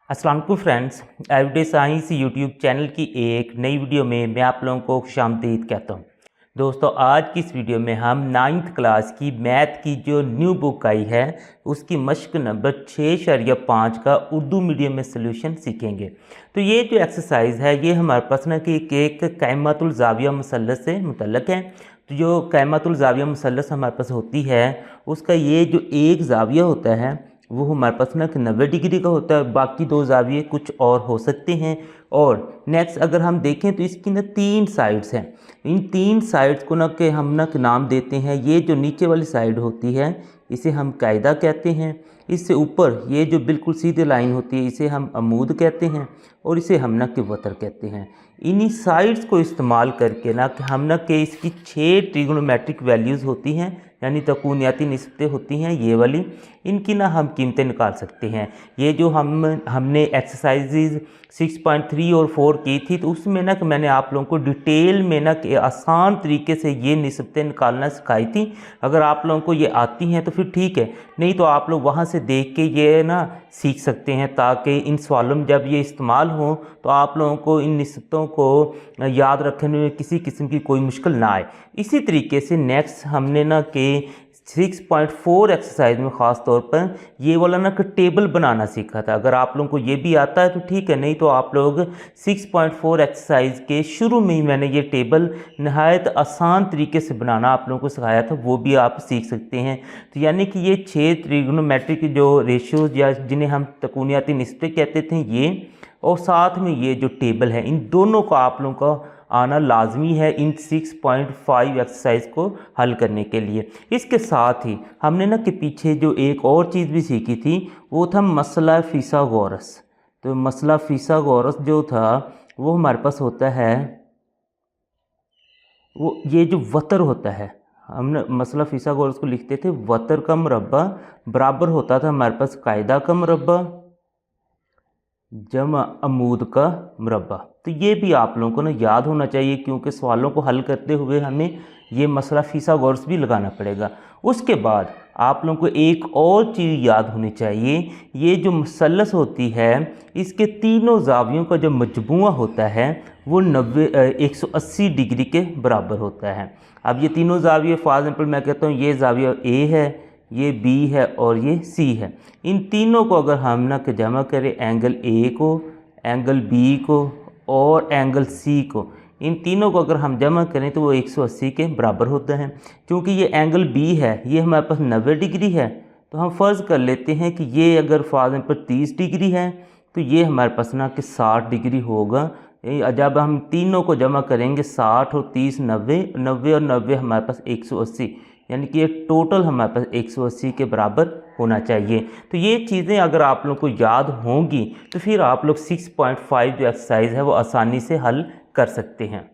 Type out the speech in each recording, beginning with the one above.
अस्सलाम वालेकुम friends, everyday science YouTube channel की एक नई वीडियो में मैं आप लोगों को खुशामदीद कहता हूं। दोस्तों, आज की इस वीडियो में हम 9th क्लास की मैथ की जो न्यू बुक आई है उसकी मश्क नंबर 6.5 का उर्दू मीडियम में सलूशन सीखेंगे। तो ये जो एक्सरसाइज है ये हमारे पास ना कि एक क़ाइमतुल ज़ाविया मुसल्लस से मुतल्लक़ है। तो जो क़ाइमतुल ज़ाविया मुसल्लस हमारे पास होती है उसका ये जो एक ज़ाविया होता है वो हमारे पास ना कि 90 डिग्री का होता है, बाकी दो ज़ाविये कुछ और हो सकते हैं। और नेक्स्ट अगर हम देखें तो इसकी ना 3 साइड्स हैं। इन 3 साइड्स को ना कि हम ना नाम देते हैं। ये जो नीचे वाली साइड होती है इसे हम कायदा कहते हैं। इससे ऊपर ये जो बिल्कुल सीधी लाइन होती है इसे हम अमूद कहते हैं और इसे हम ना कि वतर कहते हैं। इन्हीं साइड्स को इस्तेमाल करके ना कि हम ना कि इसकी 6 ट्रिग्नोमेट्रिक वैल्यूज़ होती हैं, यानी तकूनियाती निस्बतें होती हैं ये वाली, इनकी ना हम कीमतें निकाल सकते हैं। ये जो हमने एक्सरसाइजेज 6.3 और 4 की थी तो उसमें ना कि मैंने आप लोगों को डिटेल में ना कि आसान तरीके से ये निस्बतें निकालना सिखाई थी। अगर आप लोगों को ये आती हैं तो फिर ठीक है, नहीं तो आप लोग वहाँ से देख के ये ना सीख सकते हैं ताकि इन सवालों में जब ये इस्तेमाल हो तो आप लोगों को इन निस्बतों को याद रखने में किसी किस्म की कोई मुश्किल ना आए। इसी तरीके से नेक्स्ट हमने ना कि 6.4 एक्सरसाइज में ख़ास तौर पर ये वाला ना कि टेबल बनाना सीखा था। अगर आप लोगों को ये भी आता है तो ठीक है, नहीं तो आप लोग 6.4 एक्सरसाइज के शुरू में ही मैंने ये टेबल नहायत आसान तरीके से बनाना आप लोगों को सिखाया था, वो भी आप सीख सकते हैं। तो यानी कि ये 6 ट्रिग्नोमेट्रिक जो रेशियोज या जिन्हें हम तकूनियाती निस्बतें कहते थे ये, और साथ में ये जो टेबल है, इन दोनों को आप लोगों का आना लाजमी है इन 6.5 एक्सरसाइज को हल करने के लिए। इसके साथ ही हमने ना कि पीछे जो एक और चीज़ भी सीखी थी वो था मसला फिसागोरस। तो मसला फिसागोरस जो था वो हमारे पास होता है, वो ये जो वतर होता है, हमने मसला फिसागोरस को लिखते थे वतर का मुरब्बा बराबर होता था हमारे पास कायदा का मुरब्बा जमा अमूद का मुरब्बा। तो ये भी आप लोगों को ना याद होना चाहिए क्योंकि सवालों को हल करते हुए हमें ये मसला फिसागोरस भी लगाना पड़ेगा। उसके बाद आप लोगों को एक और चीज़ याद होनी चाहिए, ये जो मुसल्लस होती है इसके तीनों ज़ावियों का जो मजमुआ होता है वो 180 डिग्री के बराबर होता है। अब ये तीनों ज़ाविये, फॉर एग्जाम्पल मैं कहता हूँ ये ज़ाविया ए है, ये बी है और ये सी है। इन तीनों को अगर हम ना कि जमा करें, एंगल ए को, एंगल बी को और एंगल सी को, इन तीनों को अगर हम जमा करें तो वो 180 के बराबर होता है। क्योंकि ये एंगल बी है ये हमारे पास 90 डिग्री है, तो हम फ़र्ज़ कर लेते हैं कि ये अगर फॉर एग्जाम्पल 30 डिग्री है तो ये हमारे पास ना कि 60 डिग्री होगा। जब हम तीनों को जमा करेंगे 60 और 30 90, 90 और 90 हमारे पास 180, यानी कि ये टोटल हमारे पास 180 के बराबर होना चाहिए। तो ये चीज़ें अगर आप लोगों को याद होंगी तो फिर आप लोग 6.5 जो एक्सरसाइज है वो आसानी से हल कर सकते हैं।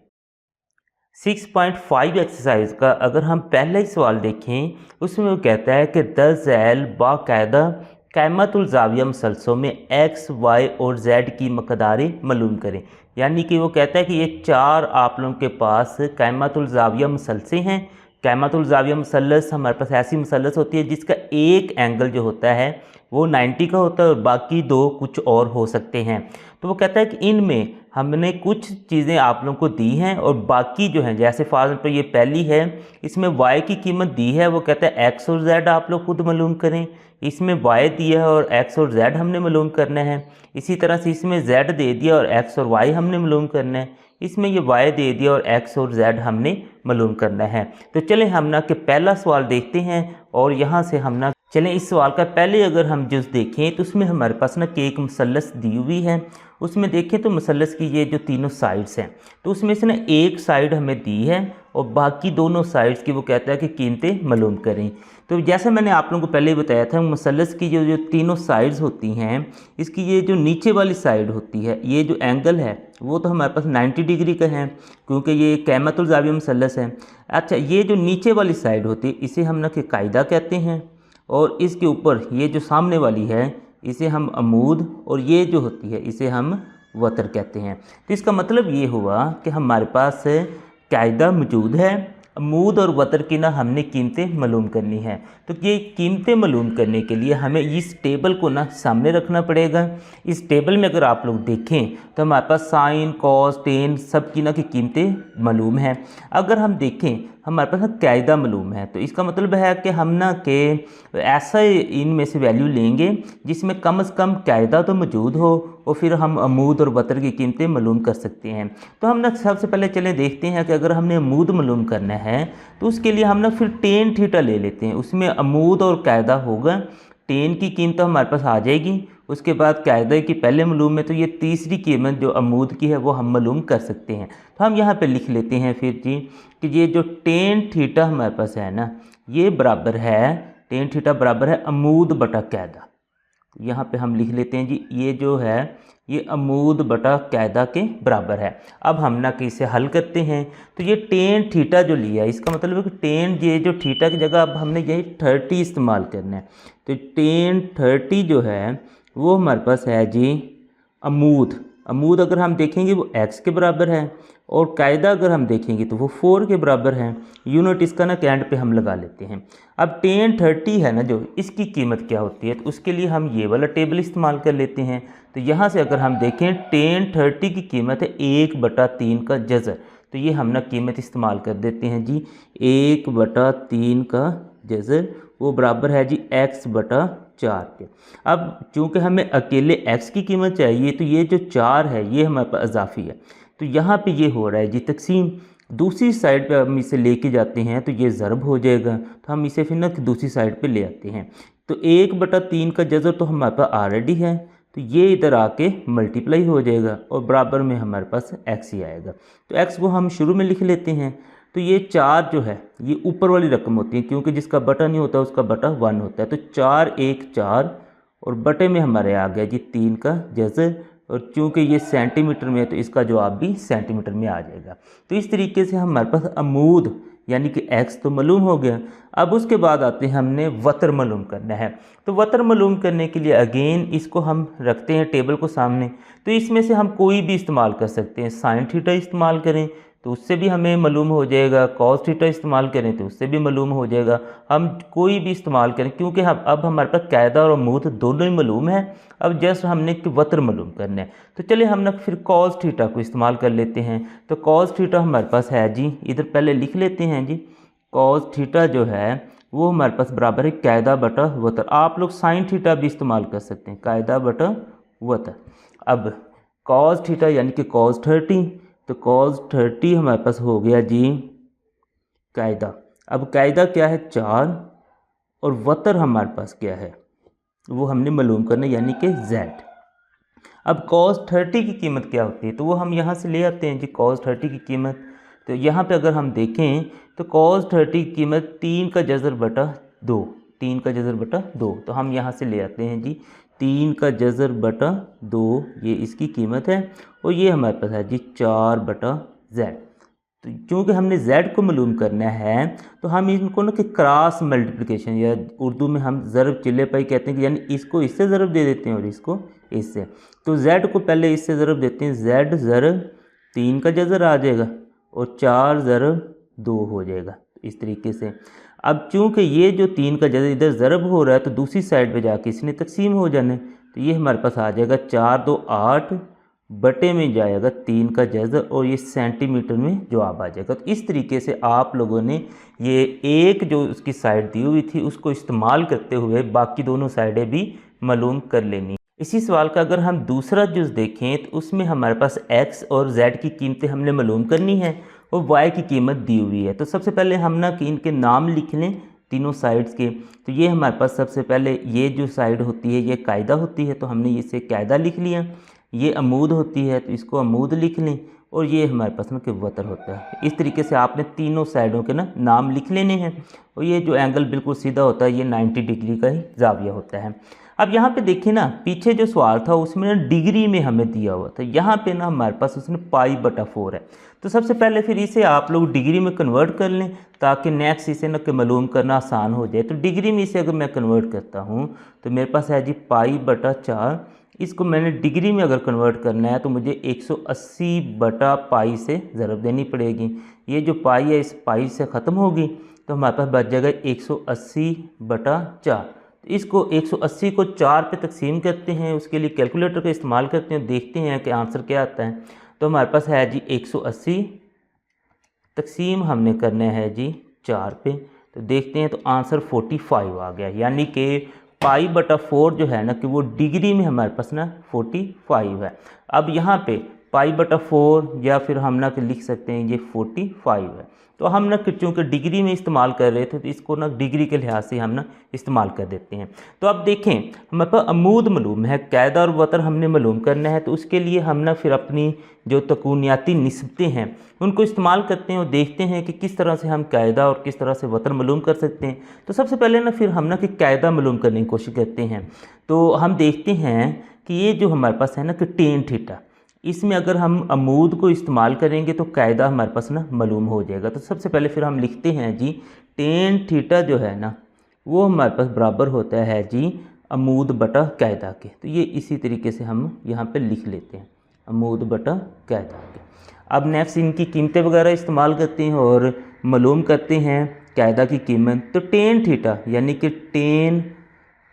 6.5 एक्सरसाइज का अगर हम पहला ही सवाल देखें उसमें वो कहता है कि 10 झैल बाकायदा क़ाइमतुल ज़ाविया मुसल्सलों में एक्स, वाई और जेड की मकदारें मालूम करें। यानी कि वो कहता है कि ये 4 आप लोगों के पास क़ाइमतुल ज़ाविया मुसल्से हैं। क़ाइमतुल ज़ाविया मुसल्लस हमारे पास ऐसी मुसल्लस होती है जिसका एक एंगल जो होता है वो 90 का होता है और बाकी दो कुछ और हो सकते हैं। तो वो कहता है कि इनमें हमने कुछ चीज़ें आप लोगों को दी हैं और बाकी जो हैं, जैसे फॉर एग्जाम्पल ये पहली है, इसमें y की कीमत दी है, वो कहता है x और z आप लोग खुद मालूम करें। इसमें y दिया है और x और z हमने मालूम करना है। इसी तरह से इसमें z दे दिया और x और y हमने मालूम करना है। इसमें ये y दे दिया और x और z हमने मालूम करना है। तो चलें हम ना कि पहला सवाल देखते हैं और यहाँ से हम ना चलें इस सवाल का पहले अगर हम जुज़ देखें तो उसमें हमारे पास ना कि एक मुसल्लस दी हुई है। उसमें देखें तो मुसल्लस की ये जो तीनों साइड्स हैं तो उसमें से ना एक साइड हमें दी है और बाकी दोनों साइड्स की वो कहता है कि कीमतें मालूम करें। तो जैसा मैंने आप लोगों को पहले ही बताया था, मुसल्लस की जो तीनों साइड्स होती हैं, इसकी ये जो नीचे वाली साइड होती है, ये जो एंगल है वो तो हमारे पास 90 डिग्री का है क्योंकि ये क़ाइमतुल ज़ाविया मुसल्लस है। अच्छा, ये जो नीचे वाली साइड होती है इसे हम ना कि कायदा कहते हैं और इसके ऊपर ये जो सामने वाली है इसे हम अमूद और ये जो होती है इसे हम वतर कहते हैं। तो इसका मतलब ये हुआ कि हमारे पास कायदा मौजूद है अमूद और वतर की ना हमने कीमतें मालूम करनी है। तो ये कीमतें मालूम करने के लिए हमें इस टेबल को ना सामने रखना पड़ेगा। इस टेबल में अगर आप लोग देखें तो हमारे पास साइन, कॉस, टेन सब की ना की कीमतें मालूम हैं। अगर हम देखें हमारे पास ना कायदा मालूम है, तो इसका मतलब है कि हम ना के ऐसा इनमें से वैल्यू लेंगे जिसमें कम से कम कायदा तो मौजूद हो और फिर हम अमूद और वतर की कीमतें मालूम कर सकते हैं। तो हम ना सबसे पहले चलें देखते हैं कि अगर हमने अमूद मालूम करना है तो उसके लिए हम ना फिर टेन थीटा ले लेते हैं। उसमें अमूद और कायदा होगा, टेन की कीमत हमारे पास आ जाएगी, उसके बाद कायदा की पहले मालूम है, तो ये तीसरी कीमत जो अमूद की है वो हम मालूम कर सकते हैं। तो हम यहाँ पे लिख लेते हैं फिर जी कि ये जो टेन थीटा हमारे पास है ना, ये बराबर है, टेन थीटा बराबर है अमूद बटा कायदा। यहाँ पे हम लिख लेते हैं जी ये जो है ये अमूद बटा कायदा के बराबर है। अब हम ना कि इसे हल करते हैं, तो ये टेन थीटा जो लिया है इसका मतलब है कि टेन ये जो थीटा की जगह अब हमने यही 30 इस्तेमाल करना है। तो टेन 30 जो है वो हमारे पास है जी अमूद। अमूद अगर हम देखेंगे वो x के बराबर है और कायदा अगर हम देखेंगे तो वो 4 के बराबर है। यूनिट इसका ना कैंड पे हम लगा लेते हैं। अब टेन 30 है ना जो, इसकी कीमत क्या होती है, तो उसके लिए हम ये वाला टेबल इस्तेमाल कर लेते हैं। तो यहाँ से अगर हम देखें टेन 30 की कीमत है 1/3 का जज़र, तो ये हम ना कीमत इस्तेमाल कर देते हैं जी 1/3 का जज़र, वो बराबर है जी x/4 के। अब चूँकि हमें अकेले x की कीमत चाहिए तो ये जो 4 है ये हमारे पास इजाफी है, तो यहाँ पे ये हो रहा है जी तकसीम। दूसरी साइड पे हम इसे लेके जाते हैं तो ये ज़रब हो जाएगा, तो हम इसे फिर ना दूसरी साइड पे ले आते हैं। तो 1/3 का जज़र तो हमारे पास ऑलरेडी है, तो ये इधर आके मल्टीप्लाई हो जाएगा और बराबर में हमारे पास x ही आएगा। तो x को हम शुरू में लिख लेते हैं। तो ये 4 जो है ये ऊपर वाली रकम होती है, क्योंकि जिसका बटा नहीं होता उसका बटा 1 होता है। तो 4 1 4 और बटे में हमारे आ गया जी 3 का जज़र, और चूँकि ये सेंटीमीटर में है तो इसका जवाब भी सेंटीमीटर में आ जाएगा। तो इस तरीके से हमारे पास अमूद यानी कि x तो मालूम हो गया। अब उसके बाद आते हैं हमने वतर मालूम करना है। तो वतर मालूम करने के लिए अगेन इसको हम रखते हैं टेबल को सामने। तो इसमें से हम कोई भी इस्तेमाल कर सकते हैं। साइन थीटा इस्तेमाल करें तो उससे भी हमें मालूम हो जाएगा, कॉस थीटा इस्तेमाल करें तो उससे भी मालूम हो जाएगा। हम कोई भी इस्तेमाल करें क्योंकि हम अब हमारे पास कायदा और अमूद दोनों ही मालूम है। अब जस्ट हमने वतर मालूम करना है, तो चलिए हम ना फिर कॉस थीटा को इस्तेमाल कर लेते हैं। तो कॉस थीटा हमारे पास है जी, इधर पहले लिख लेते हैं जी, कॉस थीटा जो है वो हमारे पास बराबर है कायदा बटा वतर। आप लोग साइन थीटा भी इस्तेमाल कर सकते हैं, कायदा बटा वतर। अब कॉस थीटा यानी कि कॉस 30, तो कॉस 30 हमारे पास हो गया जी कायदा। अब कायदा क्या है 4 और वतर हमारे पास क्या है वो हमने मालूम करना यानी कि z। अब cos 30 की कीमत क्या होती है तो वो हम यहाँ से ले आते हैं जी cos 30 की कीमत। तो यहाँ पे अगर हम देखें तो cos 30 की कीमत 3 का जज़र बटा 2, 3 का जज़र बटा 2, तो हम यहाँ से ले आते हैं जी 3 का जज़र बटा 2, ये इसकी कीमत है, और ये हमारे पास है जी 4/z। तो चूँकि हमने z को मालूम करना है तो हम इनको ना कि क्रॉस मल्टीप्लिकेशन या उर्दू में हम ज़रब चिल्ले पाई कहते हैं कि यानी इसको इससे ज़रब दे देते हैं और इसको इससे। तो z को पहले इससे ज़रब देते हैं, z ज़रब 3 का जज़र आ जाएगा और 4 ज़रब 2 हो जाएगा इस तरीके से। अब चूँकि ये जो 3 का जज़र इधर ज़रब हो रहा है तो दूसरी साइड पे जाके इसने तकसीम हो जाना है, तो ये हमारे पास आ जाएगा 4 2 8 बटे में जाएगा 3 का जज़र और ये सेंटीमीटर में जवाब आ जाएगा। तो इस तरीके से आप लोगों ने ये एक जो उसकी साइड दी हुई थी उसको इस्तेमाल करते हुए बाकी दोनों साइडें भी मालूम कर लेनी। इसी सवाल का अगर हम दूसरा जुज़ देखें तो उसमें हमारे पास x और z की कीमतें हमने मालूम करनी है और y की कीमत दी हुई है। तो सबसे पहले हम ना कि इनके नाम लिख लें तीनों साइड्स के। तो ये हमारे पास सबसे पहले ये जो साइड होती है ये कायदा होती है, तो हमने इसे कायदा लिख लिया। ये अमूद होती है तो इसको अमूद लिख लें, और ये हमारे पास ना कि वतर होता है। इस तरीके से आपने तीनों साइडों के ना नाम लिख लेने हैं। और ये जो एंगल बिल्कुल सीधा होता है ये 90 डिग्री का ही जाविया होता है। अब यहाँ पे देखिए ना, पीछे जो सवाल था उसमें ना डिग्री में हमें दिया हुआ था, यहाँ पे ना हमारे पास उसने π/4 है। तो सबसे पहले फिर इसे आप लोग डिग्री में कन्वर्ट कर लें ताकि नेक्स्ट इसे ना कि मालूम करना आसान हो जाए। तो डिग्री में इसे अगर मैं कन्वर्ट करता हूँ तो मेरे पास है जी π/4, इसको मैंने डिग्री में अगर कन्वर्ट करना है तो मुझे 180 बटा पाई से ज़रब देनी पड़ेगी। ये जो पाई है इस पाई से ख़त्म होगी तो हमारे पास बच जाएगा 180 बटा 4। तो इसको 180 को 4 पे तकसीम करते हैं, उसके लिए कैलकुलेटर का इस्तेमाल करते हैं, देखते हैं कि आंसर क्या आता है। तो हमारे पास है जी 180 तकसीम हमने करना है जी 4 पे, तो देखते हैं तो आंसर 45 आ गया। यानी कि पाई बटा 4 जो है ना कि वो डिग्री में हमारे पास ना 45 है। अब यहाँ पे पाई बटा 4 या फिर हम ना कि लिख सकते हैं ये 45 है। तो हम ना चूँकि डिग्री में इस्तेमाल कर रहे थे तो इसको ना डिग्री के लिहाज से हम ना इस्तेमाल कर देते हैं। तो अब देखें हमारे पास अमूद मालूम है, कायदा और वतर हमने मालूम करना है, तो उसके लिए हम ना फिर अपनी जो तकूनियाती निस्बतें हैं उनको इस्तेमाल करते हैं और देखते हैं कि किस तरह से हम कायदा और किस तरह से वतर मालूम कर सकते हैं। तो सबसे पहले ना फिर हम ना कि कायदा मालूम करने की कोशिश करते हैं। तो हम देखते हैं कि ये जो हमारे पास है ना कि टेन थीटा, इसमें अगर हम अमूद को इस्तेमाल करेंगे तो कायदा हमारे पास ना मालूम हो जाएगा। तो सबसे पहले फिर हम लिखते हैं जी टेन थीटा जो है ना वो हमारे पास बराबर होता है जी अमूद बटा कायदा के। तो ये इसी तरीके से हम यहाँ पे लिख लेते हैं अमूद बटा कायदा के। अब नेक्स्ट इनकी कीमतें वगैरह इस्तेमाल करते हैं और मालूम करते हैं कायदा की कीमत। तो टेन थीटा यानी कि टेन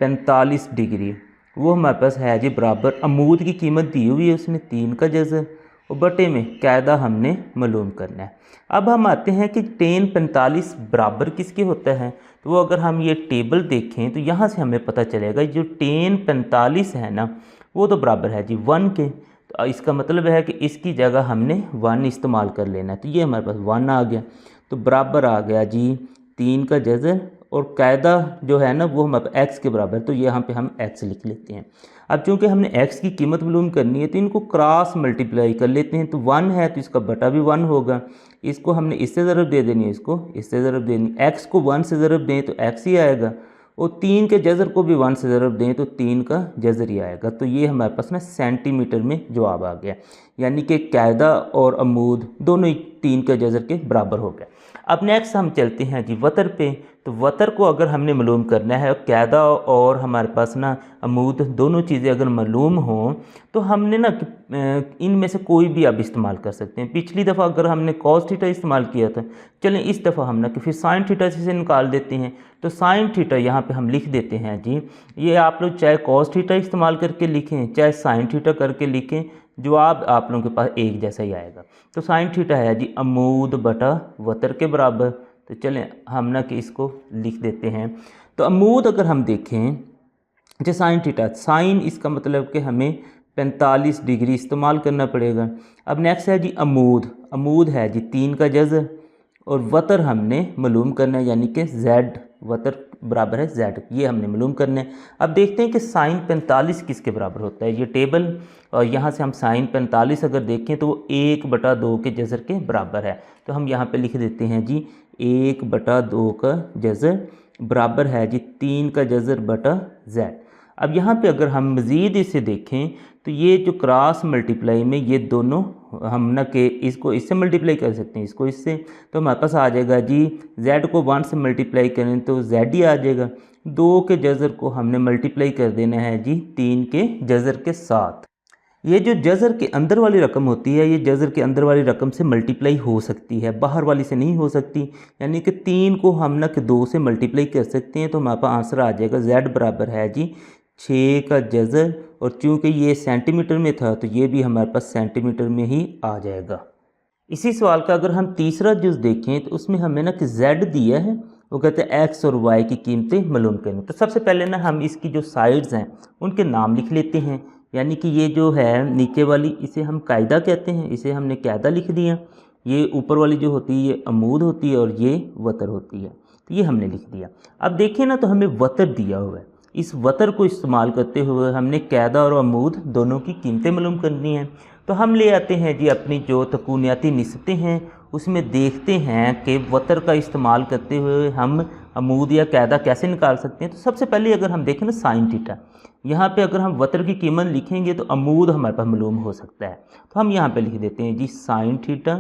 45 डिग्री वो हमारे पास है जी बराबर अमूद की कीमत दी हुई है उसमें 3 का जज़र और बटे में कायदा हमने मालूम करना है। अब हम आते हैं कि टेन 45 बराबर किसके होता है। तो वो अगर हम ये टेबल देखें तो यहाँ से हमें पता चलेगा जो टेन 45 है ना वो तो बराबर है जी 1 के। तो इसका मतलब है कि इसकी जगह हमने 1 इस्तेमाल कर लेना है। तो ये हमारे पास 1 आ गया, तो बराबर आ गया जी 3 का जज़र और कायदा जो है ना वो हमारे एक्स के बराबर है। तो यहाँ पे हम एक्स लिख लेते हैं। अब चूंकि हमने एक्स की कीमत मालूम करनी है तो इनको क्रॉस मल्टीप्लाई कर लेते हैं। तो 1 है तो इसका बटा भी 1 होगा, इसको हमने इससे ज़रब दे देनी है, इसको इससे ज़रब देनी, एक्स को 1 से ज़रब दें तो एक्स ही आएगा और 3 के जज़र को भी 1 से ज़रब दें तो 3 का जज़र ही आएगा। तो ये हमारे पास ना सेंटीमीटर में जवाब आ गया, यानी कि कायदा और अमूद दोनों ही 3 के जज़र के बराबर हो गए। अब नेक्स्ट हम चलते हैं जी वतर पे। तो वतर को अगर हमने मालूम करना है, कायदा और हमारे पास ना अमूद दोनों चीज़ें अगर मालूम हों तो हमने ना इनमें से कोई भी अब इस्तेमाल कर सकते हैं। पिछली दफ़ा अगर हमने कॉस थीटा इस्तेमाल किया था, चलें इस दफ़ा हम ना कि फिर साइन थीटा से निकाल देते हैं। तो साइन थीटा यहाँ पे हम लिख देते हैं जी, ये आप लोग चाहे कॉस थीटा इस्तेमाल करके लिखें चाहे साइन थीटा करके लिखें, जवाब आप लोगों के पास एक जैसा ही आएगा। तो साइन थीटा है जी अमूद बटा वतर के बराबर। तो चलें हम ना कि इसको लिख देते हैं। तो अमूद अगर हम देखें जो साइन थीटा, साइन इसका मतलब कि हमें 45 डिग्री इस्तेमाल करना पड़ेगा। अब नेक्स्ट है जी अमूद, अमूद है जी 3 का जज़र और वतर हमने मालूम करना है, यानी कि z वतर बराबर है z, ये हमने मालूम करना है। अब देखते हैं कि साइन 45 किसके बराबर होता है। ये टेबल और यहाँ से हम साइन 45 अगर देखें तो वो 1/2 के जज़र के बराबर है। तो हम यहाँ पे लिख देते हैं जी 1/2 का जज़र बराबर है जी 3 का जज़र बटा z। अब यहाँ पे अगर हम मज़ीद इसे देखें तो ये जो क्रॉस मल्टीप्लाई में ये दोनों हम ना कि इसको इससे मल्टीप्लाई कर सकते हैं, इसको इससे, तो हमारे पास आ जाएगा जी z को 1 से मल्टीप्लाई करें तो z ही आ जाएगा। 2 के जज़र को हमने मल्टीप्लाई कर देना है जी 3 के जज़र के साथ। ये जो जज़र के अंदर वाली रकम होती है ये जज़र के अंदर वाली रकम से मल्टीप्लाई हो सकती है, बाहर वाली से नहीं हो सकती। यानी कि 3 को हम ना कि 2 से मल्टीप्लाई कर सकते हैं। तो हमारे पास आंसर आ जाएगा z बराबर है जी 6 का जज़र और चूँकि ये सेंटीमीटर में था तो ये भी हमारे पास सेंटीमीटर में ही आ जाएगा। इसी सवाल का अगर हम तीसरा जुज़ देखें तो उसमें हमें ना कि z दिया है, वो कहते हैं x और y की कीमतें मालूम करें। तो सबसे पहले ना हम इसकी जो साइड्स हैं उनके नाम लिख लेते हैं। यानी कि ये जो है नीचे वाली इसे हम कायदा कहते हैं, इसे हमने कायदा लिख दिया। ये ऊपर वाली जो होती है ये अमूद होती है और ये वतर होती है, तो ये हमने लिख दिया। अब देखिए ना तो हमें वतर दिया हुआ है, इस वतर को इस्तेमाल करते हुए हमने कायदा और अमूद दोनों की कीमतें मालूम करनी है। तो हम ले आते हैं जी अपनी जो तकूनियाती निस्बतें हैं उसमें देखते हैं कि वतर का इस्तेमाल करते हुए हम अमूद या कायदा कैसे निकाल सकते हैं। तो सबसे पहले अगर हम देखें ना साइन थीटा, यहाँ पे अगर हम वतर की कीमत लिखेंगे तो अमूद हमारे पास मालूम हो सकता है। तो हम यहाँ पे लिख देते हैं जी साइन थीटा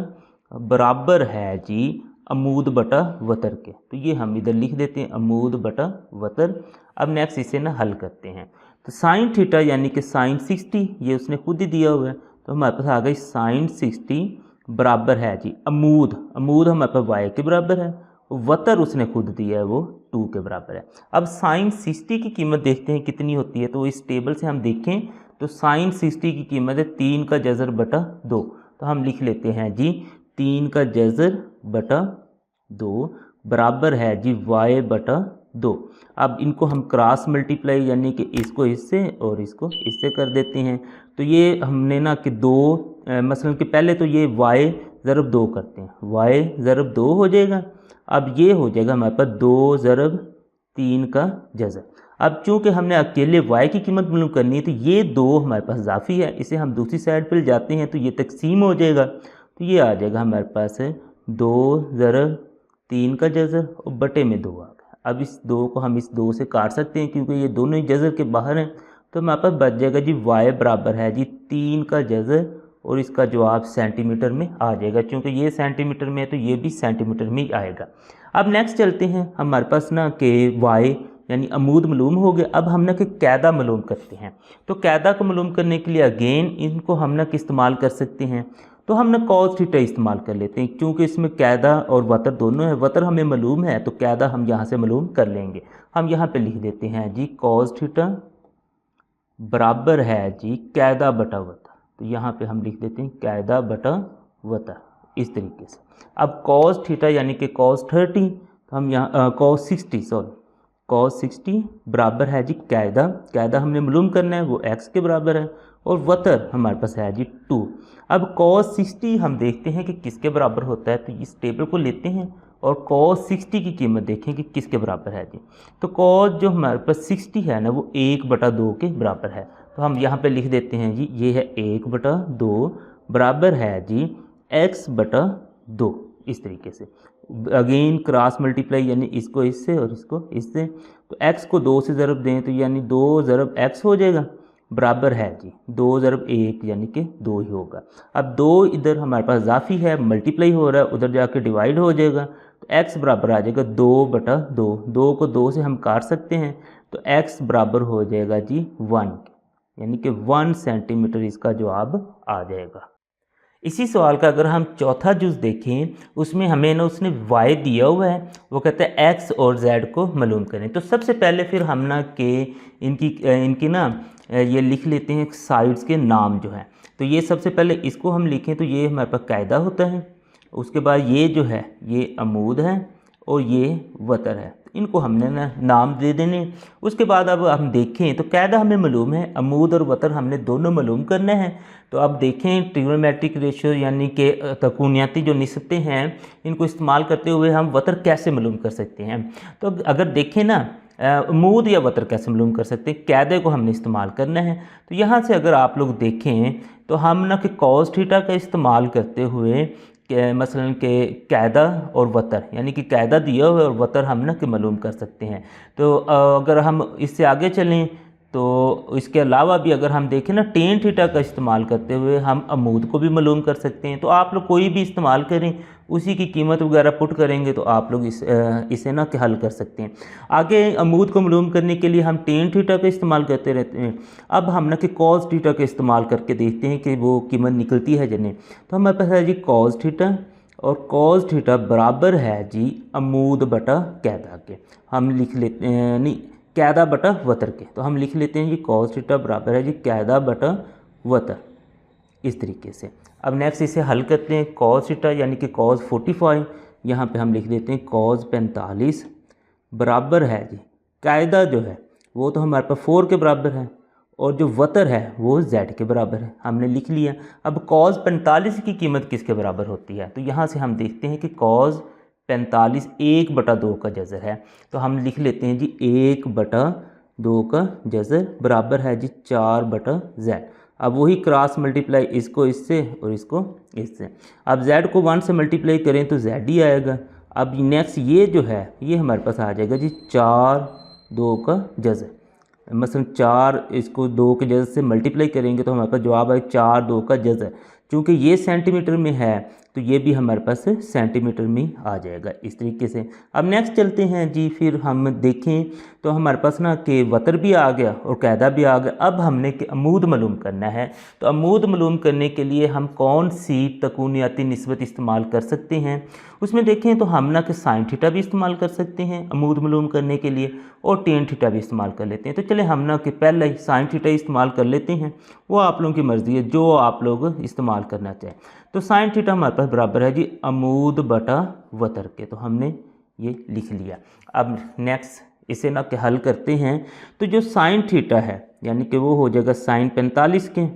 बराबर है जी अमूद बटा वतर के। तो ये हम इधर लिख देते हैं अमूद बटा वतर। अब नेक्स्ट इसे ना हल करते हैं। तो साइन थीटा यानी कि साइन 60 ये उसने खुद ही दिया हुआ है, तो हमारे पास आ गई साइन 60 बराबर है जी अमूद हमारे पास y के बराबर है, वतर उसने खुद दिया है वो 2 के बराबर है। अब साइन 60 की कीमत देखते हैं कितनी होती है। तो इस टेबल से हम देखें तो साइन 60 की कीमत है 3 का जज़र बटा 2। तो हम लिख लेते हैं जी 3 का जज़र बटा 2 बराबर है जी y बटा 2। अब इनको हम क्रॉस मल्टीप्लाई यानी कि इसको इससे और इसको इससे कर देते हैं। तो ये हमने ना कि मसलन कि पहले तो ये y ज़रब 2 करते हैं, y ज़रब 2 हो जाएगा। अब ये हो जाएगा हमारे पास 2 ज़रब 3 का जज़र। अब चूँकि हमने अकेले y की कीमत मालूम करनी है तो ये 2 हमारे पास इजाफी है, इसे हम दूसरी साइड पर जाते हैं तो ये तकसीम हो जाएगा। तो ये आ जाएगा हमारे पास 2 ज़रब 3 का जज़र और बटे में 2 आ गया। अब इस 2 को हम इस 2 से काट सकते हैं क्योंकि ये दोनों ही जज़र के बाहर हैं। तो हमारे पास बच जाएगा जी y बराबर है जी 3 का जज़र और इसका जवाब सेंटीमीटर में आ जाएगा। क्योंकि ये सेंटीमीटर में है तो ये भी सेंटीमीटर में ही आएगा। अब नेक्स्ट चलते हैं, हमारे पास ना कि y यानी अमूद मालूम हो गया। अब हम ना कि कैदा मालूम करते हैं। तो कैदा को मालूम करने के लिए अगेन इनको हम ना कि इस्तेमाल कर सकते हैं। तो हम ना कॉस थीटा इस्तेमाल कर लेते हैं क्योंकि इसमें कैदा और वतर दोनों है। वतर हमें मालूम है तो कैदा हम यहाँ से मालूम कर लेंगे। हम यहाँ पे लिख देते हैं जी कॉस थीटा बराबर है जी कैदा बटा वतर। तो यहाँ पे हम लिख देते हैं कैदा बटा वतर इस तरीके से। अब कॉस थीटा यानी कि कॉस 30, तो हम यहाँ कॉस 60 बराबर है जी कैदा हमने मालूम करना है वो x के बराबर है और वतर हमारे पास है जी 2। अब कॉस 60 हम देखते हैं कि किसके बराबर होता है। तो इस टेबल को लेते हैं और कॉस 60 की कीमत देखें कि किसके बराबर है जी। तो कॉस जो हमारे पास 60 है ना वो 1/2 के बराबर है। तो हम यहाँ पे लिख देते हैं जी ये है 1/2 बराबर है जी x/2 इस तरीके से। अगेन क्रॉस मल्टीप्लाई यानी इसको इससे और इसको इससे। तो x को 2 से ज़रब दें तो यानी 2 ज़रब x हो जाएगा बराबर है जी 2 ज़रब 1 यानी कि 2 ही होगा। अब 2 इधर हमारे पास इजाफी है, मल्टीप्लाई हो रहा है, उधर जाके डिवाइड हो जाएगा। तो x बराबर आ जाएगा 2/2। 2 को 2 से हम काट सकते हैं तो x बराबर हो जाएगा जी 1 यानी कि 1 सेंटीमीटर इसका जवाब आ जाएगा। इसी सवाल का अगर हम चौथा जुज़ देखें उसमें हमें ना उसने y दिया हुआ है, वो कहता है x और z को मालूम करें। तो सबसे पहले फिर हम ना कि इनकी ना ये लिख लेते हैं साइड्स के नाम जो हैं। तो ये सबसे पहले इसको हम लिखें तो ये हमारे पास कायदा होता है। उसके बाद ये जो है ये अमूद है और ये वतर है, इनको हमने ना नाम दे देने। उसके बाद अब हम देखें तो कायदा हमें मालूम है, अमूद और वतर हमने दोनों मालूम करना है। तो अब देखें ट्रिग्नोमेट्रिक रेशियो यानी कि तकूनियाती जो निस्बतें हैं इनको इस्तेमाल करते हुए हम वतर कैसे मालूम कर सकते हैं। तो अगर देखें ना अमूद या वतर कैसे मालूम कर सकते हैं, कायदे को हमने इस्तेमाल करना है। तो यहाँ से अगर आप लोग देखें तो हम ना कि कॉस थीटा का इस्तेमाल करते हुए मसलन के कायदा और वतर यानी कि कायदा दिया हुआ और वतर हम ना कि मालूम कर सकते हैं। तो अगर हम इससे आगे चलें तो इसके अलावा भी अगर हम देखें ना टेन थीटा का इस्तेमाल करते हुए हम अमूद को भी मालूम कर सकते हैं। तो आप लोग कोई भी इस्तेमाल करें, उसी की कीमत वगैरह पुट करेंगे तो आप लोग इसे ना हल कर सकते हैं। आगे अमूद को मालूम करने के लिए हम टेन थीटा का इस्तेमाल करते रहते हैं। अब हम ना कि कॉस थीटा का इस्तेमाल करके देखते हैं कि वो कीमत निकलती है जने। तो हमारे पास है जी कॉस थीटा और कॉस थीटा बराबर है जी अमूद बटा कायदा के। हम लिख लेते हैं नहीं कायदा बटा वतर के। तो हम लिख लेते हैं जी कॉस थीटा बराबर है जी कायदा बटा वतर इस तरीके से। अब नेक्स्ट इसे हल करते हैं। कॉस थीटा यानी कि कॉस 45 यहाँ पे हम लिख देते हैं कॉस 45 बराबर है जी कायदा जो है वो तो हमारे पास 4 के बराबर है और जो वतर है वो z के बराबर है, हमने लिख लिया। अब कॉस 45 की कीमत किसके बराबर होती है। तो यहाँ से हम देखते हैं कि कॉस 45 1/2 का जज़र है। तो हम लिख लेते हैं जी 1/2 का जज़र बराबर है जी 4/z। अब वही क्रॉस मल्टीप्लाई इसको इससे और इसको इससे। अब z को 1 से मल्टीप्लाई करें तो z ही आएगा। अब नेक्स्ट ये जो है ये हमारे पास आ जाएगा जी 4/2 का जज़र। मसलन 4 इसको 2 के जज़र से मल्टीप्लाई करेंगे तो हमारे पास जवाब आए 4/2 का जज़र। चूँकि ये सेंटीमीटर में है तो ये भी हमारे पास सेंटीमीटर में आ जाएगा इस तरीके से। अब नेक्स्ट चलते हैं जी, फिर हम देखें तो हमारे पास ना कि वतर भी आ गया और कायदा भी आ गया। अब हमने कि अमूद मालूम करना है। तो अमूद मालूम करने के लिए हम कौन सी तकूनियाती निस्बत इस्तेमाल कर सकते हैं, उसमें देखें तो हम ना कि साइन थीटा भी इस्तेमाल कर सकते हैं अमूद मालूम करने के लिए, और टेन थीटा भी इस्तेमाल कर लेते हैं। तो चले हम ना कि पहले ही साइन थीटा इस्तेमाल कर लेते हैं, वो आप लोगों की मर्ज़ी है जो आप लोग इस्तेमाल करना चाहें। तो साइन थीटा हमारे पास बराबर है जी अमूद बटा वतर के, तो हमने ये लिख लिया। अब नेक्स्ट इसे ना कि हल करते हैं, तो जो साइन थीटा है यानी कि वो हो जाएगा साइन 45 के।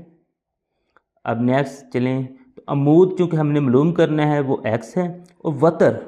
अब नेक्स्ट चलें तो अमूद चूँकि हमने मालूम करना है वो x है, और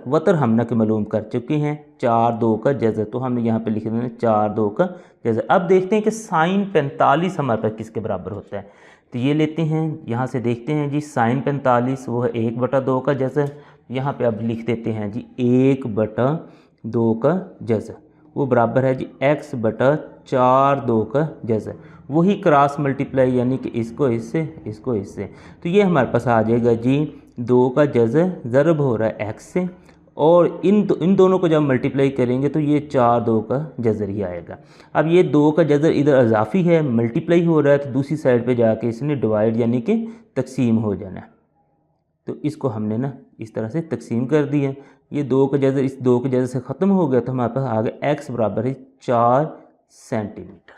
वतर हम ना कि मालूम कर चुके हैं 4/2 का जज़र, तो हमने यहाँ पे लिख देना 4/2 का जज़र। अब देखते हैं कि साइन 45 हमारे पास किसके बराबर होता है। तो ये लेते हैं, यहाँ से देखते हैं जी साइन 45 वो है 1/2 का जज़र। यहाँ पे अब लिख देते हैं जी 1/2 का जज़र, वो बराबर है जी x/4/2 का जज़र। वही क्रॉस मल्टीप्लाई यानी कि इसको इससे इसको इससे, तो ये हमारे पास आ जाएगा जी 2 का जज़र ज़रब हो रहा है x से, और इन दोनों को जब मल्टीप्लाई करेंगे तो ये 4/2 का जज़र ही आएगा। अब ये 2 का जज़र इधर इजाफी है, मल्टीप्लाई हो रहा है, तो दूसरी साइड पे जाके इसने डिवाइड यानी कि तकसीम हो जाना है। तो इसको हमने ना इस तरह से तकसीम कर दिया। ये 2 का जज़र इस 2 के जज़र से ख़त्म हो गया, तो हमारे पास आ गया x बराबर है 4 सेंटीमीटर।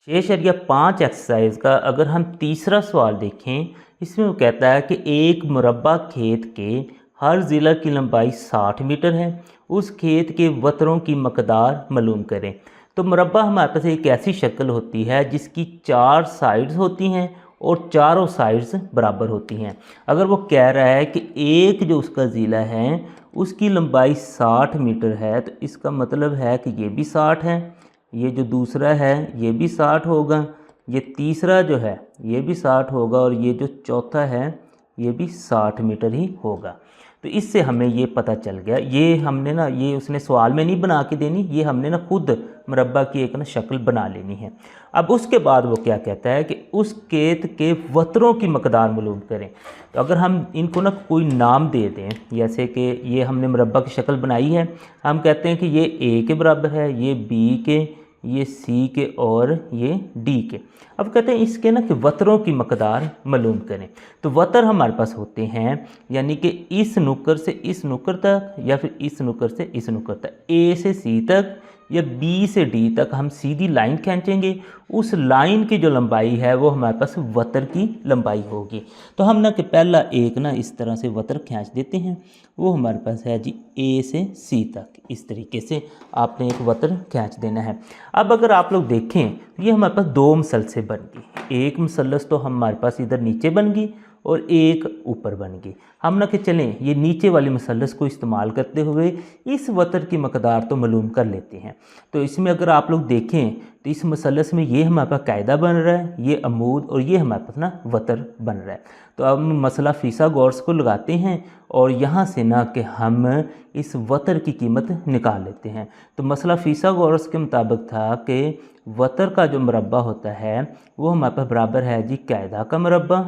6.5 एक्सरसाइज का अगर हम तीसरा सवाल देखें, इसमें वो कहता है कि एक मुरब्बा खेत के हर ज़िला की लंबाई 60 मीटर है, उस खेत के वतरों की मकदार मालूम करें। तो मुरब्बा हमारे पास एक ऐसी शक्ल होती है जिसकी 4 साइड्स होती हैं और चारों साइड्स बराबर होती हैं। अगर वो कह रहा है कि एक जो उसका ज़िला है उसकी लंबाई 60 मीटर है, तो इसका मतलब है कि ये भी 60 है, ये जो दूसरा है ये भी 60 होगा, ये तीसरा जो है ये भी 60 होगा, और ये जो चौथा है ये भी 60 मीटर ही होगा। तो इससे हमें ये पता चल गया। ये हमने ना ये उसने सवाल में नहीं बना के देनी, ये हमने ना खुद मुरब्बा की एक ना शक्ल बना लेनी है। अब उसके बाद वो क्या कहता है कि उस खेत के वतरों की मकदार मालूम करें। तो अगर हम इनको ना कोई नाम दे दें, जैसे कि ये हमने मुरब्बा की शक्ल बनाई है, हम कहते हैं कि ये A के बराबर है, ये B के, ये C के और ये D के। अब कहते हैं इसके ना कि वतरों की मकदार मालूम करें। तो वतर हमारे पास होते हैं यानी कि इस नुक्कर से इस नुक्कर तक, या फिर इस नुक्कर से इस नुक्कर तक, A से C तक या B से D तक हम सीधी लाइन खींचेंगे, उस लाइन की जो लंबाई है वो हमारे पास वतर की लंबाई होगी। तो हम ना कि पहला एक ना इस तरह से वतर खींच देते हैं, वो हमारे पास है जी A से C तक। इस तरीके से आपने एक वतर खींच देना है। अब अगर आप लोग देखें ये हमारे पास 2 मुसलसल बन गई, एक मुसलस तो हमारे पास इधर नीचे बन गई और एक ऊपर बन गई। हम ना कि चलें ये नीचे वाली मुसलस को इस्तेमाल करते हुए इस वतर की मकदार तो मालूम कर लेते हैं। तो इसमें अगर आप लोग देखें तो इस मुसलस में ये हमारे पास कायदा बन रहा है, ये अमूद, और ये हमारे पास ना वतर बन रहा है। तो अब हम मसला फिसागोरस को लगाते हैं और यहाँ से ना कि हम इस वतर की कीमत निकाल लेते हैं। तो मसला फिसागोरस के मुताबिक था कि वतर का जो मुरब्बा होता है वो हमारे पास बराबर है जी कायदा का मुरब्बा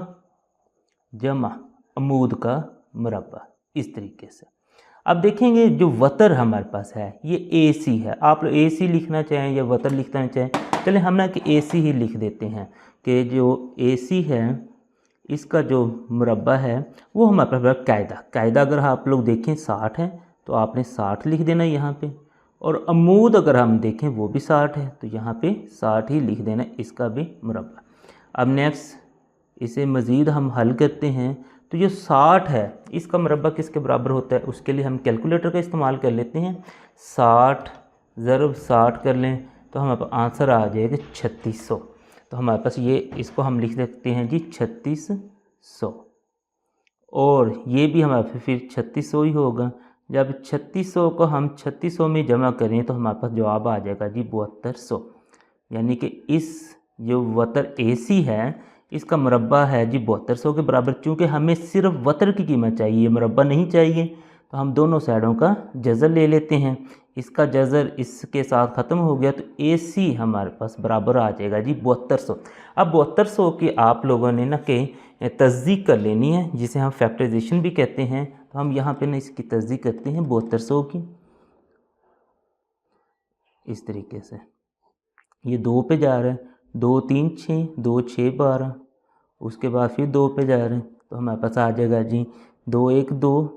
जमा अमूद का मुरब्बा, इस तरीके से। अब देखेंगे जो वतर हमारे पास है ये AC है। आप लोग AC लिखना चाहें या वतर लिखना चाहें, चलें हम ना कि AC ही लिख देते हैं कि जो AC है इसका जो मुरब्बा है वो हमारे पास कायदा अगर आप लोग देखें 60 है तो आपने 60 लिख देना यहाँ पे, और अमूद अगर हम देखें वो भी 60 है तो यहाँ पे 60 ही लिख देना इसका भी मुरब्बा। अब नेक्स्ट इसे मज़ीद हम हल करते हैं, तो जो 60 है इसका मुरब्बा किसके बराबर होता है, उसके लिए हम कैलकुलेटर का इस्तेमाल कर लेते हैं। 60 ज़रब 60 कर लें तो हमारे पास आंसर आ जाएगा 3600। तो हमारे पास ये इसको हम लिख सकते हैं जी 3600, और ये भी हमारे फिर 3600 ही होगा। जब 3600 को हम 3600 में जमा करें तो हमारे पास जवाब आ जाएगा जी 7200। यानी कि इस जो वतर AC है इसका मुरब्बा है जी 7200 के बराबर। चूँकि हमें सिर्फ वतर की कीमत चाहिए, मुरब्बा नहीं चाहिए, तो हम दोनों साइडों का जज़र ले लेते हैं। इसका जज़र इसके साथ ख़त्म हो गया तो AC हमारे पास बराबर आ जाएगा जी 7200। अब 7200 की आप लोगों ने ना कि तस्दीक कर लेनी है, जिसे हम फैक्टराइजेशन भी कहते हैं। तो हम यहाँ पे ना इसकी तस्दीक करते हैं 7200 की, इस तरीके से। ये 2 पे जा रहा है, 2 3 6, 2 6 12, उसके बाद फिर 2 पे जा रहे हैं, तो हमारे पास आ जाएगा जी 2 1 2,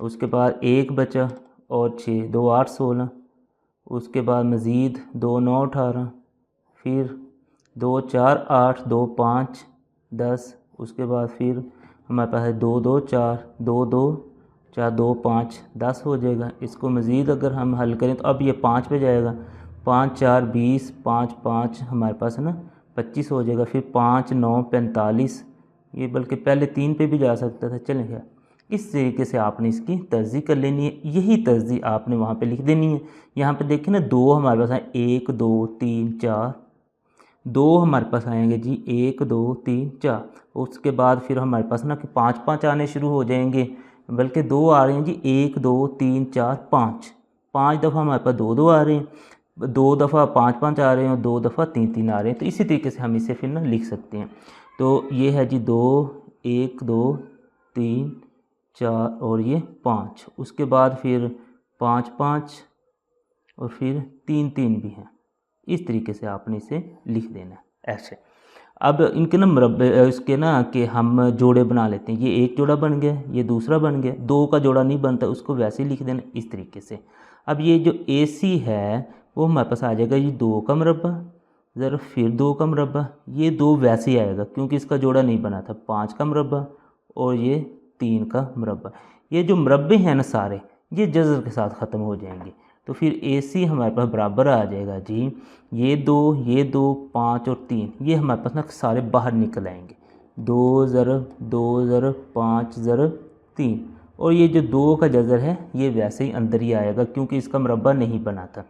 उसके बाद 1 बचा और 6, 2 8 16, उसके बाद मज़ीद 2 9 18, फिर 2 4 8, 2 5 10, उसके बाद फिर हमारे पास है 2 2 4, 2 2 4, 2 5 10 हो जाएगा। इसको मज़ीद अगर हम हल करें तो अब ये 5 पे जाएगा, 5 4 20, 5 5 हमारे पास है ना 25 हो जाएगा, फिर 5 9 45, ये बल्कि पहले 3 पे भी जा सकता था। चलें क्या, इस तरीके से आपने इसकी तर्जीह कर लेनी है। यही तर्जीह आपने वहाँ पे लिख देनी है। यहाँ पे देखिए ना 2 हमारे पास है, 1 2 3 4, 2 हमारे पास आएंगे जी 1 2 3 4, उसके बाद फिर हमारे पास ना कि 5 5 आने शुरू हो जाएंगे, बल्कि 2 आ रहे हैं जी 1 2 3 4 5, 5 दफ़ा हमारे पास 2 2 आ रहे हैं, 2 दफ़ा 5 5 आ रहे हैं और 2 दफ़ा 3 3 आ रहे हैं। तो इसी तरीके से हम इसे फिर ना लिख सकते हैं। तो ये है जी 2 1 2 3 4 और ये 5, उसके बाद फिर 5 5 और फिर 3 3 भी हैं। इस तरीके से आपने इसे लिख देना है ऐसे। अब इनके ना मरबे इसके ना कि हम जोड़े बना लेते हैं। ये एक जोड़ा बन गया, ये दूसरा बन गया, 2 का जोड़ा नहीं बनता, उसको वैसे ही लिख देना इस तरीके से। अब ये जो AC है वो हमारे पास आ जाएगा ये 2 का मरबा, ज़रा फिर 2 का मरबा, ये 2 वैसे ही आएगा क्योंकि इसका जोड़ा नहीं बना था, 5 का मरबा और ये 3 का मरबा। ये जो मरबे हैं ना सारे, ये जज़र के साथ ख़त्म हो जाएंगे। तो फिर AC हमारे पास बराबर आ जाएगा जी ये 2 5 और 3, ये हमारे पास ना सारे बाहर निकल आएंगे, 2 ज़रब 2 ज़रब 5 ज़रब 3, और ये जो 2 का जज़र है ये वैसे ही अंदर ही आएगा क्योंकि इसका मरबा नहीं बना था।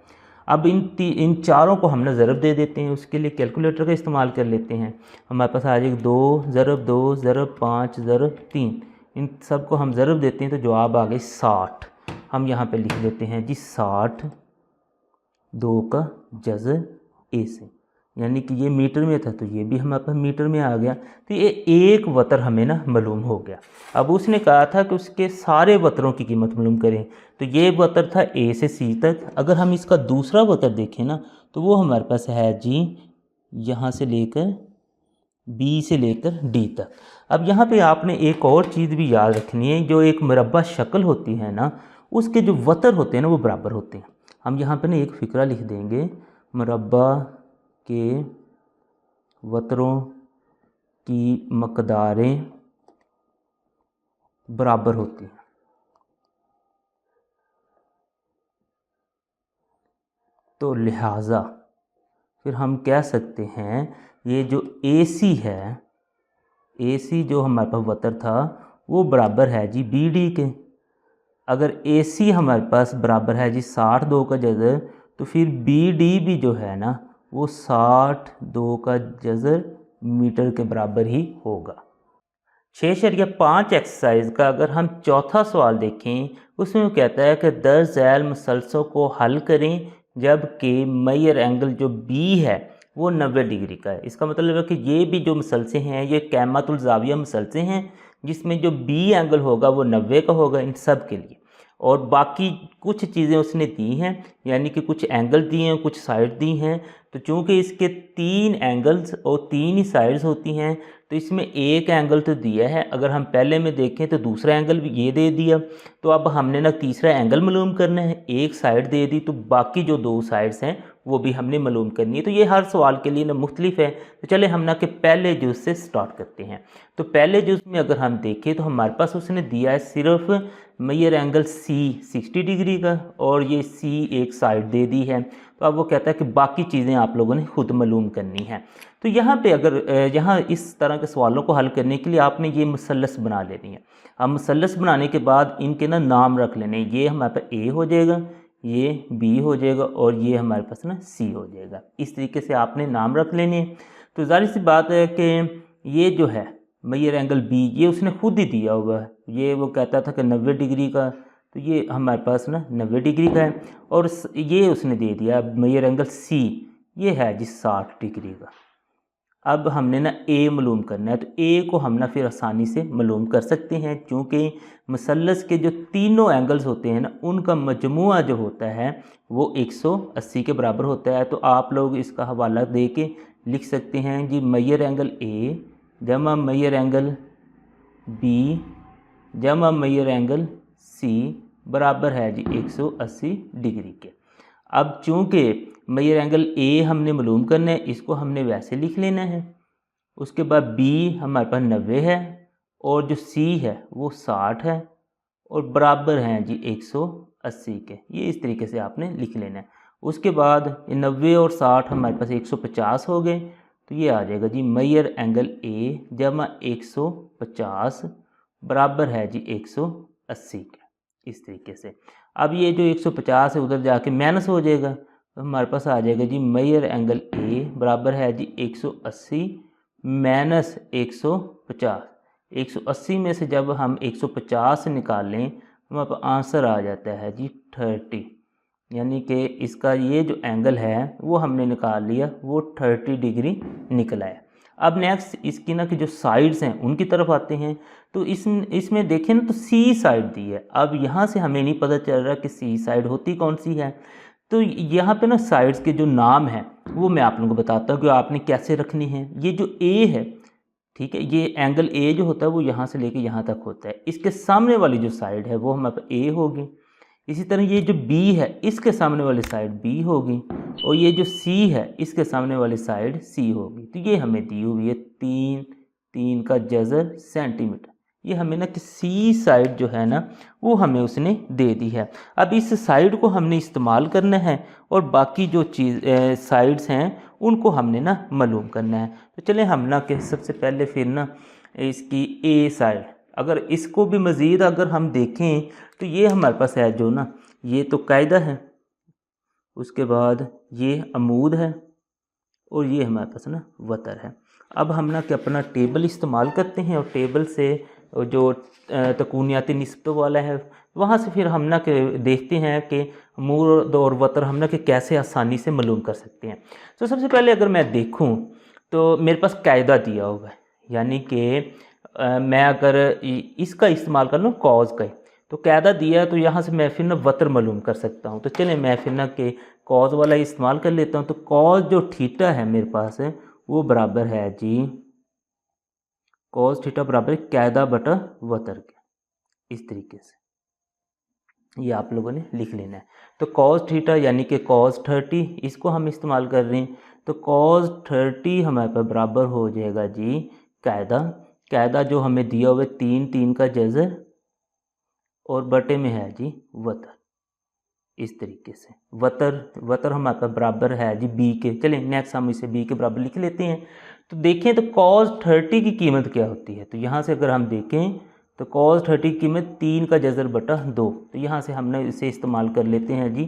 अब इन चारों को हमने ज़रब दे देते हैं, उसके लिए कैलकुलेटर का इस्तेमाल कर लेते हैं। हमारे पास आ जाएगा 2 ज़रब 2 ज़रब 5 ज़रब 3, इन सब को हम ज़रब देते हैं तो जवाब आ गए 60। हम यहाँ पे लिख देते हैं जी 60, 2 का जज़र A से, यानी कि ये मीटर में था तो ये भी हमारे पास मीटर में आ गया। तो ये एक वतर हमें ना मालूम हो गया। अब उसने कहा था कि उसके सारे वतरों की कीमत मालूम करें, तो ये वतर था A से C तक। अगर हम इसका दूसरा वतर देखें ना तो वो हमारे पास है जी यहाँ से लेकर B से लेकर D तक। अब यहाँ पे आपने एक और चीज़ भी याद रखनी है, जो एक मुरब्बा शक्ल होती है ना उसके जो वतर होते हैं ना वो बराबर होते हैं। हम यहाँ पे ना एक फ़िक्रा लिख देंगे, मुरब्बा के वतरों की मकदारें बराबर होती हैं। तो लिहाजा फिर हम कह सकते हैं ये जो AC है, AC जो हमारे पास वतर था वो बराबर है जी BD के। अगर AC हमारे पास बराबर है जी 60 2 का जज़र, तो फिर BD भी जो है ना वो 60 2 का जज़र मीटर के बराबर ही होगा। 6.5 एक्सरसाइज का अगर हम चौथा सवाल देखें, उसमें वो कहता है कि दर्ज झैल मुसलसल को हल करें जबकि मयर एंगल जो B है वो 90 डिग्री का है। इसका मतलब है कि ये भी जो मसलसे हैं ये कैमातुल ज़ाविया मसलसे हैं, जिसमें जो B एंगल होगा वो 90 का होगा इन सब के लिए। और बाकी कुछ चीज़ें उसने दी हैं, यानी कि कुछ एंगल दिए हैं, कुछ साइड दी हैं। तो चूँकि इसके 3 एंगल्स और 3 ही साइड्स होती हैं, तो इसमें एक एंगल तो दिया है। अगर हम पहले में देखें तो दूसरा एंगल भी ये दे दिया, तो अब हमने ना तीसरा एंगल मालूम करना है। एक साइड दे दी तो बाकी जो 2 साइड्स हैं वो भी हमने मालूम करनी है। तो ये हर सवाल के लिए ना मुख्तलिफ है। तो चले हम ना कि पहले जुज़ से स्टार्ट करते हैं। तो पहले जुज़ में अगर हम देखें तो हमारे पास उसने दिया है सिर्फ मेजर एंगल C 60 डिग्री का, और ये C एक साइड दे दी है। तो अब वो कहता है कि बाकी चीज़ें आप लोगों ने खुद मालूम करनी है। तो यहाँ पे अगर यहाँ इस तरह के सवालों को हल करने के लिए आपने ये मुसल्लस बना लेनी है। अब मुसल्लस बनाने के बाद इनके ना नाम रख लेने, ये हमारे पास A हो जाएगा, ये B हो जाएगा और ये हमारे पास ना C हो जाएगा। इस तरीके से आपने नाम रख लेने हैं। तो जाहिर सी बात है कि ये जो है मेजर एंगल B ये उसने खुद ही दिया हुआ है। ये वो कहता था कि 90 डिग्री का, तो ये हमारे पास ना 90 डिग्री का है। और ये उसने दे दिया मेजर एंगल C, ये है जी 60 डिग्री का। अब हमने ना ए मालूम करना है, तो ए को हम ना फिर आसानी से मालूम कर सकते हैं, क्योंकि मसल्लस के जो तीनों एंगल्स होते हैं ना उनका मजमुआ जो होता है वो 180 के बराबर होता है। तो आप लोग इसका हवाला दे के लिख सकते हैं जी, मैयर एंगल ए जमा मैयर एंगल बी जमा मैयर एंगल सी बराबर है जी 180 डिग्री के। अब चूँकि मैयर एंगल ए हमने मालूम करना है, इसको हमने वैसे लिख लेना है। उसके बाद बी हमारे पास 90 है और जो सी है वो 60 है और बराबर हैं जी 180 के। ये इस तरीके से आपने लिख लेना है। उसके बाद 90 और 60 हमारे पास 150 हो गए, तो ये आ जाएगा जी मैयर एंगल ए जमा 150 बराबर है जी 180 के, इस तरीके से। अब ये जो 150 है उधर जाके माइनस हो जाएगा, तो हमारे पास आ जाएगा जी मैयर एंगल ए बराबर है जी 180 माइनस 150। 180 में से जब हम 150 निकालें तो हमारे पास आंसर आ जाता है जी 30, यानी कि इसका ये जो एंगल है वो हमने निकाल लिया, वो 30 डिग्री निकला है। अब नेक्स्ट इसकी ना कि जो साइड्स हैं उनकी तरफ आते हैं। तो इसमें देखें ना तो सी साइड दी है। अब यहाँ से हमें नहीं पता चल रहा कि सी साइड होती कौन सी है। तो यहाँ पे ना साइड्स के जो नाम हैं वो मैं आप लोगों को बताता हूँ कि आपने कैसे रखनी है। ये जो ए है, ठीक है, ये एंगल ए जो होता है वो यहाँ से लेके यहाँ तक होता है। इसके सामने वाली जो साइड है वो हमारे पास ए होगी। इसी तरह ये जो बी है इसके सामने वाली साइड बी होगी और ये जो सी है इसके सामने वाली साइड सी होगी। तो ये हमें दी हुई है 3 का जज़र सेंटीमीटर। ये हमें ना कि सी साइड जो है ना वो हमें उसने दे दी है। अब इस साइड को हमने इस्तेमाल करना है और बाकी जो साइड्स हैं उनको हमने ना मालूम करना है। तो चलें हम ना कि सबसे पहले फिर ना इसकी ए साइड, अगर इसको भी मज़ीद अगर हम देखें तो ये हमारे पास है जो ना, ये तो कायदा है, उसके बाद ये अमूद है और ये हमारे पास ना वतर है। अब हम ना कि अपना टेबल इस्तेमाल करते हैं और टेबल से जो तकूनियाती निस्बत वाला है वहाँ से फिर हम ना कि देखते हैं कि अमूद और वतर हम ना कि कैसे आसानी से मालूम कर सकते हैं। तो सबसे पहले अगर मैं देखूँ तो मेरे पास कायदा दिया हुआ है, यानी कि मैं अगर इसका इस्तेमाल कर लूँ कॉज का, तो कायदा दिया है तो यहाँ से मैं फिर ना वतर मालूम कर सकता हूँ। तो चलें मैं फिर ना कि कॉज वाला इस्तेमाल कर लेता हूँ। तो कॉज जो थीटा है मेरे पास है वो बराबर है जी, कॉज थीटा बराबर कायदा बटा वतर के, इस तरीके से ये आप लोगों ने लिख लेना है। तो कॉज थीटा यानी कि कॉज 30 इसको हम इस्तेमाल कर रहे हैं। तो कॉज 30 हमारे पास बराबर हो जाएगा जी कायदा जो हमें दिया हुआ है 3 का जज़र और बटे में है जी वतर, इस तरीके से। वतर हमारे पास बराबर है जी बी के। चलें नेक्स्ट हम इसे बी के बराबर लिख लेते हैं। तो देखें तो कॉज 30 की कीमत क्या होती है। तो यहाँ से अगर हम देखें तो कॉज 30 की कीमत 3 का जज़र बटा 2। तो यहाँ से हमने इसे इस्तेमाल कर लेते हैं जी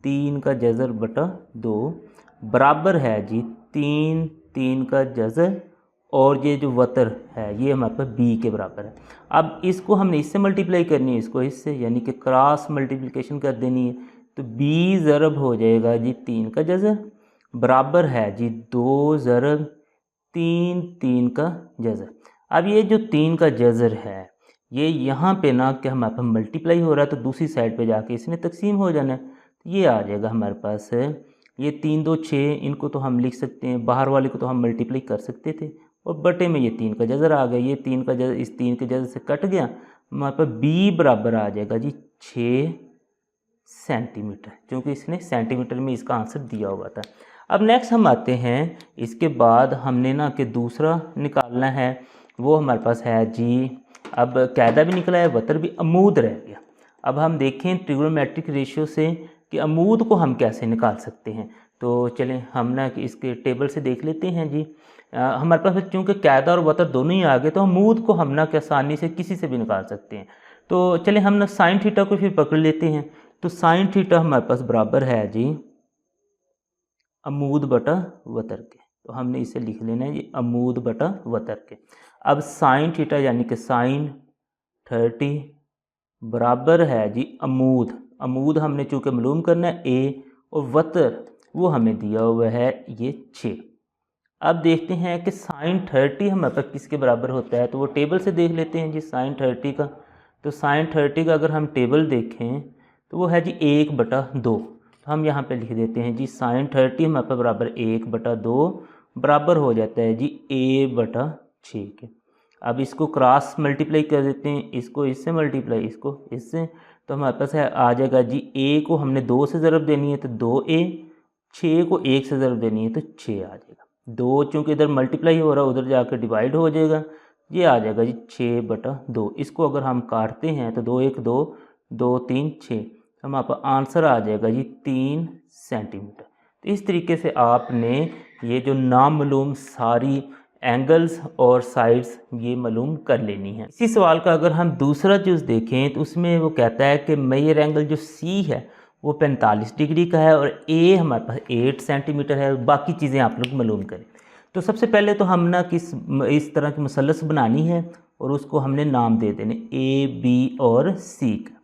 3 का जज़र बटा 2 बराबर है जी 3 का जज़र और ये जो वतर है ये हमारे पास बी के बराबर है। अब इसको हमने इससे मल्टीप्लाई करनी है, इसको इससे, यानी कि क्रॉस मल्टीप्लिकेशन कर देनी है। तो बी ज़रब हो जाएगा जी 3 का जज़र बराबर है जी 2 ज़रब 3 का जज़र। अब ये जो 3 का जज़र है ये यहाँ पे ना कि हमारे पास मल्टीप्लाई हो रहा है, तो दूसरी साइड पे जाके इसने तकसीम हो जाना है। तो ये आ जाएगा हमारे पास ये 3 2 6, इनको तो हम लिख सकते हैं, बाहर वाले को तो हम मल्टीप्लाई कर सकते थे और बटे में ये 3 का जज़र आ गया। ये 3 का जज़र इस 3 के जज़र से कट गया, हमारे पास बी बराबर आ जाएगा जी 6 सेंटीमीटर, क्योंकि इसने सेंटीमीटर में इसका आंसर दिया हुआ था। अब नेक्स्ट हम आते हैं, इसके बाद हमने ना कि दूसरा निकालना है, वो हमारे पास है जी, अब कायदा भी निकला है वतर भी, अमूद रह गया। अब हम देखें ट्रिग्नोमेट्रिक रेशियो से कि अमूद को हम कैसे निकाल सकते हैं। तो चलें हम ना कि इसके टेबल से देख लेते हैं जी। हमारे पास चूँकि कायदा और वतर दोनों ही आ गए, तो अमूद को हम ना कि आसानी से किसी से भी निकाल सकते हैं। तो चलें हम ना साइन थीटा को फिर पकड़ लेते हैं। तो साइन थीटा हमारे पास बराबर है जी अमूद बटा वतर के। तो हमने इसे लिख लेना है ये अमूद बटा वतर के। अब साइन थीटा यानी कि साइन 30 बराबर है जी अमूद हमने चूँकि मालूम करना है ए, और वतर वो हमें दिया हुआ है ये 6। अब देखते हैं कि साइन 30 हमारे पास किसके बराबर होता है, तो वो टेबल से देख लेते हैं जी साइन 30 का। तो साइन 30 का अगर हम टेबल देखें तो वो है जी 1/2। तो हम यहाँ पे लिख देते हैं जी साइन 30 हमारे पास बराबर 1/2 बराबर हो जाता है जी a/6 के। अब इसको क्रॉस मल्टीप्लाई कर देते हैं, इसको इससे मल्टीप्लाई, इसको इससे, तो हमारे पास है आ जाएगा जी a को हमने 2 से ज़रब देनी है तो 2a, 6 को 1 से ज़रब देनी है तो 6 आ जाएगा। 2 चूँकि इधर मल्टीप्लाई हो रहा है उधर जाकर डिवाइड हो जाएगा, ये आ जाएगा जी 6/2। इसको अगर हम काटते हैं तो 2 1 2, 2 3 6, हमारे पास आंसर आ जाएगा जी 3 सेंटीमीटर। तो इस तरीके से आपने ये जो नामालूम सारी एंगल्स और साइड्स ये मालूम कर लेनी है। इसी सवाल का अगर हम दूसरा चीज़ देखें तो उसमें वो कहता है कि मेजर एंगल जो सी है वो 45 डिग्री का है और ए हमारे पास 8 सेंटीमीटर है, बाकी चीज़ें आप लोग मालूम करें। तो सबसे पहले तो हम ना इस तरह की मुसल्लस बनानी है और उसको हमने नाम दे देने ए बी और सी का।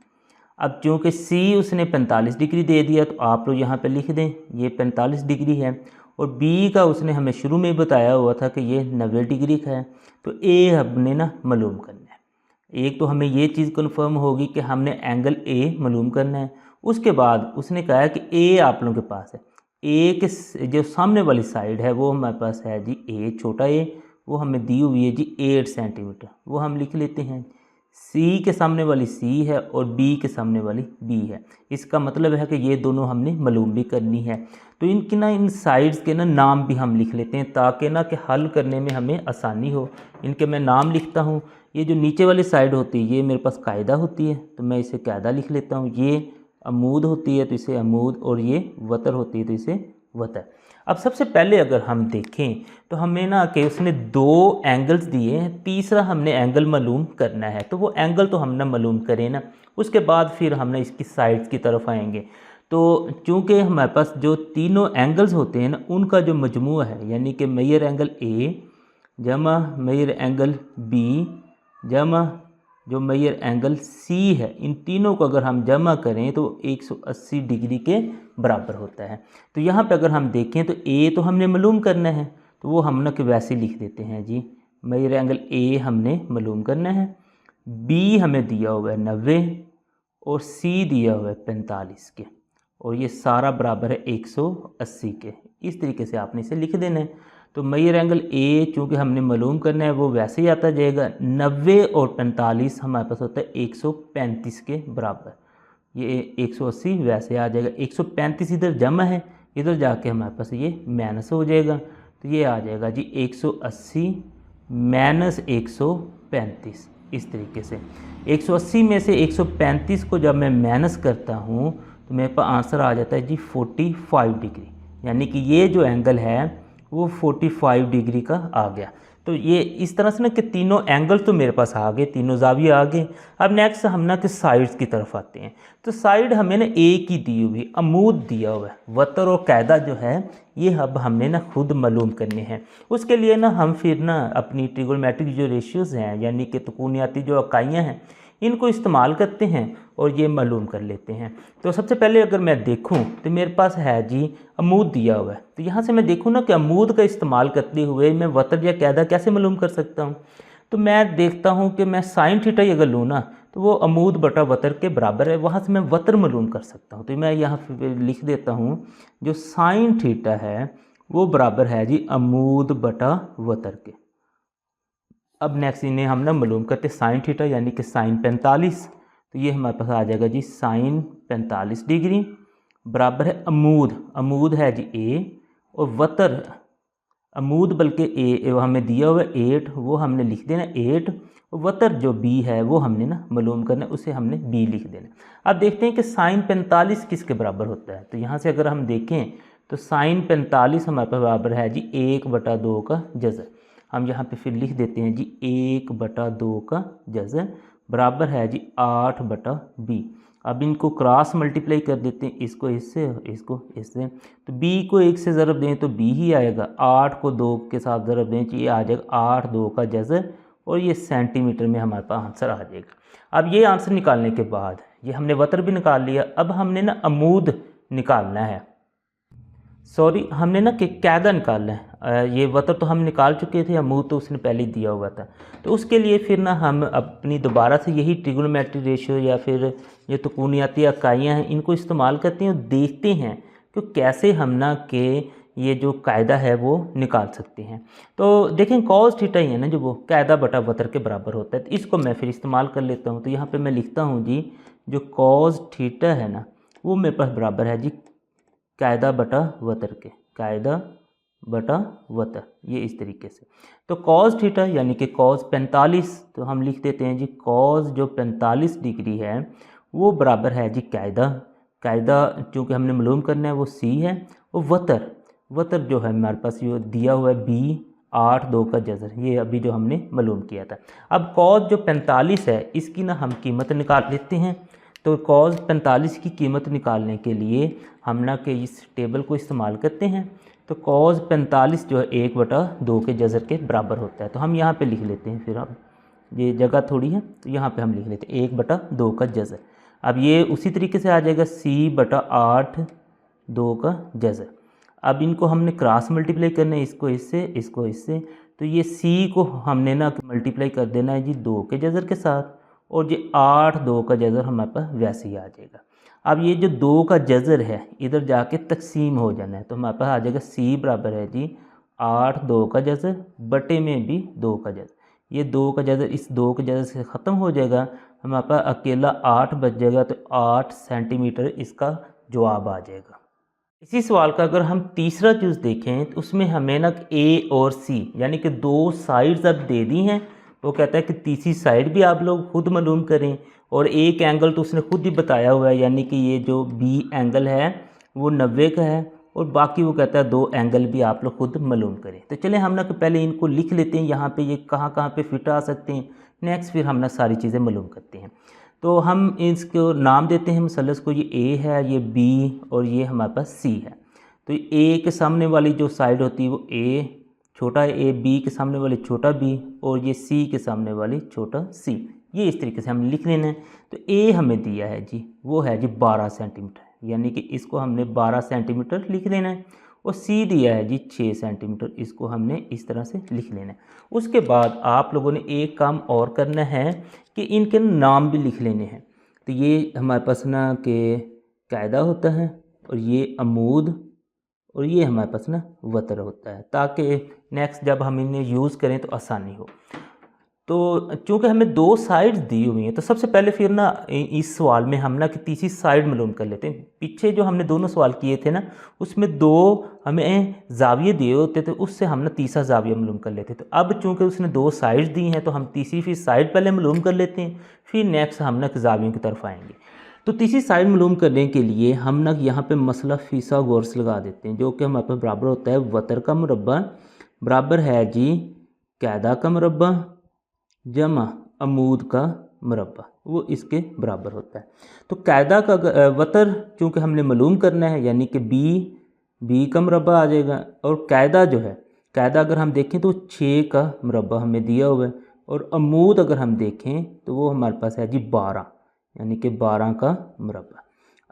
अब चूँकि सी उसने 45 डिग्री दे दिया तो आप लोग यहाँ पे लिख दें ये 45 डिग्री है, और बी का उसने हमें शुरू में बताया हुआ था कि ये 90 डिग्री का है। तो ए हमने ना मालूम करना है। एक तो हमें ये चीज़ कन्फर्म होगी कि हमने एंगल ए मालूम करना है। उसके बाद उसने कहा है कि ए आप लोगों के पास है, ए के जो सामने वाली साइड है वो हमारे पास है जी ए, छोटा ए, वो हमें दी हुई है जी 8 सेंटीमीटर, वो हम लिख लेते हैं। सी के सामने वाली सी है और बी के सामने वाली बी है। इसका मतलब है कि ये दोनों हमने मालूम भी करनी है। तो इनकी ना इन साइड्स के ना नाम भी हम लिख लेते हैं ताकि ना कि हल करने में हमें आसानी हो। इनके मैं नाम लिखता हूँ। ये जो नीचे वाली साइड होती है ये मेरे पास कायदा होती है तो मैं इसे कायदा लिख लेता हूँ। ये अमूद होती है तो इसे अमूद, और ये वतर होती है तो इसे वतर। अब सबसे पहले अगर हम देखें तो हमें ना कि उसने 2 एंगल्स दिए हैं, तीसरा हमने एंगल मालूम करना है। तो वो एंगल तो हम ना मालूम करें ना, उसके बाद फिर हम ना इसकी साइड्स की तरफ आएंगे। तो चूँकि हमारे पास जो तीनों एंगल्स होते हैं ना उनका जो मजमू है, यानी कि मेजर एंगल ए जमा मेजर एंगल बी जमा जो मेजर एंगल सी है, इन तीनों को अगर हम जमा करें तो 180 डिग्री के बराबर होता है। तो यहाँ पे अगर हम देखें तो ए तो हमने मालूम करना है तो वो हम ना कि वैसे लिख देते हैं जी, मेजर एंगल ए हमने मालूम करना है, बी हमें दिया हुआ है 90 और सी दिया हुआ है 45 के, और ये सारा बराबर है 180 के। इस तरीके से आपने इसे लिख देना है। तो मेजर एंगल ए चूँकि हमने मालूम करना है वो वैसे ही आता जाएगा। 90 और 45 हमारे पास होता है 135 के बराबर, ये 180 वैसे आ जाएगा। 135 इधर जमा है, इधर जाके हमारे पास ये माइनस हो जाएगा, तो ये आ जाएगा जी 180 माइनस 135। इस तरीके से 180 में से 135 को जब मैं माइनस करता हूँ तो मेरे पास आंसर आ जाता है जी 45 डिग्री, यानी कि ये जो एंगल है वो 45 डिग्री का आ गया। तो ये इस तरह से ना कि तीनों एंगल तो मेरे पास आ गए, तीनों जाविये आ गए। अब नेक्स्ट हम ना कि साइड्स की तरफ आते हैं। तो साइड हमें ना एक ही दी हुई, अमूद दिया हुआ है, वतर और कायदा जो है ये अब हमने ना खुद मालूम करने हैं। उसके लिए ना हम फिर ना अपनी ट्रिगोनोमेट्रिक जो रेशियोज़ हैं यानी कि तुकुनियाती जो इकाइयाँ हैं इनको इस्तेमाल करते हैं और ये मालूम कर लेते हैं। तो सबसे पहले अगर मैं देखूं तो मेरे पास है जी अमूद दिया हुआ है, तो यहाँ से मैं देखूं ना कि अमूद का इस्तेमाल करते हुए मैं वतर या कायदा कैसे मालूम कर सकता हूँ। तो मैं देखता हूँ कि मैं साइन थीटा अगर लूँ ना तो वो अमूद बटा वतर के बराबर है, वहाँ से मैं वतर मालूम कर सकता हूँ। तो मैं यहाँ लिख देता हूँ जो साइन थीटा है वो बराबर है जी अमूद बटा वतर के। अब नेक्स्ट इन्हें हम ना मालूम करते साइन थीटा यानी कि साइन 45, तो ये हमारे पास आ जाएगा जी साइन 45 डिग्री बराबर है अमूद, अमूद है जी ए, और वतर अमूद बल्कि ए हमें दिया हुआ है 8, वो हमने लिख देना 8, और वतर जो बी है वो हमने ना मालूम करना है, उसे हमने बी लिख देना। अब देखते हैं कि साइन 45 किसके बराबर होता है। तो यहाँ से अगर हम देखें तो साइन 45 हमारे पास बराबर है जी 1/2 का जज़र। हम यहाँ पे फिर लिख देते हैं जी 1/2 का जज़र बराबर है जी 8/b। अब इनको क्रॉस मल्टीप्लाई कर देते हैं, इसको इससे इसको इससे, तो b को 1 से ज़रब दें तो b ही आएगा, 8 को 2 के साथ ज़रब दें तो ये आ जाएगा 8/2 का जज़र, और ये सेंटीमीटर में हमारे पास आंसर आ जाएगा। अब ये आंसर निकालने के बाद ये हमने वतर भी निकाल लिया, अब हमने ना अमूद निकालना है। सॉरी, हमने ना कायदा निकालना है। ये वतर तो हम निकाल चुके थे, अमूद तो उसने पहले ही दिया हुआ था। तो उसके लिए फिर ना हम अपनी दोबारा से यही ट्रिग्नोमेट्री रेशियो या फिर ये तुकूनियाती इकाइयाँ हैं, इनको इस्तेमाल करते हैं और देखते हैं कि कैसे हम ना के ये जो कायदा है वो निकाल सकते हैं। तो देखें कॉस थीटा ही है ना जो वो कायदा बटा वतर के बराबर होता है। तो इसको मैं फिर इस्तेमाल कर लेता हूँ। तो यहाँ पे मैं लिखता हूँ जी, जो कॉस थीटा है ना वो मेरे पास बराबर है जी कायदा बटा वतर के, कायदा बटा वतर, ये इस तरीके से। तो कॉस थीटा यानी कि कॉस 45, तो हम लिख देते हैं जी कॉस जो 45 डिग्री है वो बराबर है जी कायदा, कायदा चूँकि हमने मालूम करना है वो सी है। और वतर, वतर जो है हमारे पास ये दिया हुआ है बी 8 2 का जज़र, ये अभी जो हमने मालूम किया था। अब कॉस जो 45 है इसकी ना हम कीमत निकाल लेते हैं। तो कॉस 45 की कीमत निकालने के लिए हम ना के इस टेबल को इस्तेमाल करते हैं। तो कॉस 45 जो है 1/2 के जज़र के बराबर होता है। तो हम यहाँ पे लिख लेते हैं, फिर अब ये जगह थोड़ी है तो यहाँ पे हम लिख लेते हैं 1/2 का जज़र। अब ये उसी तरीके से आ जाएगा C/8 2 का जज़र। अब इनको हमने क्रॉस मल्टीप्लाई करना है, इसको इससे, इसको इससे। तो ये C को हमने ना मल्टीप्लाई कर देना है जी 2 के जज़र के साथ, और ये 8 2 का जज़र हमारे पास वैसे ही आ जाएगा। अब ये जो 2 का जज़र है इधर जाके तकसीम हो जाना है, तो हमारे पास आ जाएगा C बराबर है जी 8 2 का जज़र बटे में भी 2 का जज़र। ये 2 का जज़र इस 2 के जज़र से ख़त्म हो जाएगा, हमारे पास अकेला 8 बच जाएगा। तो 8 सेंटीमीटर इसका जवाब आ जाएगा। इसी सवाल का अगर हम तीसरा चीज़ देखें तो उसमें हमें ना ए और सी यानी कि 2 साइड्स अब दे दी हैं। वो कहता है कि तीसरी साइड भी आप लोग खुद मालूम करें, और एक एंगल तो उसने खुद ही बताया हुआ है, यानी कि ये जो बी एंगल है वो 90 का है, और बाकी वो कहता है 2 एंगल भी आप लोग खुद मालूम करें। तो चलें हम ना पहले इनको लिख लेते हैं, यहाँ पे ये कहाँ कहाँ पे फिट आ सकते हैं। नेक्स्ट फिर हम ना सारी चीज़ें मालूम करते हैं। तो हम इसको नाम देते हैं मसलस को, ये ए है, ये बी, और ये हमारे पास सी है। तो ए के सामने वाली जो साइड होती है वो ए छोटा ए, बी के सामने वाली छोटा बी, और ये सी के सामने वाली छोटा सी। ये इस तरीके से हम लिख लेना है। तो ए हमें दिया है जी वो है जी 12 सेंटीमीटर, यानी कि इसको हमने 12 सेंटीमीटर लिख लेना है। और सी दिया है जी 6 सेंटीमीटर, इसको हमने इस तरह से लिख लेना है। उसके बाद आप लोगों ने एक काम और करना है कि इनके नाम भी लिख लेने हैं। तो ये हमारे पास ना के कायदा होता है, और ये अमूद, और ये हमारे पास ना वतर होता है, ताकि नेक्स्ट जब हम इन्हें यूज़ करें तो आसानी हो। तो चूँकि हमें 2 साइड्स दी हुई हैं, तो सबसे पहले फिर ना इस सवाल में हम ना कि तीसरी साइड मालूम कर लेते हैं। पीछे जो हमने दोनों सवाल किए थे ना उसमें 2 हमें जाविये दिए होते थे, उससे हम ना तीसरा जाविया मालूम कर लेते। तो अब चूँकि उसने 2 साइड्स दी हैं तो हम तीसरी फिर साइड पहले मालूम कर लेते हैं, फिर नेक्स्ट हम ना जावियों की तरफ आएँगे। तो तीसरी साइड मालूम करने के लिए हम ना यहाँ पे मसला फिसागोरस लगा देते हैं, जो कि हमारे पास बराबर होता है वतर का मुरब्बा बराबर है जी कायदा का मुरब्बा जमा अमूद का मुरब्बा, वो इसके बराबर होता है। तो कायदा का वतर चूँकि हमने मालूम करना है, यानी कि बी का मुरब्बा आ जाएगा। और कायदा जो है, कायदा अगर हम देखें तो 6 का मुरब्बा हमें दिया हुआ है, और अमूद अगर हम देखें तो वो हमारे पास है जी 12, यानी कि 12 का मुरब्बा।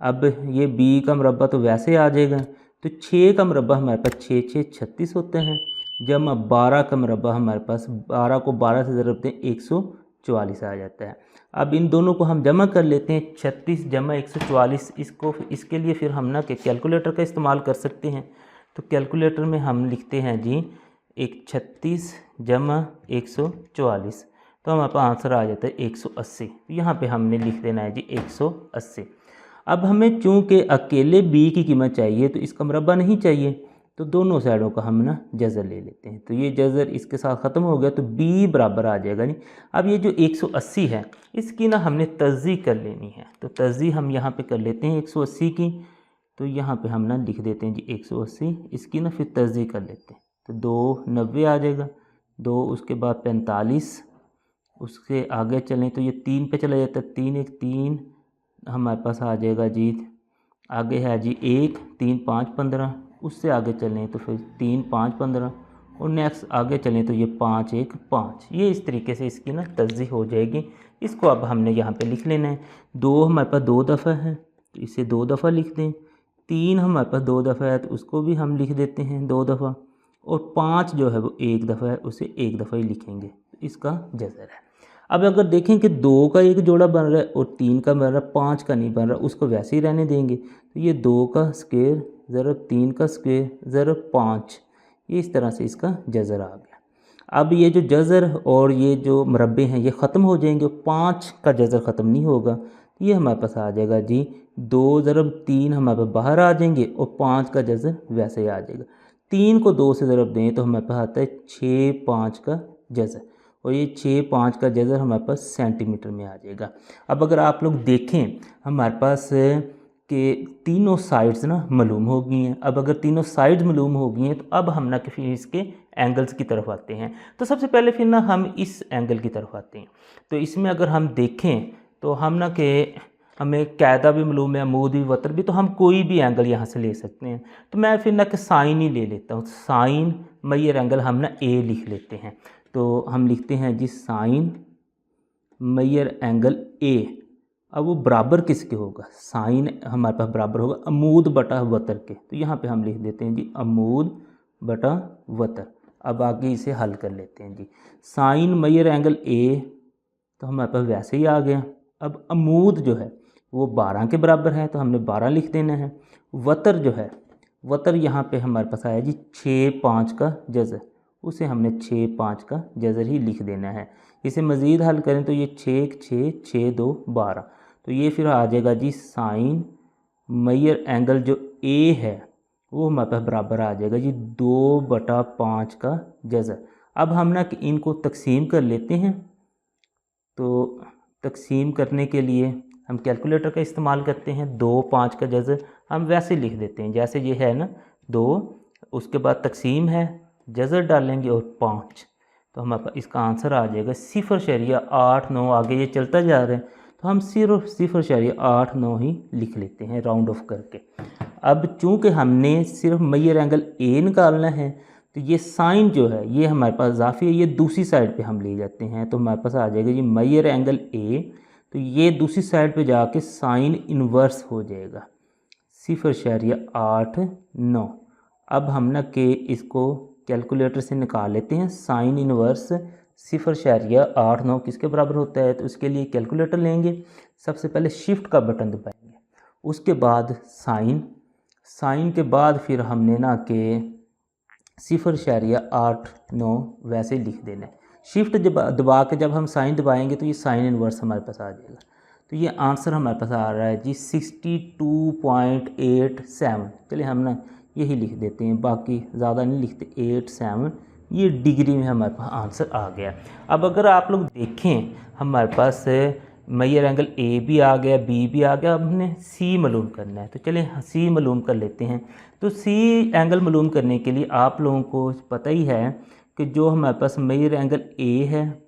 अब ये बी का मुरब्बा तो वैसे आ जाएगा। तो 6 का मुरब्बा हमारे पास 6 6 36 होते हैं, जमा 12 का मुरब्बा हमारे पास 12 को 12 से ज़रब दें 144 आ जाता है। अब इन दोनों को हम जमा कर लेते हैं, 36 जमा 144। इसके लिए फिर हम ना कि कैलकुलेटर का इस्तेमाल कर सकते हैं। तो कैलकुलेटर में हम लिखते हैं जी 36 जमा 144, तो हमारे पास आंसर आ जाता है 180। यहाँ पे हमने लिख देना है जी 180। अब हमें चूँकि अकेले बी की कीमत चाहिए तो इसका मुरब्बा नहीं चाहिए, तो दोनों साइडों का हम ना जज़र ले लेते हैं। तो ये जज़र इसके साथ ख़त्म हो गया, तो बी बराबर आ जाएगा नहीं। अब ये जो 180 है इसकी ना हमने तज़्ज़ी कर लेनी है। तो तज़्ज़ी हम यहाँ पे कर लेते हैं 180 की। तो यहाँ पे हम ना लिख देते हैं जी 180, इसकी ना फिर तज़्ज़ी कर लेते हैं। तो 2 90 आ जाएगा, 2 उसके बाद 45, उसके आगे चलें तो ये 3 पे चला जाता है, 3 1 3 हमारे पास आ जाएगा जी। आगे है जी 1 3 5 15, उससे आगे चलें तो फिर 3 5 15, और नेक्स्ट आगे चलें तो ये 5 1 5। ये इस तरीके से इसकी ना तज़्ज़ी हो जाएगी। इसको अब हमने यहाँ पे लिख लेना है। 2 हमारे पास 2 दफ़ा है, तो इसे 2 दफ़ा लिख दें। 3 हमारे पास 2 दफ़ा है तो उसको भी हम लिख देते हैं 2 दफ़ा, और 5 जो है वो 1 दफ़ा है, उसे 1 दफ़ा ही लिखेंगे। इसका जज़र है। अब अगर देखें कि 2 का एक जोड़ा बन रहा है और 3 का बन रहा है, 5 का नहीं बन रहा, उसको वैसे ही रहने देंगे। तो ये 2 का स्क्वायर ज़रब 3 का स्क्वायर ज़रब 5, ये इस तरह से इसका जज़र आ गया। अब ये जो जज़र और ये जो मरबे हैं ये ख़त्म हो जाएंगे, 5 का जज़र ख़त्म नहीं होगा। ये हमारे पास आ जाएगा जी 2 ज़रब 3 हमारे पास बाहर आ जाएंगे और 5 का जज़र वैसे ही आ जाएगा। 3 को 2 से ज़रब दें तो हमारे पास आता है 6 5 का जज़र, और ये 6 5 का जज़र हमारे पास सेंटीमीटर में आ जाएगा। अब अगर आप लोग देखें हमारे पास कि तीनों साइड्स ना मालूम हो गई हैं। अब अगर तीनों साइड्स मालूम हो गई हैं तो अब हम ना कि फिर इसके एंगल्स की तरफ आते हैं। तो सबसे पहले फिर ना हम इस एंगल की तरफ आते हैं। तो इसमें अगर हम देखें तो हम ना कि हमें कायदा भी मालूम है, अमूद भी, वतर भी, तो हम कोई भी एंगल यहाँ से ले सकते हैं। तो मैं फिर ना कि साइन ही ले लेता हूँ। साइन मैयर एंगल हम ना ए लिख लेते हैं। तो हम लिखते हैं जी साइन मैयर एंगल ए। अब वो बराबर किसके होगा? साइन हमारे पास बराबर होगा अमूद बटा वतर के। तो यहाँ पे हम लिख देते हैं जी अमूद बटा वतर। अब आगे इसे हल कर लेते हैं जी। साइन मैयर एंगल ए तो हमारे पास वैसे ही आ गया। अब अमूद जो है वो 12 के बराबर है तो हमने 12 लिख देना है। वतर जो है, वतर यहाँ पे हमारे पास आया जी 6 5 का जज़र, उसे हमने 6 5 का जज़र ही लिख देना है। इसे मज़ीद हल करें तो ये 6 6 6 2 12, तो ये फिर आ जाएगा जी साइन मैयर एंगल जो ए है वो हमारे पास बराबर आ जाएगा जी 2 बटा 5 का जज़र। अब हम ना कि इनको तकसीम कर लेते हैं। तो तकसीम करने के लिए हम कैलकुलेटर का इस्तेमाल करते हैं। 2 5 का जज़र हम वैसे लिख देते हैं जैसे ये है ना 2, उसके बाद तकसीम है, जज़र डालेंगे और 5, तो हमारे पास इसका आंसर आ जाएगा 0.89। आगे ये चलता जा रहा है तो हम सिर्फ 0.89 ही लिख लेते हैं राउंड ऑफ करके। अब चूँकि हमने सिर्फ मैयर एंगल ए निकालना है तो ये साइन जो है ये हमारे पास इजाफी है, ये दूसरी साइड पे हम ले जाते हैं। तो हमारे पास आ जाएगा जी मैयर एंगल ए, तो ये दूसरी साइड पे जाके साइन इन्वर्स हो जाएगा 0.89। अब हम ना के इसको कैलकुलेटर से निकाल लेते हैं। साइन इन्वर्स 0.89 किसके बराबर होता है? तो उसके लिए कैलकुलेटर लेंगे। सबसे पहले शिफ्ट का बटन दबाएंगे, उसके बाद साइन के बाद फिर हमने ना के 0.89 वैसे ही लिख देना है। शिफ्ट दबा के जब हम साइन दबाएंगे तो ये साइन इन्वर्स हमारे पास आ जाएगा। तो ये आंसर हमारे पास आ रहा है जी 62.87। चलिए हम ना यही लिख देते हैं, बाकी ज़्यादा नहीं लिखते, 87, ये डिग्री में हमारे पास आंसर आ गया। अब अगर आप लोग देखें हमारे पास मैयर एंगल ए भी आ गया, बी भी आ गया, अब हमने सी मालूम करना है। तो चलिए सी मालूम कर लेते हैं। तो सी एंगल मालूम करने के लिए आप लोगों को पता ही है कि जो हमारे पास मैयर एंगल ए है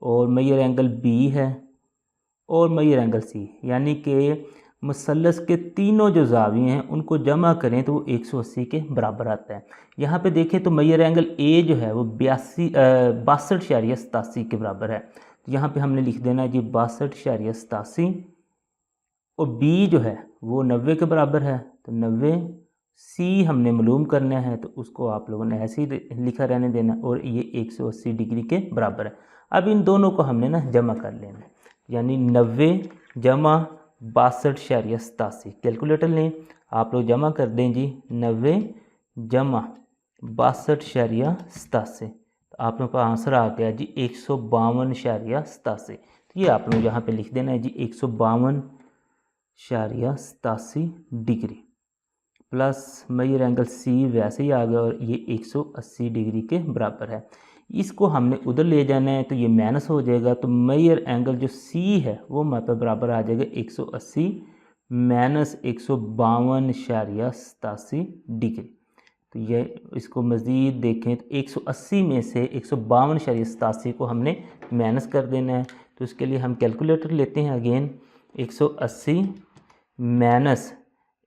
और मैयर एंगल बी है और मैयर एंगल सी, यानी कि मुसल्लस के तीनों जो ज़ाविये हैं उनको जमा करें तो वो 180 के बराबर आता है। यहाँ पे देखें तो मैयर एंगल ए जो है वो 62.87 के बराबर है। तो यहाँ पे हमने लिख देना है जी 62.87, और बी जो है वो 90 के बराबर है तो 90। सी हमने मालूम करना है तो उसको आप लोगों ने ऐसे ही लिखा रहने देना, और ये 180 डिग्री के बराबर है। अब इन दोनों को हमने ना जमा कर लेना है, यानी 90 जमा 62.87। कैलकुलेटर लें, आप लोग जमा कर दें जी 90 जमा 62.87, तो आप लोगों का आंसर आ गया जी 152.87। तो ये आप लोग यहाँ पे लिख देना है जी 152.87 degree plus Maihar angle C वैसे ही आ गया और ये 180 डिग्री के बराबर है। इसको हमने उधर ले जाना है तो ये माइनस हो जाएगा, तो मैयर एंगल जो सी है वो हमारे पास बराबर आ जाएगा 180 माइनस 152.87 डिग्री। तो ये इसको मज़ीद देखें तो 180 में से 152.87 को हमने माइनस कर देना है। तो इसके लिए हम कैलकुलेटर लेते हैं अगेन, 180 माइनस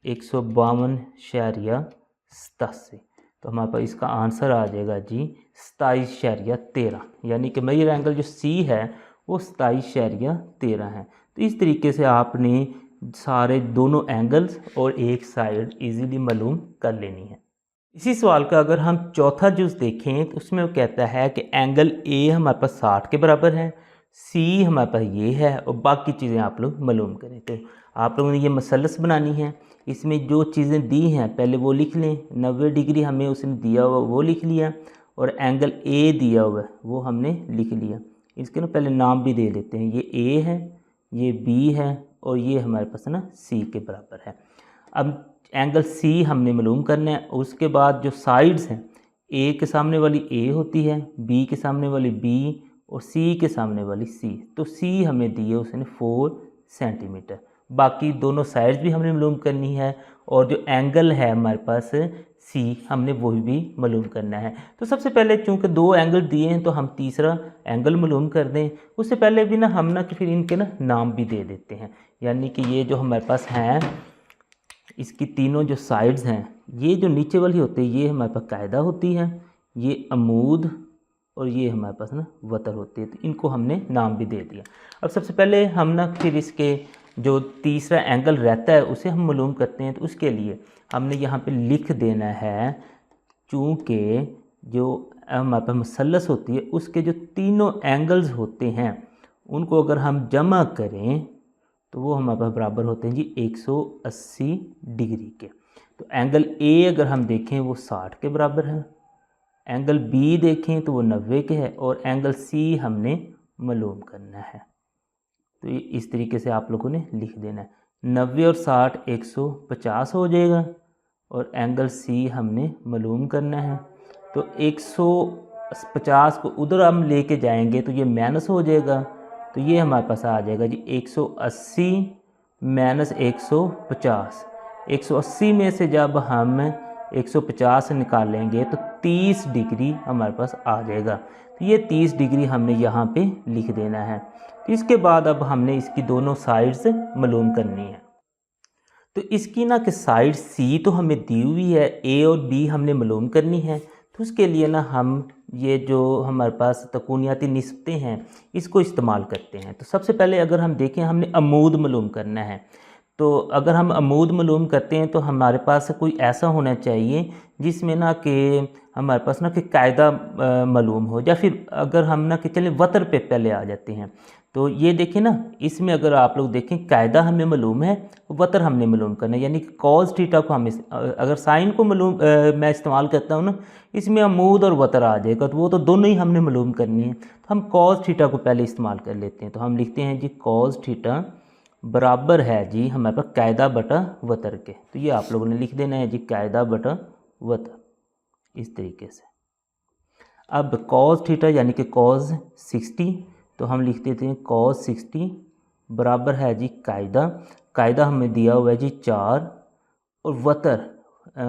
152.87, तो हमारे पास इसका आंसर आ जाएगा जी 27.13, यानी कि मैयर एंगल जो सी है वो 27.13 है। तो इस तरीके से आपने सारे दोनों एंगल्स और एक साइड इजीली मालूम कर लेनी है। इसी सवाल का अगर हम चौथा जुज़ देखें तो उसमें वो कहता है कि एंगल ए हमारे पास 60 के बराबर है, सी हमारे पास ये है और बाकी चीज़ें आप लोग मालूम करें। तो आप लोगों ने ये मसलस बनानी है, इसमें जो चीज़ें दी हैं पहले वो लिख लें। 90 डिग्री हमें उसने दिया हुआ वो लिख लिया और एंगल ए दिया हुआ है वो हमने लिख लिया। इसके ना पहले नाम भी दे देते हैं, ये ए है, ये बी है और ये हमारे पास ना सी के बराबर है। अब एंगल सी हमने मालूम करना है। उसके बाद जो साइड्स हैं, ए के सामने वाली ए होती है, बी के सामने वाली बी और सी के सामने वाली सी। तो सी हमें दी है उसने 4 सेंटीमीटर। बाकी दोनों साइड्स भी हमने मालूम करनी है और जो एंगल है हमारे पास सी हमने वही भी मालूम करना है। तो सबसे पहले चूँकि 2 एंगल दिए हैं तो हम तीसरा एंगल मालूम कर दें। उससे पहले भी ना हम ना कि फिर इनके ना नाम भी दे देते हैं, यानी कि ये जो हमारे पास हैं इसकी तीनों जो साइड्स हैं, ये जो नीचे वाली होती है ये हमारे पास कायदा होती है, ये अमूद और ये हमारे पास ना वतर होती है। तो इनको हमने नाम भी दे दिया। अब सबसे पहले हम ना फिर इसके जो तीसरा एंगल रहता है उसे हम मालूम करते हैं। तो उसके लिए हमने यहाँ पे लिख देना है, चूँकि जो हमारे पास मसलस होती है उसके जो तीनों एंगल्स होते हैं उनको अगर हम जमा करें तो वो हमारे पास बराबर होते हैं जी 180 डिग्री के। तो एंगल ए अगर हम देखें वो 60 के बराबर है, एंगल बी देखें तो वो 90 के है और एंगल सी हमने मालूम करना है। तो ये इस तरीके से आप लोगों ने लिख देना है। 90 और 60 150 हो जाएगा और एंगल सी हमने मालूम करना है। तो 150 को उधर हम लेके जाएंगे तो ये माइनस हो जाएगा। तो ये हमारे पास आ जाएगा जी 180 माइनस 150। 180 में से जब हम 150 निकालेंगे तो 30 डिग्री हमारे पास आ जाएगा। तो ये 30 डिग्री हमने यहाँ पे लिख देना है। तो इसके बाद अब हमने इसकी दोनों साइड्स मालूम करनी है। तो इसकी ना कि साइड सी तो हमें दी हुई है, ए और बी हमने मालूम करनी है। तो उसके लिए ना हम ये जो हमारे पास तकूनियाती निस्बतें हैं इसको इस्तेमाल करते हैं। तो सबसे पहले अगर हम देखें हमने अमूद मालूम करना है। तो अगर हम अमूद मालूम करते हैं तो हमारे पास कोई ऐसा होना चाहिए जिसमें ना कि हमारे पास ना कि कायदा मालूम हो, या फिर अगर हम ना कि चले वतर पे पहले आ जाते हैं। तो ये देखें ना, इसमें अगर आप लोग देखें कायदा हमें मालूम है, वतर हमने मालूम करना है, यानी कि कॉज थीटा को हमें अगर साइन को मालूम मैं इस्तेमाल करता हूँ ना, इसमें अमूद और वतर आ जाएगा। तो वो तो दोनों ही हमने मालूम करनी है। तो हम कॉज थीटा को पहले इस्तेमाल कर लेते हैं। तो हम लिखते हैं जी कॉज थीटा बराबर है जी हमारे पास कायदा बटा वतर के। तो ये आप लोगों ने लिख देना है जी कायदा बटा वतर, इस तरीके से। अब कॉस थीटा यानी कि कॉस 60, तो हम लिख देते हैं कॉस 60 बराबर है जी कायदा। कायदा हमें दिया हुआ है जी 4 और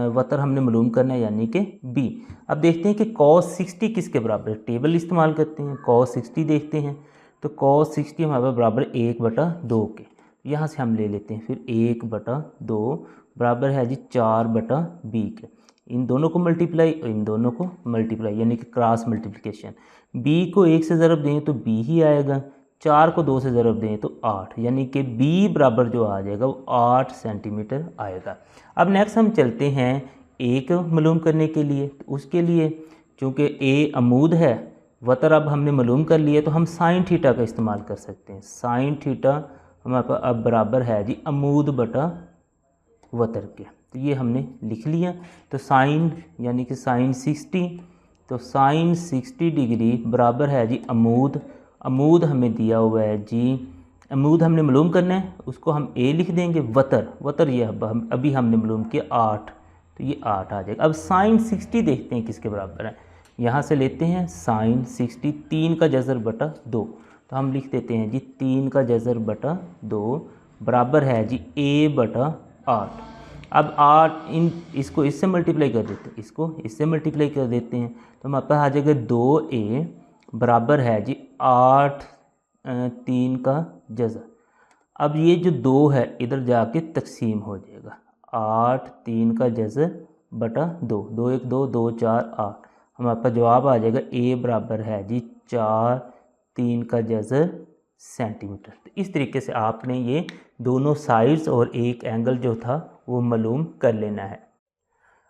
वतर हमने मालूम करना है यानी कि b। अब देखते हैं कि कॉस 60 किसके बराबर है। टेबल इस्तेमाल करते हैं, कॉस 60 देखते हैं। तो कॉस 60 हमारे बराबर 1/2 के। यहाँ से हम ले लेते हैं फिर 1/2 बराबर है जी 4/b के। इन दोनों को मल्टीप्लाई और इन दोनों को मल्टीप्लाई यानी कि क्रॉस मल्टीप्लिकेशन। b को 1 से ज़रब दें तो b ही आएगा, 4 को 2 से ज़रब दें तो 8, यानी कि b बराबर जो आ जाएगा वो 8 सेंटीमीटर आएगा। अब नेक्स्ट हम चलते हैं a को मालूम करने के लिए। तो उसके लिए चूँकि a अमूद है, वतर अब हमने मालूम कर लिए, तो हम साइन थीटा का इस्तेमाल कर सकते हैं। साइन थीटा हमारे पास अब बराबर है जी अमूद बटा वतर के। तो ये हमने लिख लिया। तो साइन यानी कि साइन 60, तो साइन 60 डिग्री बराबर है जी अमूद। अमूद हमें दिया हुआ है जी, अमूद हमने मालूम करना है, उसको हम ए लिख देंगे। वतर ये अभी हमने मालूम किया 8, तो ये 8 आ जाएगा। अब साइन 60 देखते हैं किसके बराबर है। यहाँ से लेते हैं साइन 60, 3 का जज़र बटा 2। तो हम लिख देते हैं जी 3 का जज़र बटा 2 बराबर है जी a/8। अब 8 इसको इससे मल्टीप्लाई कर देते हैं, इसको इससे मल्टीप्लाई कर देते हैं। तो हमारे पास आ जाएगा 2a बराबर है जी 8 3 का जज़र। अब ये जो 2 है इधर जाके तकसीम हो जाएगा, 8 3 का जज़र बटा 2, 2 1 2 2 4 8। हमारे पास जवाब आ जाएगा a बराबर है जी 4 3 का जज़र सेंटीमीटर। तो इस तरीके से आपने ये दोनों साइड्स और एक एंगल जो था वो मालूम कर लेना है।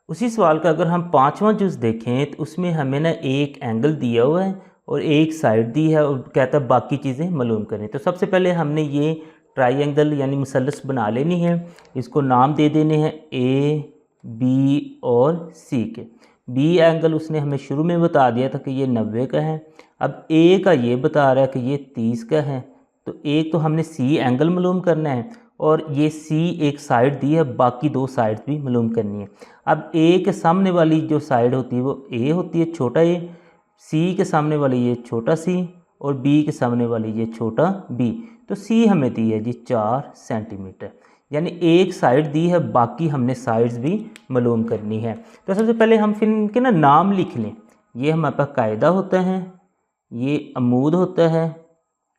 उसी सवाल का अगर हम पांचवा जुज़ देखें तो उसमें हमें ना एक एंगल दिया हुआ है और एक साइड दी है और कहता है बाकी चीज़ें मालूम करें। तो सबसे पहले हमने ये ट्राइंगल यानी मुसल्लस बना लेनी है। इसको नाम दे देने हैं ए, बी और सी के। बी एंगल उसने हमें शुरू में बता दिया था कि ये 90 का है। अब ए का ये बता रहा है कि ये 30 का है। तो एक तो हमने सी एंगल मालूम करना है और ये सी एक साइड दी है, बाकी दो साइड्स भी मालूम करनी है। अब ए के सामने वाली जो साइड होती है वो ए होती है, छोटा ए। सी के सामने वाली ये छोटा सी और बी के सामने वाली ये छोटा बी। तो सी हमें दी है जी 4 सेंटीमीटर, यानी एक साइड दी है, बाकी हमने साइड्स भी मालूम करनी है। तो सबसे पहले हम फिर इनके ना नाम लिख लें। ये हमारे पास कायदा होता है, ये अमूद होता है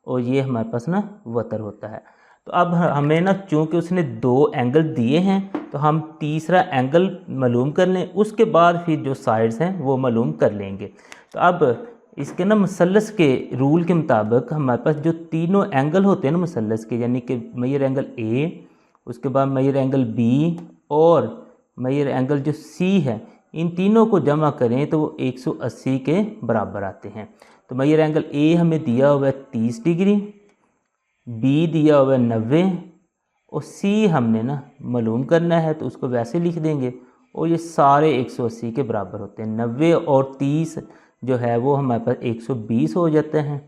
और ये हमारे पास ना वतर होता है। तो अब हमें ना चूँकि उसने 2 एंगल दिए हैं तो हम तीसरा एंगल मालूम कर लें, उसके बाद फिर जो साइड्स हैं वो मालूम कर लेंगे। तो अब इसके ना मुसल्लस के रूल के मुताबिक हमारे पास जो तीनों एंगल होते हैं ना मुसल्लस के, यानी कि मेजर एंगल ए, उसके बाद मेजर एंगल बी और मेजर एंगल जो सी है, इन तीनों को जमा करें तो वो 180 के बराबर आते हैं। तो मेजर एंगल ए हमें दिया हुआ है 30 डिग्री, बी दिया हुआ है 90 और सी हमने ना मालूम करना है तो उसको वैसे लिख देंगे और ये सारे 180 के बराबर होते हैं। 90 और 30 जो है वो हमारे पास 120 हो जाते हैं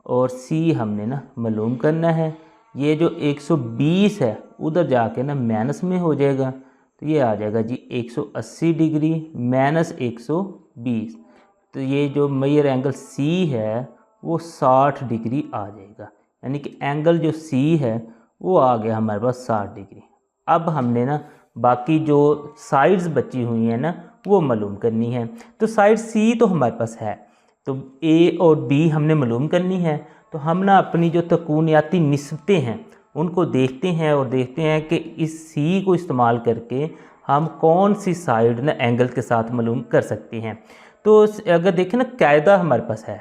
और सी हमने ना मालूम करना है। ये जो 120 है उधर जाके ना माइनस में हो जाएगा, तो ये आ जाएगा जी 180 डिग्री माइनस 120। तो ये जो मेजर एंगल सी है वो 60 डिग्री आ जाएगा, यानी कि एंगल जो सी है वो आ गया हमारे पास 60 डिग्री। अब हमने ना बाकी जो साइड्स बची हुई हैं ना वो मालूम करनी है। तो साइड सी तो हमारे पास है, तो ए और बी हमने मालूम करनी है। तो हम ना अपनी जो तकूनियाती निस्बतें हैं उनको देखते हैं और देखते हैं कि इस सी को इस्तेमाल करके हम कौन सी साइड ना एंगल के साथ मालूम कर सकते हैं। तो अगर देखें ना कायदा हमारे पास है,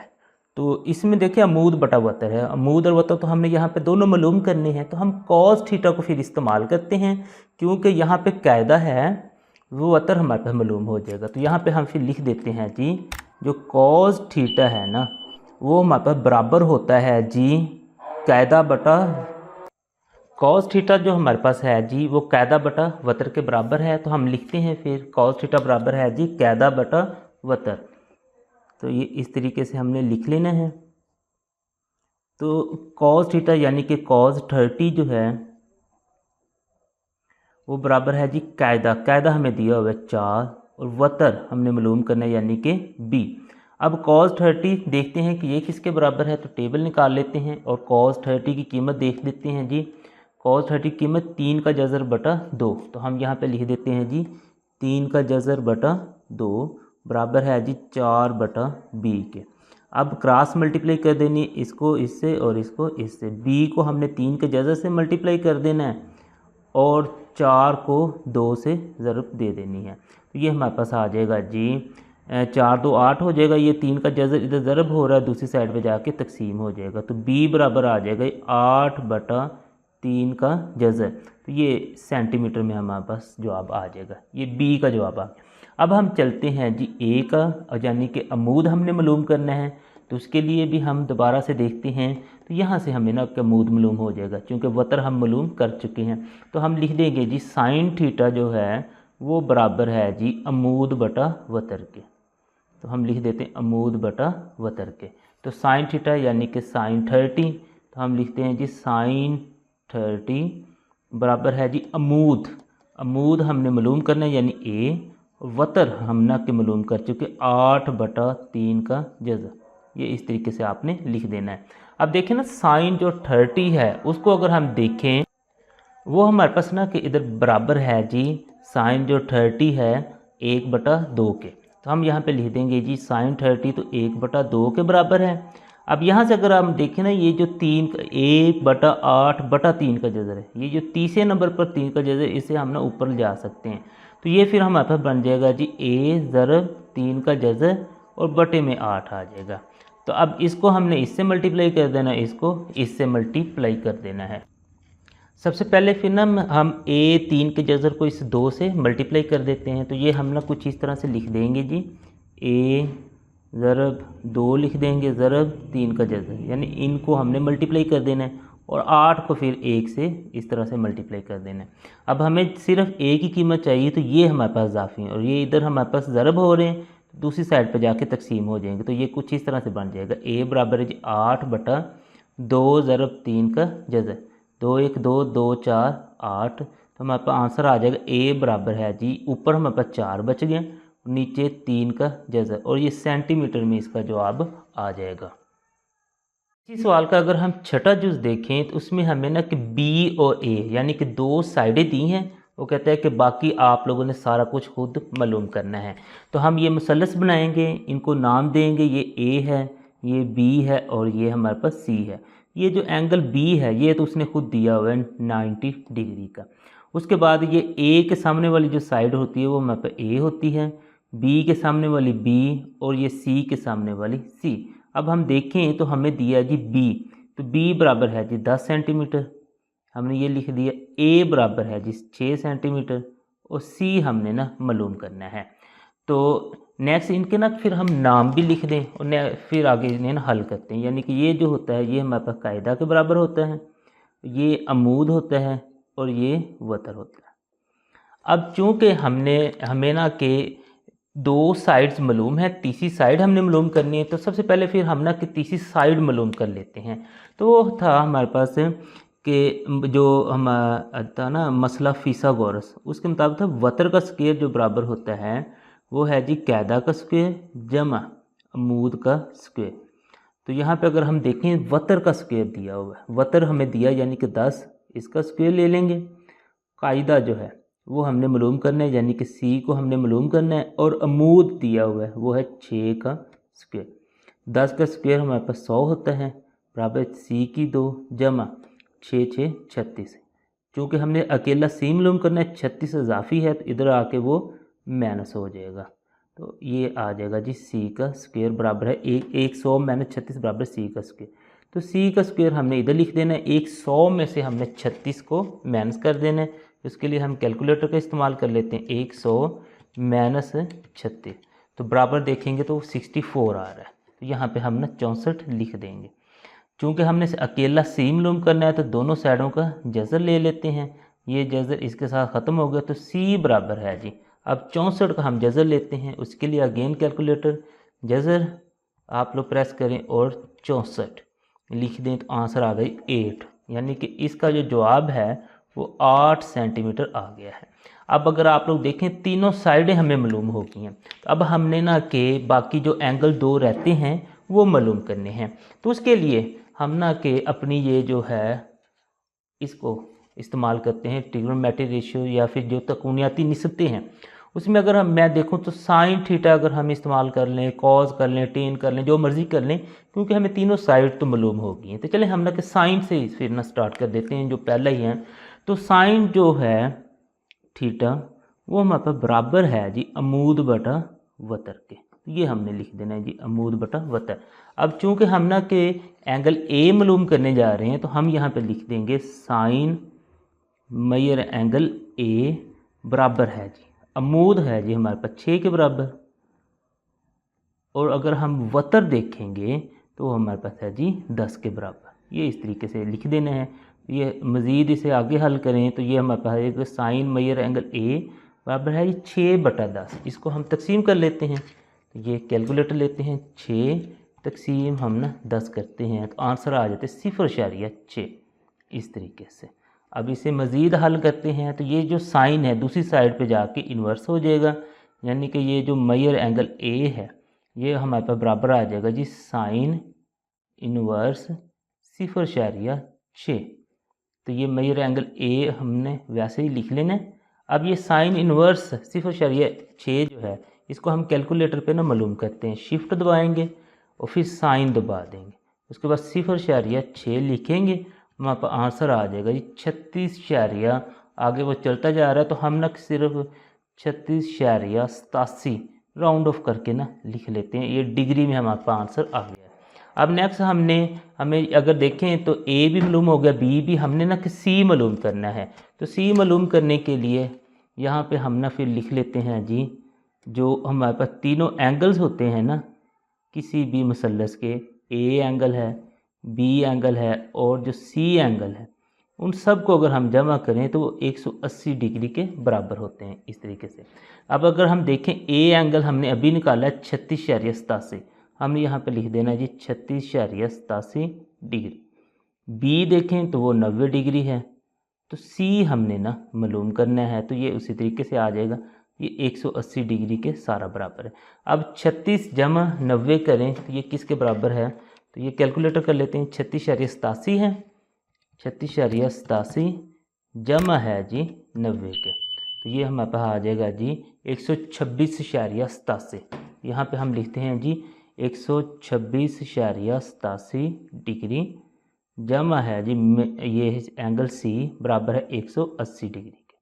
तो इसमें देखिए अमूद बटा वतर है। अमूद और वतर तो हमने यहाँ पे दोनों मालूम करने हैं, तो हम कॉस थीटा को फिर इस्तेमाल करते हैं क्योंकि यहाँ पे कायदा है, वो वतर हमारे पास मालूम हो जाएगा। तो यहाँ पे हम फिर लिख देते हैं जी जो कॉस थीटा है ना वो हमारे पास बराबर होता है जी कायदा बटा, कॉस थीटा जो हमारे पास है जी वो कायदा बटा वतर के बराबर है। तो हम लिखते हैं फिर कॉस थीटा बराबर है जी कायदा बटा वतर। तो ये इस तरीके से हमने लिख लेना है। तो कॉस थीटा यानी कि कॉस 30 जो है वो बराबर है जी कायदा, कायदा हमें दिया हुआ है 4 और वतर हमने मालूम करना है यानी कि b। अब कॉस 30 देखते हैं कि ये किसके बराबर है, तो टेबल निकाल लेते हैं और कॉस 30 की कीमत देख लेते हैं जी। कॉस 30 की कीमत 3 का जज़र बटा 2, तो हम यहाँ पे लिख देते हैं जी 3 का जज़र बटा 2 बराबर है जी 4 बटा b के। अब क्रॉस मल्टीप्लाई कर देनी इसको इससे और इसको इससे। b को हमने 3 के जज़र से मल्टीप्लाई कर देना है और 4 को 2 से ज़रब दे देनी है। तो ये हमारे पास आ जाएगा जी 4 2 8 हो जाएगा। ये 3 का जज़र इधर ज़रब हो रहा है, दूसरी साइड पे जाके तकसीम हो जाएगा। तो b बराबर आ जाएगा 8 बटा 3 का जज़र। तो ये सेंटीमीटर में हमारे पास जवाब आ जाएगा, ये b का जवाब आ गया। अब हम चलते हैं जी ए का, यानी कि अमूद हमने मालूम करना है। तो उसके लिए भी हम दोबारा से देखते हैं। तो यहाँ से हमें ना अमूद मालूम हो जाएगा क्योंकि वतर हम मालूम कर चुके हैं। तो हम लिख देंगे जी साइन थीटा जो है वो बराबर है जी अमूद बटा वतर के। तो हम लिख देते हैं अमूद बटा वतर के। तो साइन थीटा यानी कि साइन 30, तो हम लिखते हैं जी साइन 30 बराबर है जी अमूद, अमूद हमने मालूम करना है यानी ए, वतर हम ना के मालूम कर चुके 8 बटा 3 का जज़र। ये इस तरीके से आपने लिख देना है। अब देखें ना साइन जो 30 है उसको अगर हम देखें वो हमारे पास ना कि इधर बराबर है जी साइन जो 30 है 1 बटा 2 के। तो हम यहाँ पे लिख देंगे जी साइन 30 तो 1 बटा 2 के बराबर है। अब यहाँ से अगर हम देखें ना ये जो 1 बटा 8 बटा 3 का जज़र है, ये जो तीसरे नंबर पर 3 का जज़र, इसे हम ना ऊपर ले जा सकते हैं। तो ये फिर हमारे पास बन जाएगा जी a ज़रब 3 का जज़र और बटे में 8 आ जाएगा। तो अब इसको हमने इससे मल्टीप्लाई कर देना है, इसको इससे मल्टीप्लाई कर देना है। सबसे पहले फिर ना हम A3 के जज़र को इस 2 से मल्टीप्लाई कर देते हैं। तो ये हम ना कुछ इस तरह से लिख देंगे जी, A ज़रब 2 लिख देंगे ज़रब 3 का जज़र, यानी इनको हमने मल्टीप्लाई कर देना है और 8 को फिर 1 से इस तरह से मल्टीप्लाई कर देना है। अब हमें सिर्फ A की कीमत चाहिए, तो ये हमारे पास इजाफी है और ये इधर हमारे पास ज़रब हो रहे हैं, तो दूसरी साइड पर जाके तकसीम हो जाएंगे। तो ये कुछ इस तरह से बन जाएगा, A बराबर है जी 8/2 ज़रब 3 का जज़र, 2 1 2 2 4 8। तो हमारे पास आंसर आ जाएगा A बराबर है जी, ऊपर हमारे पास 4 बच गए, नीचे 3 का जज़र, और ये सेंटीमीटर में इसका जवाब आ जाएगा। इसी सवाल का अगर हम छठा जुज़ देखें तो उसमें हमें ना कि B और A यानी कि 2 साइडें दी हैं। वो कहता है कि बाकी आप लोगों ने सारा कुछ खुद मालूम करना है। तो हम ये मुसल्लस बनाएंगे, इनको नाम देंगे, ये A है, ये B है और ये हमारे पास C है। ये जो एंगल B है ये तो उसने खुद दिया हुआ है 90 डिग्री का। उसके बाद ये A के सामने वाली जो साइड होती है वो हमारे पास A होती है, B के सामने वाली B और ये C के सामने वाली C। अब हम देखें तो हमें दिया जी B, तो B बराबर है जी 10 सेंटीमीटर, हमने ये लिख दिया। A बराबर है जी 6 सेंटीमीटर और C हमने ना मालूम करना है। तो नेक्स्ट इनके ना फिर हम नाम भी लिख दें और फिर आगे इन्हें ना हल करते हैं। यानी कि ये जो होता है ये हमारे पास कायदा के बराबर होता है, ये अमूद होता है और ये वतर होता है। अब चूँकि हमें ना कि 2 साइड्स मालूम है, तीसरी साइड हमने मालूम करनी है, तो सबसे पहले फिर हम ना कि तीसरी साइड मालूम कर लेते हैं। तो वो था हमारे पास कि जो हम था ना मसला फिसागोरस, उसके मुताबिक था वतर का स्क्वायर जो बराबर होता है वो है जी कायदा का स्क्वायर जमा अमूद का स्क्वायर। तो यहाँ पे अगर हम देखें वतर का स्क्वायर दिया हुआ है, वतर हमें दिया यानी कि 10, इसका स्क्वायर ले लेंगे। कायदा जो है वो हमने मालूम करना है यानी कि C को हमने मालूम करना है, और अमूद दिया हुआ है वो है 6 का स्क्वायर। 10 का स्क्वायर हमारे पास 100 होता है, बराबर C की 2 जमा 6 6 36। चूँकि हमने अकेला C मालूम करना है, 36 इजाफी है तो इधर आके वो माइनस हो जाएगा। तो ये आ जाएगा जी C का स्क्वायर बराबर है 100 - 36 बराबर C का स्क्वायर। तो C का स्क्वायर हमने इधर लिख देना है, 100 में से हमने 36 को माइनस कर देना है। उसके लिए हम कैलकुलेटर का इस्तेमाल कर लेते हैं, 100 - 36, तो बराबर देखेंगे तो 64 आ रहा है। तो यहाँ पे हम ना 64 लिख देंगे। चूँकि हमने अकेला C मालूम करना है तो दोनों साइडों का जज़र ले लेते हैं, ये जज़र इसके साथ ख़त्म हो गया तो C बराबर है जी, अब 64 का हम जज़र लेते हैं। उसके लिए अगेन कैलकुलेटर जज़र आप लोग प्रेस करें और 64 लिख दें तो आंसर आ गई 8, यानी कि इसका जो जवाब है वो 8 सेंटीमीटर आ गया है। अब अगर आप लोग देखें तीनों साइडें हमें मालूम हो गई हैं, तो अब हमने ना कि बाकी जो एंगल 2 रहते हैं वो मालूम करने हैं। तो उसके लिए हम ना कि अपनी ये जो है इसको इस्तेमाल करते हैं ट्रिग्नोमेट्रिक रेशियो या फिर जो तकूनियाती निस्बतें हैं उसमें अगर मैं देखूं तो साइन थीटा अगर हम इस्तेमाल कर लें, कॉस कर लें, टेन कर लें, जो मर्ज़ी कर लें, क्योंकि हमें तीनों साइड तो मालूम हो गई हैं। तो चले हम ना कि साइन से फिर ना स्टार्ट कर देते हैं, जो पहला ही है। तो साइन जो है थीटा वो हमारे पास बराबर है जी अमूद बटा वतर के, ये हमने लिख देना है जी अमूद बटा वतर। अब चूंकि हम ना कि एंगल ए मालूम करने जा रहे हैं तो हम यहाँ पे लिख देंगे साइन मेजर एंगल ए बराबर है जी अमूद है जी हमारे पास 6 के बराबर, और अगर हम वतर देखेंगे तो हमारे पास है जी 10 के बराबर। ये इस तरीके से लिख देना है। ये मज़ीद इसे आगे हल करें तो ये हमारे पास एक साइन मेजर एंगल ए बराबर है जी 6/10। इसको हम तकसीम कर लेते हैं, तो ये कैलकुलेटर लेते हैं, 6 तकसीम हम ना 10 करते हैं तो आंसर आ जाते 0.6 इस तरीके से। अब इसे मज़ीद हल करते हैं तो ये जो साइन है दूसरी साइड पे जाके इन्वर्स हो जाएगा, यानी कि ये जो मेजर एंगल ए है ये हमारे पास बराबर आ जाएगा जी साइन इन्वर्स 0.6। तो ये मेजर एंगल ए हमने वैसे ही लिख लेना है। अब ये साइन इन्वर्स 0.6 जो है इसको हम कैलकुलेटर पे ना मालूम करते हैं, शिफ्ट दबाएंगे और फिर साइन दबा देंगे, उसके बाद 0.6 लिखेंगे, हमारे पास आंसर आ जाएगा जी 36, आगे वो चलता जा रहा है तो हम ना सिर्फ 36.87 राउंड ऑफ करके ना लिख लेते हैं। ये डिग्री में हमारे पास आंसर आ गया है। अब नेक्स्ट हमें अगर देखें तो ए भी मालूम हो गया, बी भी, हमने ना कि सी मालूम करना है। तो सी मालूम करने के लिए यहाँ पे हम ना फिर लिख लेते हैं जी, जो हमारे पास तीनों एंगल्स होते हैं ना किसी भी मुसल्लस के, ए एंगल है, बी एंगल है और जो सी एंगल है, उन सब को अगर हम जमा करें तो वो 180 डिग्री के बराबर होते हैं इस तरीके से। अब अगर हम देखें ए एंगल हमने अभी निकाला है 36.87, हमने यहाँ पे लिख देना है जी 36.87 डिग्री। बी देखें तो वो 90 डिग्री है। तो सी हमने ना मालूम करना है, तो ये उसी तरीके से आ जाएगा, ये 180 डिग्री के सारा बराबर है। अब 36 जमा 90 करें तो ये किसके बराबर है, तो ये कैलकुलेटर कर लेते हैं। 36.87 है, 36.87 जमा है जी 90 के, तो ये हमारे पास आ जाएगा जी 126.87। यहाँ पे हम लिखते हैं जी 126.87 डिग्री जमा है जी ये एंगल सी बराबर है 180 डिग्री के।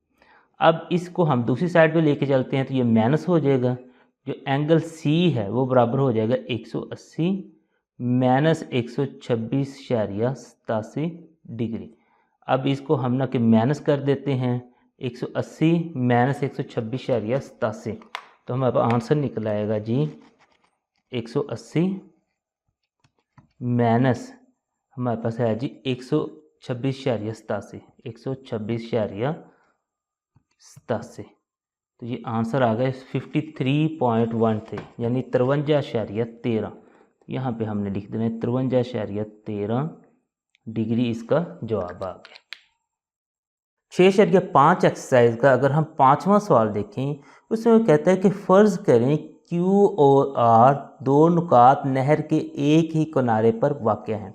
अब इसको हम दूसरी साइड पे लेके चलते हैं तो ये माइनस हो जाएगा, जो एंगल सी है वो बराबर हो जाएगा 180 माइनस 126.87 डिग्री। अब इसको हम ना कि माइनस कर देते हैं, 180 माइनस 126.87, तो हमारे पास आंसर निकल आएगा जी 180 माइनस हमारे पास है जी 126.87, 126.87, तो ये आंसर आ गया 53.13 यानी 53.13। यहाँ पे हमने लिख देना है 53.13 डिग्री, इसका जवाब आ गया। 6.5 एक्सरसाइज का अगर हम 5वां सवाल देखें, उसमें कहता है कि फ़र्ज़ करें क्यू और आर दो नुकात नहर के एक ही किनारे पर वाक़या हैं।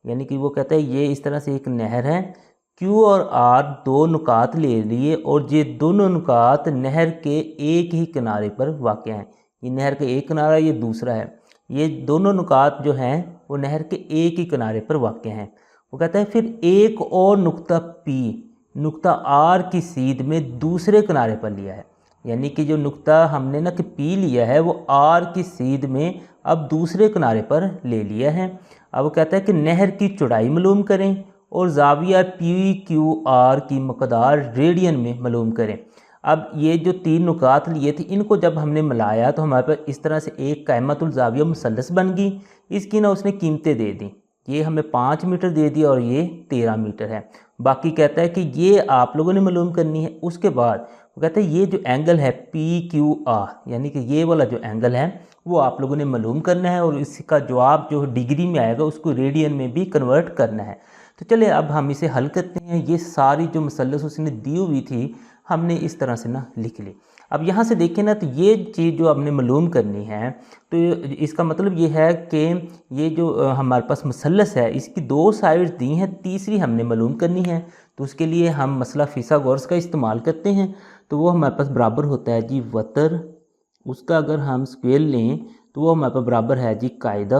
यानी कि वो कहता है ये इस तरह से एक नहर है, क्यू और आर दो नुकात ले लिए और ये दोनों नुकात नहर के एक ही किनारे पर वाक़या हैं। ये नहर का एक किनारा, ये दूसरा है, ये दोनों नुकात जो हैं वो नहर के एक ही किनारे पर वाक़या हैं। वो कहता है फिर एक और नुक्ता पी नुक्ता आर की सीध में दूसरे किनारे पर लिया है। यानी कि जो नुक्ता हमने ना कि पी लिया है वो आर की सीध में अब दूसरे किनारे पर ले लिया है। अब वो कहता है कि नहर की चौड़ाई मालूम करें और ज़ाविया पी क्यू आर की मकदार रेडियन में मालूम करें। अब ये जो तीन नुकात लिए थे इनको जब हमने मिलाया तो हमारे पास इस तरह से एक कायमतुल ज़ाविया मुसल्लस बन गई। इसकी ना उसने कीमतें दे दी, ये हमें 5 मीटर दे दिया और ये 13 मीटर है। बाकी कहता है कि ये आप लोगों ने मालूम करनी है। उसके बाद वो कहता है ये जो एंगल है पी क्यू आर, यानी कि ये वाला जो एंगल है वो आप लोगों ने मालूम करना है और इसका जवाब जो डिग्री में आएगा उसको रेडियन में भी कन्वर्ट करना है। तो चलिए अब हम इसे हल करते हैं। ये सारी जो मुसल्लस उसने दी हुई थी हमने इस तरह से ना लिख ली। अब यहाँ से देखें ना तो ये चीज़ जो हमने मालूम करनी है, तो इसका मतलब ये है कि ये जो हमारे पास मुसल्लस है इसकी दो साइड्स दी हैं, तीसरी हमने मालूम करनी है। तो उसके लिए हम मसला फिसागोरस का इस्तेमाल करते हैं। तो वो हमारे पास बराबर होता है जी वतर, उसका अगर हम स्क्वेयर लें तो वो हमारे पास बराबर है जी कायदा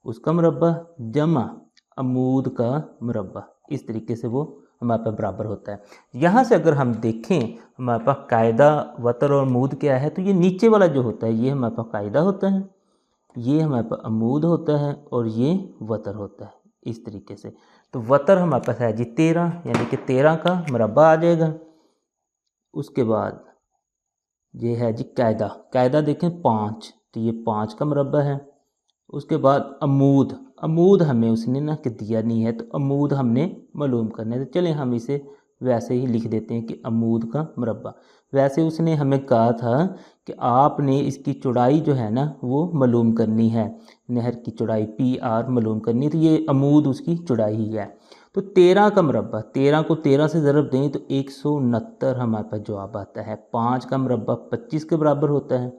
उसका मुरब्बा जमा अमूद का मुरब्बा। इस तरीके से वो हमारे पास बराबर होता है। यहाँ से अगर हम देखें हमारे पास कायदा वतर और अमूद क्या है, तो ये नीचे वाला जो होता है ये हमारे पास कायदा होता है, ये हमारे पास अमूद होता है और ये वतर होता है इस तरीके से। तो वतर हमारे पास है जी 13, यानी कि 13 का मुरब्बा आ जाएगा। उसके बाद ये है जी कायदा, कायदा देखें 5, तो ये 5 का मुरब्बा है। उसके बाद अमूद, अमूद हमें उसने ना कि दिया नहीं है, तो अमूद हमने मालूम करना है। तो चलें हम इसे वैसे ही लिख देते हैं कि अमूद का मुरब्बा। वैसे उसने हमें कहा था कि आपने इसकी चौड़ाई जो है ना वो मालूम करनी है, नहर की चौड़ाई पी आर मालूम करनी है, तो ये अमूद उसकी चौड़ाई ही है। तो 13 का मुरब्बा, 13 को 13 से ज़रब दें तो 169 हमारे पास जवाब आता है। 5 का मुरब्बा 25 के बराबर होता है,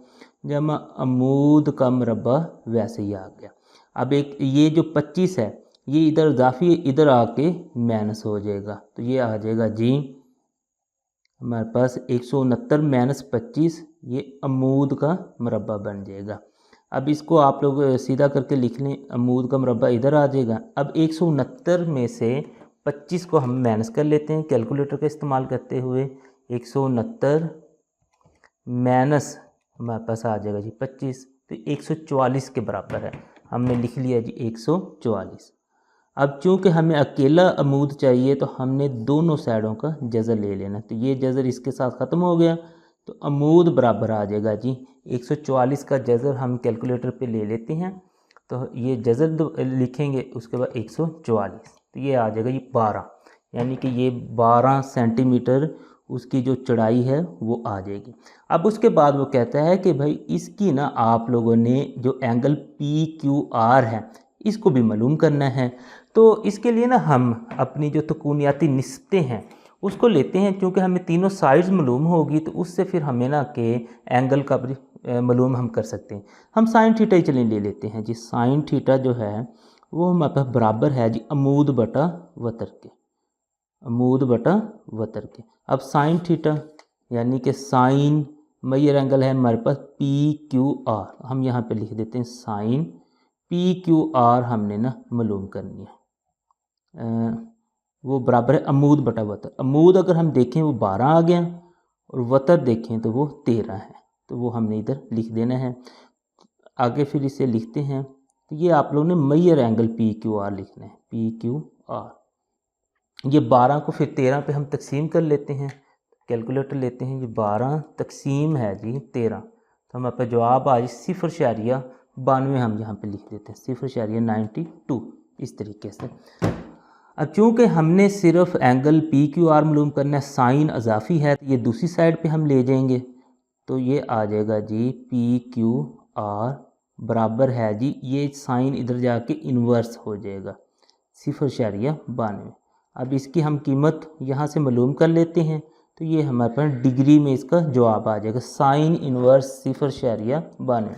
जमा अमूद का मुरब्बा वैसे ही आ गया। अब एक ये जो 25 है ये इधर इजाफी इधर आके माइनस हो जाएगा, तो ये आ जाएगा जी हमारे पास 169 माइनस 25, ये अमूद का मुरब्बा बन जाएगा। अब इसको आप लोग सीधा करके लिख लें, अमूद का मुरब्बा इधर आ जाएगा। अब 169 में से 25 को हम माइनस कर लेते हैं कैलकुलेटर का इस्तेमाल करते हुए। 169 माइनस हमारे पास आ जाएगा जी 25, तो 144 के बराबर है। हमने लिख लिया जी 144। अब चूँकि हमें अकेला अमूद चाहिए तो हमने दोनों साइडों का जज़र ले लेना। तो ये जज़र इसके साथ ख़त्म हो गया, तो अमूद बराबर आ जाएगा जी 144 का जज़र हम कैलकुलेटर पे ले लेते हैं। तो ये जज़र लिखेंगे, उसके बाद 144, तो ये आ जाएगा ये 12, यानी कि ये 12 सेंटीमीटर उसकी जो चौड़ाई है वो आ जाएगी। अब उसके बाद वो कहता है कि भाई इसकी ना आप लोगों ने जो एंगल PQR है इसको भी मालूम करना है। तो इसके लिए ना हम अपनी जो तकूनियाती निस्बतें हैं उसको लेते हैं, क्योंकि हमें तीनों साइड्स मालूम होगी तो उससे फिर हमें ना के एंगल का भी मालूम हम कर सकते हैं। हम साइन थीटा ही चलें ले लेते हैं जी। साइन थीटा जो है वो हमारे पास बराबर है जी अमूद बटा वतर के, अमूद बटा वतर के। अब साइन थीटा यानी कि साइन मेजर एंगल है हमारे पास PQR, हम यहाँ पे लिख देते हैं साइन PQR हमने ना मालूम करनी है। वो बराबर है अमूद बटा वतर। अमूद अगर हम देखें वो 12 आ गया और वतर देखें तो वो 13 है, तो वो हमने इधर लिख देना है। आगे फिर इसे लिखते हैं, तो ये आप लोगों ने मेजर एंगल PQR लिखना है, PQR। ये 12 को फिर 13 पे हम तकसीम कर लेते हैं, कैलकुलेटर लेते हैं, ये 12 तकसीम है जी 13, तो हमारे पास जवाब आज 0.92 हम यहाँ पे लिख देते हैं, 0.92 इस तरीके से। अब चूँकि हमने सिर्फ एंगल PQR मालूम करना है, साइन अजाफी है तो ये दूसरी साइड पे हम ले जाएंगे, तो ये आ जाएगा जी PQR बराबर है जी, ये साइन इधर जाके इन्वर्स हो जाएगा 0.92। अब इसकी हम कीमत यहाँ से मालूम कर लेते हैं, तो ये हमारे पास डिग्री में इसका जवाब आ जाएगा साइन इन्वर्स 0.92।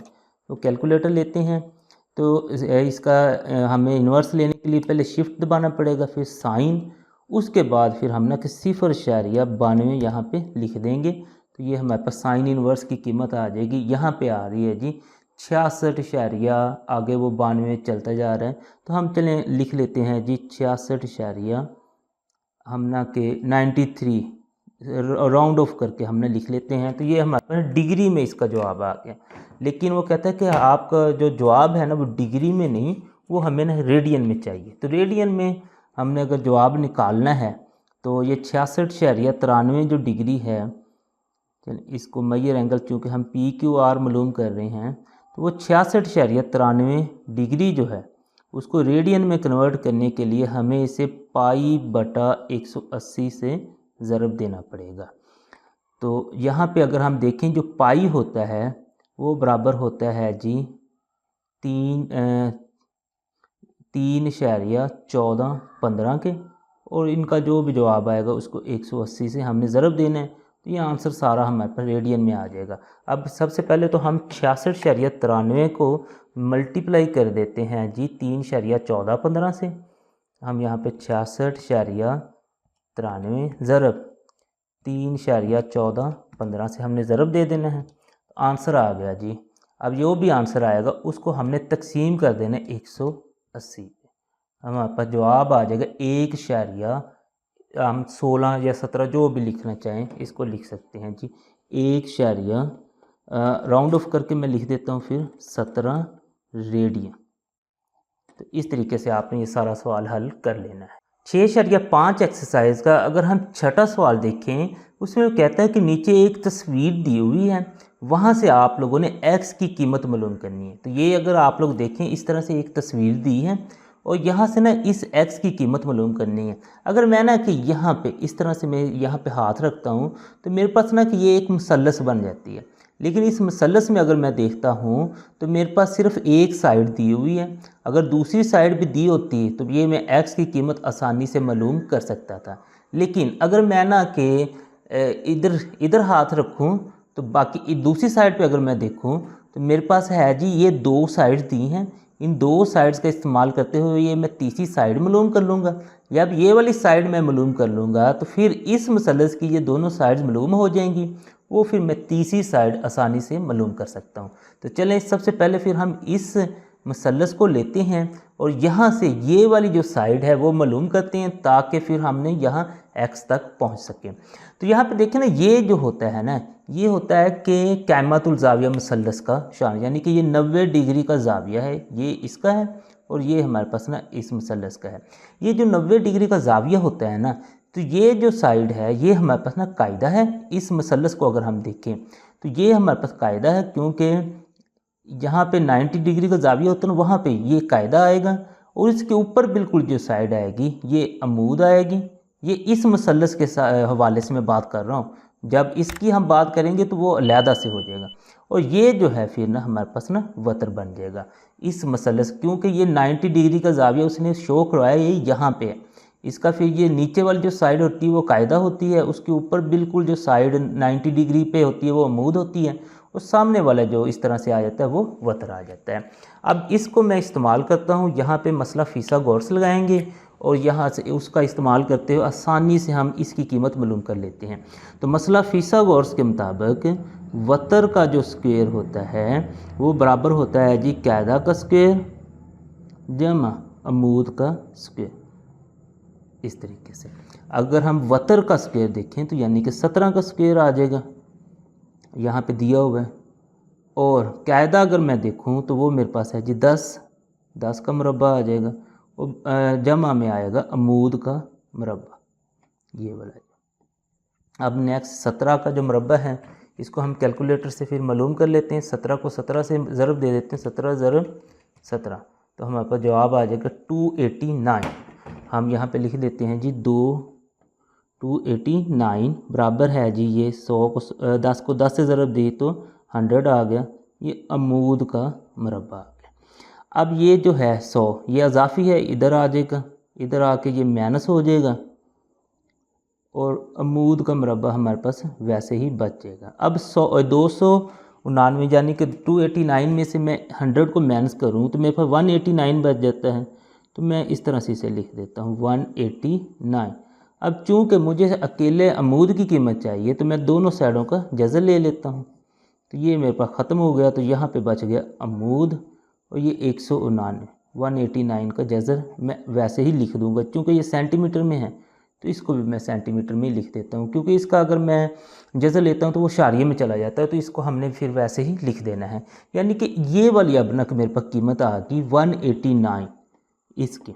तो कैलकुलेटर लेते हैं, तो इसका हमें इन्वर्स लेने के लिए पहले शिफ्ट दबाना पड़ेगा, फिर साइन, उसके बाद फिर हम ना कि 0.92 यहाँ पे लिख देंगे, तो ये हमारे पास साइन इन्वर्स की कीमत आ जाएगी। यहाँ पे आ रही है जी 66, आगे वो 92 चलता जा रहा है, तो हम चलें लिख लेते हैं जी 66, हम ना के 93 राउंड ऑफ करके हमने लिख लेते हैं, तो ये हमारे पास डिग्री में इसका जवाब आ गया। लेकिन वो कहता है कि आपका जो जवाब है ना वो डिग्री में नहीं, वो हमें ना रेडियन में चाहिए। तो रेडियन में हमने अगर जवाब निकालना है तो ये 66.93 जो डिग्री है, चलिए इसको मेजर एंगल चूँकि हम PQR मालूम कर रहे हैं, तो वो 66.93 डिग्री जो है उसको रेडियन में कन्वर्ट करने के लिए हमें इसे पाई बटा 180 से ज़रब देना पड़ेगा। तो यहाँ पे अगर हम देखें जो पाई होता है वो बराबर होता है जी 3.1415 के, और इनका जो भी जवाब आएगा उसको 180 से हमने ज़रब देना है, तो ये आंसर सारा हमारे पास रेडियन में आ जाएगा। अब सबसे पहले तो हम 66.93 को मल्टीप्लाई कर देते हैं जी 3.1415 से। हम यहाँ पे 66.93 ज़रब 3.1415 से हमने ज़रब दे देना है, आंसर आ गया जी। अब जो भी आंसर आएगा उसको हमने तकसीम कर देना 180 पे, हमारे पास जवाब आ जाएगा 1, हम 16 या 17 जो भी लिखना चाहें इसको लिख सकते हैं जी। 1 राउंड ऑफ करके मैं लिख देता हूँ फिर 17 रेडियन। तो इस तरीके से आपने ये सारा सवाल हल कर लेना है। 6.5 एक्सरसाइज का अगर हम छठा सवाल देखें, उसमें वो कहता है कि नीचे एक तस्वीर दी हुई है, वहाँ से आप लोगों ने x की कीमत मालूम करनी है। तो ये अगर आप लोग देखें इस तरह से एक तस्वीर दी है और यहाँ से ना इस x की कीमत मालूम करनी है। अगर मैं ना कि यहाँ पे इस तरह से मैं यहाँ पे हाथ रखता हूँ तो मेरे पास ना कि ये एक मुसल्लस बन जाती है, लेकिन इस मुसल्लस में अगर मैं देखता हूँ तो मेरे पास सिर्फ एक साइड दी हुई है। अगर दूसरी साइड भी दी होती तो ये मैं x की कीमत आसानी से मालूम कर सकता था। लेकिन अगर मैं ना कि इधर हाथ रखूँ तो बाकी दूसरी साइड पे अगर मैं देखूँ तो मेरे पास है जी ये दो साइड्स दी हैं। इन दो साइड्स का इस्तेमाल करते हुए ये मैं तीसरी साइड मालूम कर लूँगा, या अब ये वाली साइड मैं मालूम कर लूँगा तो फिर इस मुसल्लस की ये दोनों साइड्स मालूम हो जाएंगी, वो फिर मैं तीसरी साइड आसानी से मालूम कर सकता हूँ। तो चलें सबसे पहले फिर हम इस मुसल्लस को लेते हैं और यहाँ से ये वाली जो साइड है वो मालूम करते हैं ताकि फिर हमने यहाँ x तक पहुँच सकें। तो यहाँ पे देखें ना, ये जो होता है ना ये होता है कि कैमतुल ज़ाविया मुसल्लस का शान, यानी कि ये 90 डिग्री का ज़ाविया है, ये इसका है और ये हमारे पास ना इस मुसल्लस का है। ये जो 90 डिग्री का ज़ाविया होता है ना, तो ये जो साइड है ये हमारे पास ना कायदा है। इस मुसल्लस को अगर हम देखें तो ये हमारे पास कायदा है, क्योंकि यहाँ पे 90 डिग्री का ज़ाविया होता है ना, वहाँ पे ये कायदा आएगा और इसके ऊपर बिल्कुल जो साइड आएगी ये अमूद आएगी। ये इस मुसल्लस के हवाले से मैं बात कर रहा हूँ। जब इसकी हम बात करेंगे तो वो अलहदा से हो जाएगा और ये जो है फिर ना हमारे पास ना वतर बन जाएगा इस मुसल्लस, क्योंकि ये 90 डिग्री का ज़ाविया उसने शो करवाया ये यहाँ पे है। इसका फिर ये नीचे वाली जो साइड होती है वो कायदा होती है, उसके ऊपर बिल्कुल जो साइड 90 डिग्री पे होती है वो अमूद होती है और सामने वाला जो इस तरह से आ जाता है वो वतर आ जाता है। अब इसको मैं इस्तेमाल करता हूँ, यहाँ पे मसला फिसागोरस लगाएंगे और यहाँ से उसका इस्तेमाल करते हुए आसानी से हम इसकी कीमत मालूम कर लेते हैं। तो मसला फिसागोरस के मुताबिक वतर का जो स्क्वायर होता है वो बराबर होता है जी कायदा का स्क्वायर जमा अमूद का स्क्वायर। इस तरीके से अगर हम वतर का स्क्वायर देखें तो यानी कि 17 का स्क्वायर आ जाएगा, यहाँ पे दिया हुआ है। और कायदा अगर मैं देखूँ तो वो मेरे पास है जी 10 का मुरब्बा आ जाएगा और जमा में आएगा अमूद का मुरब्बा, ये वाला है। अब नेक्स्ट 17 का जो मुरब्बा है इसको हम कैलकुलेटर से फिर मालूम कर लेते हैं। 17 को 17 से ज़रब दे देते हैं, 17 ज़रब 17, तो हमारे पास जवाब आ जाएगा 289। हम यहाँ पे लिख देते हैं जी 289 बराबर है जी ये 100 को 10 से ज़रब दी तो 100 आ गया, ये अमूद का मुरब्बा आ गया। अब ये जो है 100 ये अजाफी है, इधर आ जाएगा, इधर आके ये माइनस हो जाएगा और अमूद का मुरब्बा हमारे पास वैसे ही बच जाएगा। अब 299 यानी कि 289 में से मैं 100 को माइनस करूँ तो मेरे पास 189 बच जाता है, तो मैं इस तरह से इसे लिख देता हूँ 189। अब चूँकि मुझे अकेले अमूद की कीमत चाहिए तो मैं दोनों साइडों का जज़र ले लेता हूँ, तो ये मेरे पास ख़त्म हो गया। तो यहाँ पे बच गया अमूद और ये 189, 189 का जज़र मैं वैसे ही लिख दूँगा, क्योंकि ये सेंटीमीटर में है तो इसको भी मैं सेंटीमीटर में ही लिख देता हूँ, क्योंकि इसका अगर मैं जज़र लेता हूँ तो वो शारिये में चला जाता है, तो इसको हमने फिर वैसे ही लिख देना है। यानी कि ये वाली अब नक मेरे पास कीमत आ गई 189 इसकी,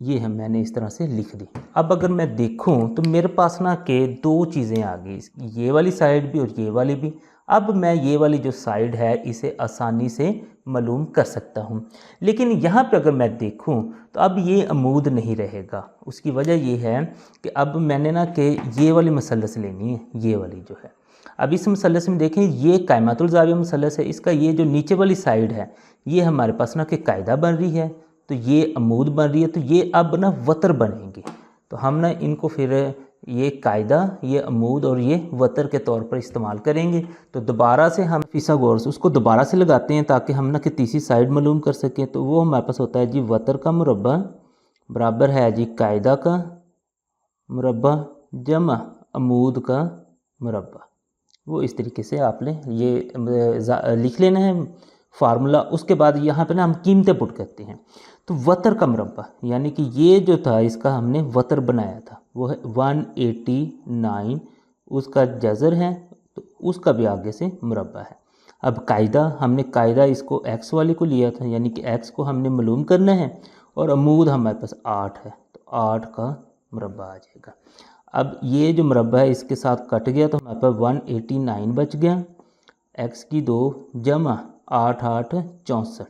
ये है मैंने इस तरह से लिख दी। अब अगर मैं देखूं तो मेरे पास ना के दो चीज़ें आ गई, ये वाली साइड भी और ये वाली भी। अब मैं ये वाली जो साइड है इसे आसानी से मालूम कर सकता हूँ, लेकिन यहाँ पे अगर मैं देखूँ तो अब ये अमूद नहीं रहेगा। उसकी वजह ये है कि अब मैंने ना कि ये वाली मसलस लेनी है, ये वाली जो है। अब इस मसलस में देखें ये कायमातुल ज़ाविया मसलस है, इसका ये जो नीचे वाली साइड है ये हमारे पास ना कि कायदा बन रही है, तो ये अमूद बन रही है, तो ये अब ना वतर बनेंगे। तो हम ना इनको फिर ये कायदा, ये अमूद और ये वतर के तौर पर इस्तेमाल करेंगे। तो दोबारा से हम फिसागोरस उसको दोबारा से लगाते हैं ताकि हम ना कि तीसरी साइड मालूम कर सकें। तो वो हमारे पास होता है जी वतर का मुरब्बा बराबर है जी कायदा का मुरब्बा जमा अमूद का मुरब्बा। वो इस तरीके से आपने ये लिख लेना है फार्मूला। उसके बाद यहाँ पे ना हम कीमतें पुट करते हैं। तो वतर का मुरब्बा यानी कि ये जो था इसका हमने वतर बनाया था वो है 189, उसका जज़र है तो उसका भी आगे से मुरब्बा है। अब कायदा हमने कायदा इसको x वाली को लिया था, यानी कि x को हमने मालूम करना है और अमूद हमारे पास 8 है तो 8 का मुरब्बा आ जाएगा। अब ये जो मुरब्बा है इसके साथ कट गया तो हमारे पास 189 बच गया, x की 2 जमा 8 8 64,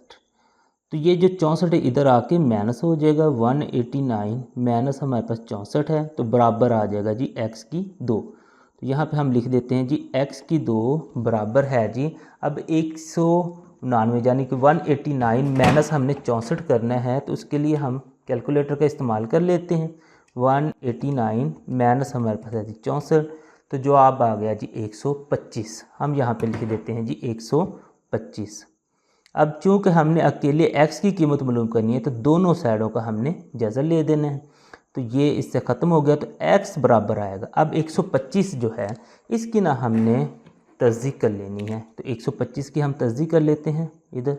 तो ये जो 64 है इधर आके माइनस हो जाएगा। 189 माइनस हमारे पास 64 है तो बराबर आ जाएगा जी x की 2। तो यहाँ पे हम लिख देते हैं जी x की 2 बराबर है जी अब 199 यानी कि 189 माइनस हमने 64 करना है, तो उसके लिए हम कैलकुलेटर का इस्तेमाल कर लेते हैं। 189 माइनस हमारे पास है जी 64, तो जवाब आ गया जी 125। हम यहाँ पे लिख देते हैं जी 125। अब चूँकि हमने अकेले x की कीमत मालूम करनी है तो दोनों साइडों का हमने जज़र ले देना है, तो ये इससे ख़त्म हो गया। तो x बराबर आएगा अब 125 जो है इसकी ना हमने तस्दीक कर लेनी है, तो 125 की हम तस्दीक कर लेते हैं। इधर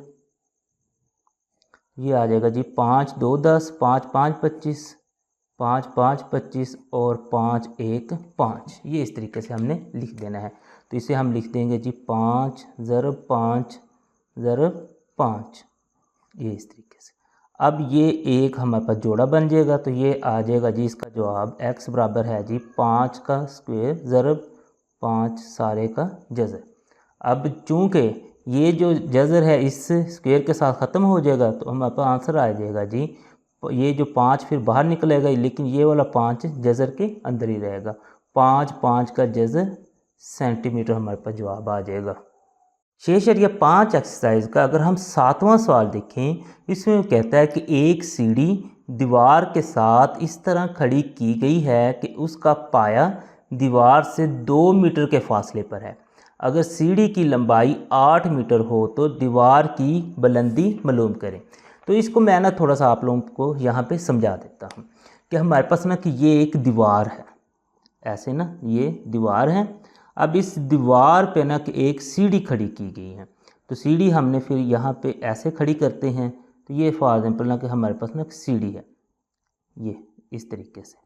ये आ जाएगा जी 5 2 10, 5 5 25, 5 5 25 और 5 1 5, ये इस तरीके से हमने लिख देना है। तो इसे हम लिख देंगे जी 5 ज़रब 5 ज़रब 5, ये इस तरीके से। अब ये एक हमारे पास जोड़ा बन जाएगा, तो ये आ जाएगा जी इसका जवाब x बराबर है जी 5 का स्क्वायर ज़रब 5 सारे का जज़र। अब चूँकि ये जो जज़र है इस स्क्वायर के साथ ख़त्म हो जाएगा, तो हमारे पास आंसर आ जाएगा जी, ये जो 5 फिर बाहर निकलेगा, लेकिन ये वाला 5 जज़र के अंदर ही रहेगा। 5 5 का जज़र सेंटीमीटर हमारे पास जवाब आ जाएगा। 6.5 एक्सरसाइज का अगर हम 7वां सवाल देखें, इसमें कहता है कि एक सीढ़ी दीवार के साथ इस तरह खड़ी की गई है कि उसका पाया दीवार से 2 मीटर के फासले पर है। अगर सीढ़ी की लंबाई 8 मीटर हो तो दीवार की बुलंदी मालूम करें। तो इसको मैं ना थोड़ा सा आप लोगों को यहाँ पे समझा देता हूँ कि हमारे पास ना कि ये एक दीवार है, ऐसे ना ये दीवार है। अब इस दीवार पे ना कि एक सीढ़ी खड़ी की गई है, तो सीढ़ी हमने फिर यहाँ पे ऐसे खड़ी करते हैं, तो ये फॉर एग्जाम्पल ना कि हमारे पास ना सीढ़ी है, ये इस तरीके से।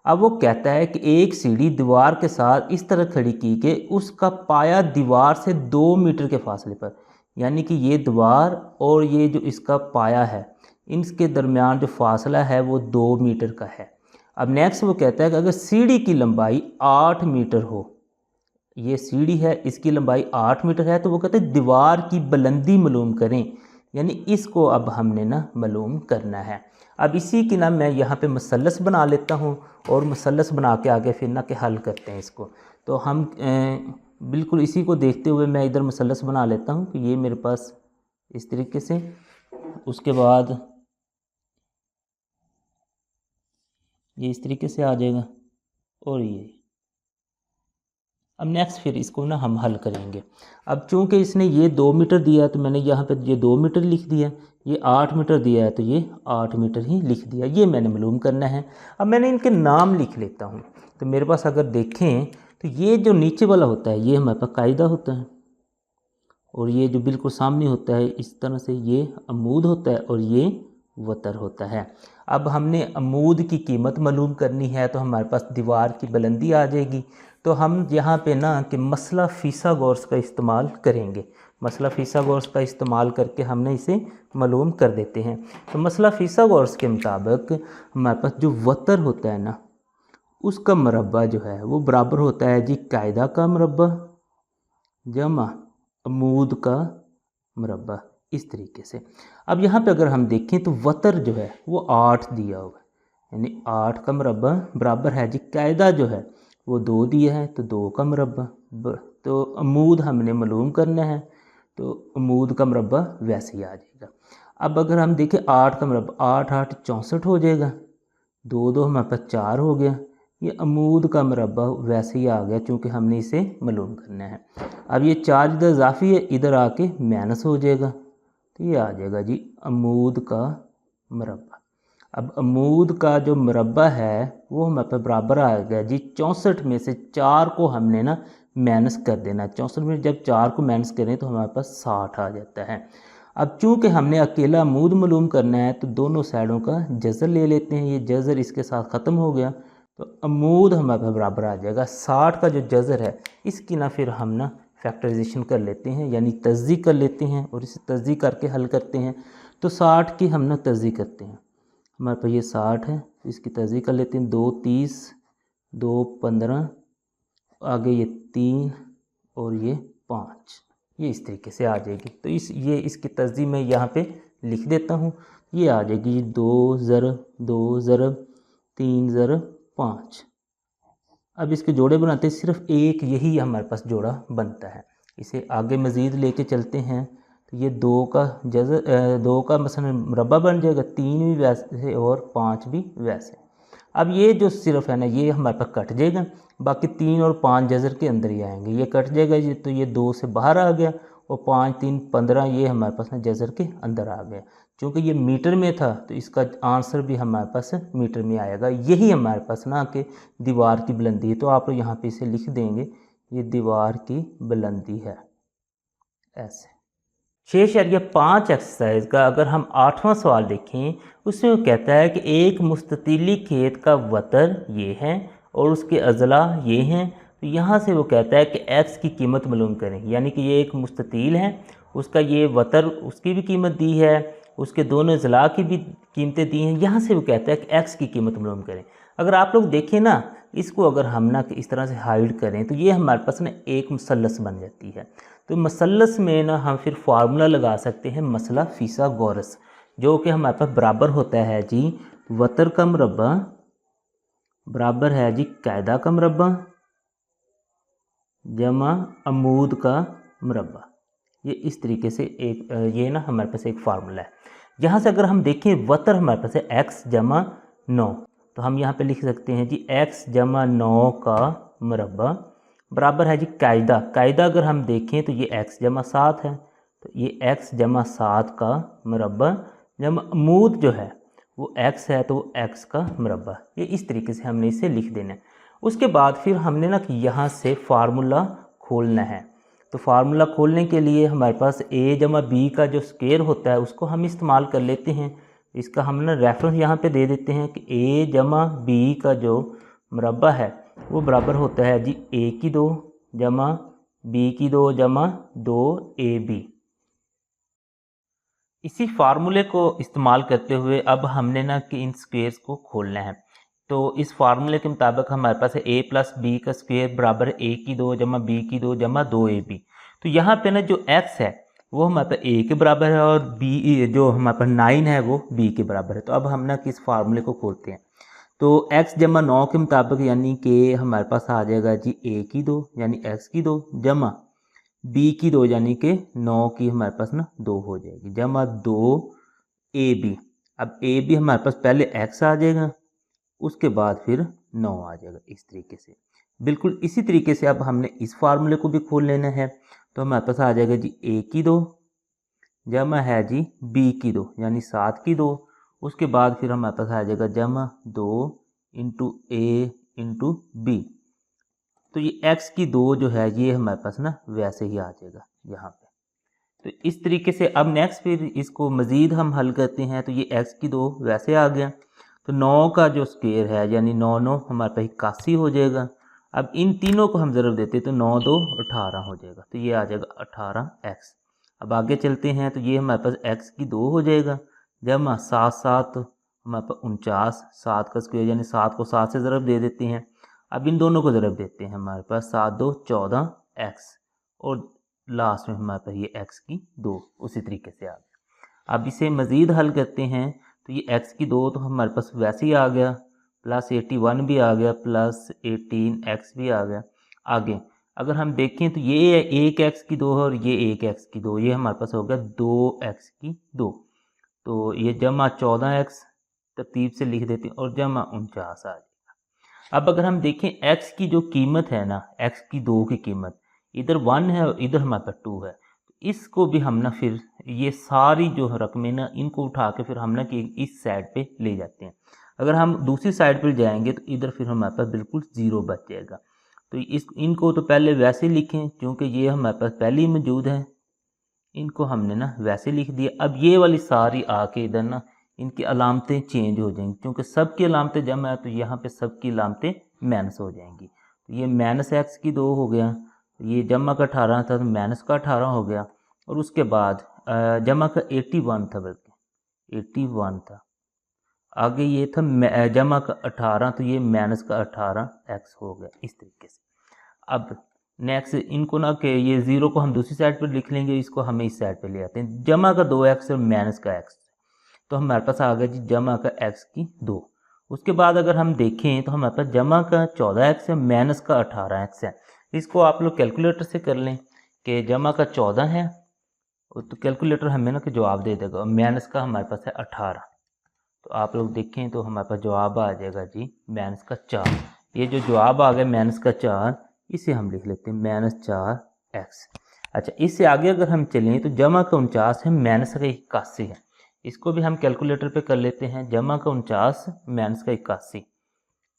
अब वो कहता है कि एक सीढ़ी दीवार के साथ इस तरह खड़ी की कि उसका पाया दीवार से 2 मीटर के फासले पर, यानी कि ये दीवार और ये जो इसका पाया है, इनके दरमियान जो फासला है वो 2 मीटर का है। अब नेक्स्ट वो कहता है कि अगर सीढ़ी की लंबाई 8 मीटर हो, ये सीढ़ी है इसकी लंबाई 8 मीटर है, तो वो कहते हैं दीवार की बुलंदी मालूम करें, यानी इसको अब हमने ना मालूम करना है। अब इसी की ना मैं यहाँ पे मसलस बना लेता हूँ और मसलस बना के आगे फिर ना कि हल करते हैं इसको। तो हम बिल्कुल इसी को देखते हुए मैं इधर मसलस बना लेता हूँ कि ये मेरे पास इस तरीके से, उसके बाद ये इस तरीके से आ जाएगा और ये। अब नेक्स्ट फिर इसको ना हम हल करेंगे। अब चूंकि इसने ये 2 मीटर दिया तो मैंने यहाँ पे ये 2 मीटर लिख दिया, ये 8 मीटर दिया है तो ये 8 मीटर ही लिख दिया, ये मैंने मालूम करना है। अब मैंने इनके नाम लिख लेता हूँ। तो मेरे पास अगर देखें तो ये जो नीचे वाला होता है ये हमारे पास कायदा होता है, और ये जो बिल्कुल सामने होता है इस तरह से ये अमूद होता है, और ये वतर होता है। अब हमने अमूद की कीमत मालूम करनी है, तो हमारे पास दीवार की बुलंदी आ जाएगी। तो हम यहाँ पे ना कि मसला फिसागोरस का इस्तेमाल करेंगे। मसला फिसागोरस का इस्तेमाल करके हमने इसे मालूम कर देते हैं। तो मसला फिसागोरस के मुताबिक हमारे पास जो वतर होता है ना, उसका मरबा जो है वो बराबर होता है जी कायदा का मरबा जमा अमूद का मरबा, इस तरीके से। अब यहाँ पे अगर हम देखें तो वतर जो है वो 8 दिया हुआ है, यानी 8 का मरबा बराबर है जी कायदा जो है वो 2 दिया है तो 2 का मरबा। तो अमूद हमने मालूम करना है, तो अमूद का मरबा वैसे ही आ जाएगा। अब अगर हम देखें 8 का मरबा, 8 8 64 हो जाएगा, 2 2 हमारे पास 4 हो गया। ये अमूद का मरबा वैसे ही आ गया चूँकि हमने इसे मालूम करना है। अब ये 4 इधर इजाफी है, इधर आके माइनस हो जाएगा, तो ये आ जाएगा जी अमूद का मरबा। अब अमूद का जो मरबा है वो हमारे पास बराबर आ गया जी 64 में से 4 को हमने ना माइनस कर देना। 64 में जब 4 को माइनस करें तो हमारे पास 60 आ जाता है। अब चूँकि हमने अकेला अमूद मालूम करना है तो दोनों साइडों का जज़र ले लेते हैं। ये जज़र इसके साथ ख़त्म हो गया, तो अमूद हमारे पास बराबर आ जाएगा 60 का जो जज़र है इसकी ना फिर हम ना फैक्टराइजेशन कर लेते हैं, यानी तज़दीक कर लेते हैं और इसे तज़दीक करके हल करते हैं। तो 60 की हम ना तज़दीक करते हैं, हमारे पास ये 60 है, इसकी तज़दीक कर लेते हैं। 2 30 2 15, आगे ये 3 और ये 5, ये इस तरीके से आ जाएगी। तो ये इसकी तज़दीक मैं यहाँ पे लिख देता हूँ। ये आ जाएगी 2 ज़रब 2 ज़रब 3 ज़रब 5। अब इसके जोड़े बनाते हैं, सिर्फ एक यही हमारे पास जोड़ा बनता है। इसे आगे मज़ीद लेके चलते हैं तो ये 2 का जज़र 2 का मसलन मरबा बन जाएगा, 3 भी वैसे और 5 भी वैसे। अब ये जो सिर्फ है ना ये हमारे पास कट जाएगा, बाकी 3 और 5 जज़र के अंदर ही आएंगे। ये कट जाएगा जी, तो ये 2 से बाहर आ गया और 5 3 15 ये हमारे पास ना जज़र के अंदर आ गया। क्योंकि ये मीटर में था तो इसका आंसर भी हमारे पास मीटर में आएगा। यही हमारे पास ना कि दीवार की बुलंदी है। तो आप लोग यहाँ पे इसे लिख देंगे, ये दीवार की बुलंदी है ऐसे। 6.5 एक्सरसाइज का अगर हम 8वां सवाल देखें, उसमें वो कहता है कि एक मुस्ततीली खेत का वतर ये है और उसके अज़ला ये हैं। तो यहाँ से वो कहता है कि एक्स की कीमत मालूम करें, यानी कि ये एक मुस्ततील है, उसका ये वतर उसकी भी कीमत दी है, उसके दोनों अज़ला की भी कीमतें दी हैं। यहाँ से वो कहता है कि एक्स की कीमत मालूम करें। अगर आप लोग देखें ना, इसको अगर हम ना इस तरह से हाइड करें तो ये हमारे पास ना एक मसलस बन जाती है। तो मसलस में ना हम फिर फार्मूला लगा सकते हैं मसला फिसागोरस, जो कि हमारे पास बराबर होता है जी वतर का मुरब्बा बराबर है जी कायदा का मुरब्बा जमा अमूद का मुरब्बा। ये इस तरीके से एक ये ना हमारे पास एक फार्मूला है। यहाँ से अगर हम देखें वतर हमारे पास है एक्स जमा 9, तो हम यहाँ पे लिख सकते हैं जी एक्स जमा 9 का मुरब्बा बराबर है जी कायदा। कायदा अगर हम देखें तो ये एक्स जमा 7 है, तो ये एक्स जमा 7 का मुरब्बा जमा अमूद जो है वो एक्स है, तो वो एक्स का मुरब्बा। ये इस तरीके से हमने इसे लिख देना है। उसके बाद फिर हमने ना कि यहाँ से फार्मूला खोलना है। तो फार्मूला खोलने के लिए हमारे पास a जमा बी का जो स्क्वायर होता है उसको हम इस्तेमाल कर लेते हैं। इसका हम ना रेफरेंस यहाँ पे दे देते हैं कि a जमा बी का जो मुरब्बा है वो बराबर होता है जी a की 2 जमा b की 2 जमा 2ab। इसी फार्मूले को इस्तेमाल करते हुए अब हमने ना कि इन स्क्वेयर्स को खोलना है। तो इस फार्मूले के मुताबिक हमारे पास है a प्लस बी का स्क्वेयर बराबर है a की 2 जमा b की 2 जमा 2ab। तो यहाँ पे ना जो x है वो हमारे पास a के बराबर है और b जो हमारे पास 9 है वो b के बराबर है। तो अब हम ना कि इस फार्मूले को खोलते हैं। तो x जमा 9 के मुताबिक यानी कि हमारे पास आ जाएगा जी a की 2 यानी x की 2 जमा b की 2 यानी कि 9 की हमारे पास ना 2 हो जाएगी जमा 2ab। अब ab हमारे पास पहले x आ जाएगा, उसके बाद फिर 9 आ जाएगा इस तरीके से। बिल्कुल इसी तरीके से अब हमने इस फार्मूले को भी खोल लेना है। तो हमारे पास आ जाएगा जी a की 2 जमा है जी b की 2 यानी 7 की 2। उसके बाद फिर हमारे पास आ जाएगा जमा 2 इंटू a इंटू बी। तो ये x की 2 जो है ये हमारे पास ना वैसे ही आ जाएगा यहाँ पे। तो इस तरीके से अब नेक्स्ट फिर इसको मज़ीद हम हल करते हैं। तो ये x की 2 वैसे आ गया, तो 9 का जो स्क्वायर है यानी 9 9 हमारे पास 81 हो जाएगा। अब इन तीनों को हम ज़रूर देते तो 9 2 18 हो जाएगा, तो ये आ जाएगा 18x। अब आगे चलते हैं तो ये हमारे पास x की 2 हो जाएगा जमा 7 7 हमारे पास 49, 7 का स्क्वायर यानी 7 को 7 से ज़रूर दे देते हैं। अब इन दोनों को ज़रूर देते हैं, हमारे पास 7 2 14x और लास्ट में हमारे पास ये x की 2 उसी तरीके से आ गया। अब इसे मज़ीद हल करते हैं तो ये x की 2 तो हमारे पास वैसे ही आ गया, प्लस 81 भी आ गया, प्लस 18x भी आ गया। आगे अगर हम देखें तो ये एक x की 2 है और ये एक x की 2, ये हमारे पास हो गया 2x की 2। तो ये जमा 14x तरतीब से लिख देते हैं और जमा 49 आ जाएगा। अब अगर हम देखें x की जो कीमत है ना, x की 2 की कीमत इधर 1 है और इधर हमारे पास 2 है, इसको भी हम ना फिर ये सारी जो रकमें ना इनको उठा के फिर हम ना कि इस साइड पे ले जाते हैं। अगर हम दूसरी साइड पर जाएंगे तो इधर फिर हमारे पास बिल्कुल ज़ीरो बच जाएगा। तो इनको तो पहले वैसे लिखें क्योंकि ये हमारे पास पहले ही मौजूद है, इनको हमने ना वैसे लिख दिया। अब ये वाली सारी आके इधर ना इनकी अलामतें चेंज हो जाएंगी, क्योंकि सब की अलामतें जमा है तो यहाँ पे सब की अलामतें माइनस हो जाएंगी। तो ये माइनस एक्स की 2 हो गया, ये जमा का 18 था तो माइनस का 18 हो गया, और उसके बाद जमा का 81 था, बल्कि 81 था। आगे ये था जमा का 18 तो ये माइनस का 18x हो गया इस तरीके से। अब नेक्स्ट इनको ना कि ये 0 को हम दूसरी साइड पर लिख लेंगे, इसको हमें इस साइड पे ले आते हैं। जमा का 2x और माइनस का x, तो हमारे पास आ गया जी जमा का x की 2। उसके बाद अगर हम देखें तो हमारे पास जमा का 14x है, माइनस का 18x है। इसको आप लोग कैलकुलेटर से कर लें कि जमा का 14 है तो कैलकुलेटर हमें ना कि जवाब दे देगा, माइनस का हमारे पास है 18। तो आप लोग देखें तो हमारे पास जवाब आ जाएगा जी माइनस का 4। ये जो जवाब आ गया माइनस का 4, इसे हम लिख लेते हैं माइनस 4x। अच्छा, इससे आगे अगर हम चलें तो जमा का 49 है, माइनस का 81 है। इसको भी हम कैलकुलेटर पे कर लेते हैं। जमा का 49 माइनस का 81,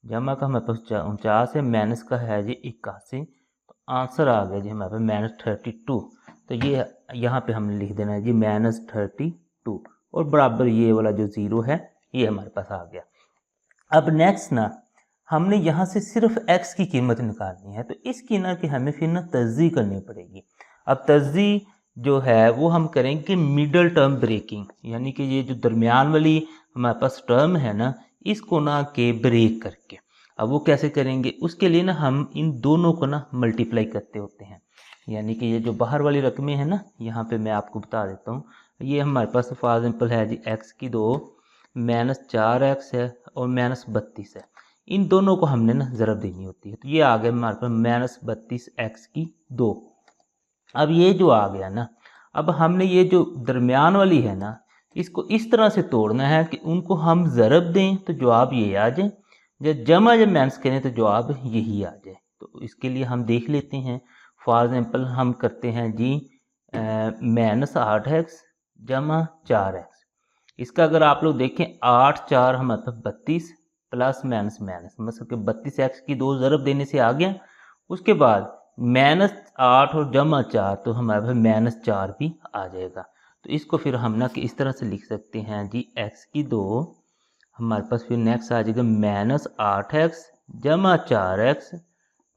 जमा का हमारे पास 49 है, माइनस का है जी 81, तो आंसर आ गया जी हमारे पास -32। तो ये यहाँ पे हमने लिख देना है जी -32 और बराबर ये वाला जो 0 है ये हमारे पास आ गया। अब नेक्स्ट ना हमने यहाँ से सिर्फ x की कीमत निकालनी है, तो इसकी ना कि हमें फिर ना तर्जीह करनी पड़ेगी। अब तर्जीह जो है वो हम करेंगे मिडल टर्म ब्रेकिंग, यानी कि ये जो दरमियान वाली हमारे पास टर्म है ना इसको ना के ब्रेक करके। अब वो कैसे करेंगे, उसके लिए ना हम इन दोनों को ना मल्टीप्लाई करते होते हैं, यानी कि ये जो बाहर वाली रकमें हैं ना यहाँ पे मैं आपको बता देता हूँ। ये हमारे पास फॉर एग्जाम्पल है जी x⁻2 -4x है और -32 है, इन दोनों को हमने ना ज़रब देनी होती है। तो ये आ गया हमारे पास -32x⁻2। अब ये जो आ गया ना, अब हमने ये जो दरमियान वाली है ना इसको इस तरह से तोड़ना है कि उनको हम ज़रब दें तो जवाब ये आ जाए, जब जमा जब माइनस करें तो जवाब यही आ जाए। तो इसके लिए हम देख लेते हैं। फॉर एग्जाम्पल हम करते हैं जी -8x जमा 4x। इसका अगर आप लोग देखें 8 4 हमारे पास 32 प्लस माइनस माइनस मतलब कि 32x की 2 ज़रब देने से आ गया। उसके बाद -8 और जमा 4 तो हमारे पास -4 भी आ जाएगा। तो इसको फिर हम ना कि इस तरह से लिख सकते हैं जी x⁻2 हमारे पास फिर नेक्स्ट आ जाएगा -8x जमा 4x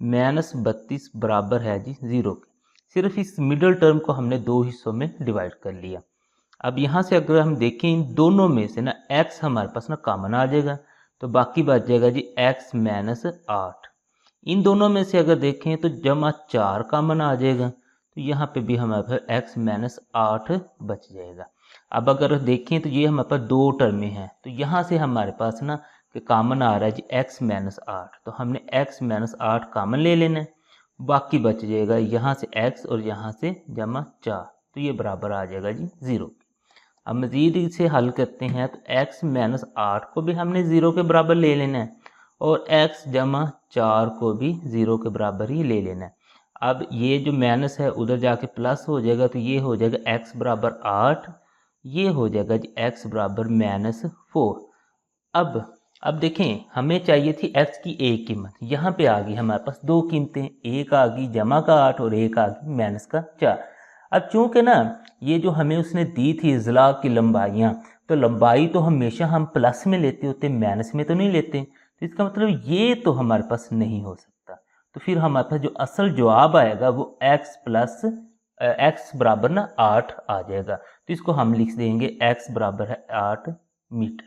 -32 बराबर है जी 0 के। सिर्फ इस मिडल टर्म को हमने दो हिस्सों में डिवाइड कर लिया। अब यहाँ से अगर हम देखें इन दोनों में से ना x हमारे पास ना कॉमन आ जाएगा, तो बाकी बच जाएगा जी x -8। इन दोनों में से अगर देखें तो जमा 4 कॉमन आ जाएगा, तो यहाँ पे भी हमारे पास x -8 बच जाएगा। अब अगर देखें तो ये हमारे पास दो टर्में हैं, तो यहाँ से हमारे पास ना कि कॉमन आ रहा है जी x -8, तो हमने x -8 कॉमन ले लेना है। बाकी बच जाएगा यहाँ से x और यहाँ से जमा 4, तो ये बराबर आ जाएगा जी 0। अब मज़ीद इसे हल करते हैं तो x -8 को भी हमने 0 के बराबर ले लेना है और x जमा 4 को भी 0 के बराबर ही ले लेना है। अब ये जो माइनस है उधर जाके प्लस हो जाएगा, तो ये हो जाएगा x बराबर 8, ये हो जाएगा जी x बराबर -4। अब देखें हमें चाहिए थी x की एक कीमत, यहाँ पे आ गई हमारे पास दो कीमतें, एक आ गई जमा का 8 और एक आ गई माइनस का 4। अब चूँकि ना ये जो हमें उसने दी थी इज़ला की लंबाइयाँ, तो लंबाई तो हमेशा हम प्लस में लेते होते, माइनस में तो नहीं लेते। तो इसका मतलब ये तो हमारे पास नहीं हो सकता। तो फिर हमारे पास जो असल जवाब आएगा वो x बराबर ना 8 आ जाएगा। तो इसको हम लिख देंगे x बराबर है 8 मीटर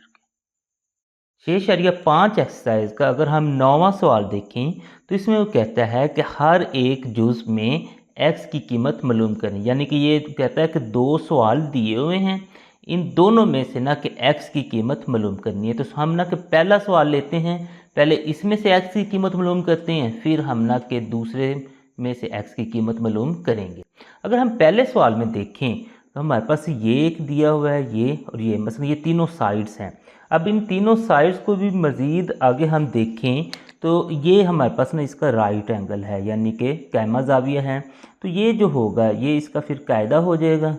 के। 6.5 एक्सरसाइज का अगर हम 9वां सवाल देखें तो इसमें वो कहता है कि हर एक जुज़ में x की कीमत मालूम करें, यानी कि ये कहता है कि दो सवाल दिए हुए हैं, इन दोनों में से ना कि x की कीमत मालूम करनी है। तो हम ना कि पहला सवाल लेते हैं, पहले इसमें से x की कीमत मालूम करते हैं, फिर हम ना कि दूसरे में से x की कीमत मालूम करेंगे। अगर हम पहले सवाल में देखें तो हमारे पास ये एक दिया हुआ है, ये और ये, मतलब ये तीनों साइड्स हैं। अब इन तीनों साइड्स को भी मज़ीद आगे हम देखें तो ये हमारे पास ना इसका राइट एंगल है, यानी कि कैमा ज़ाविया है। तो ये जो होगा ये इसका फिर कायदा हो जाएगा,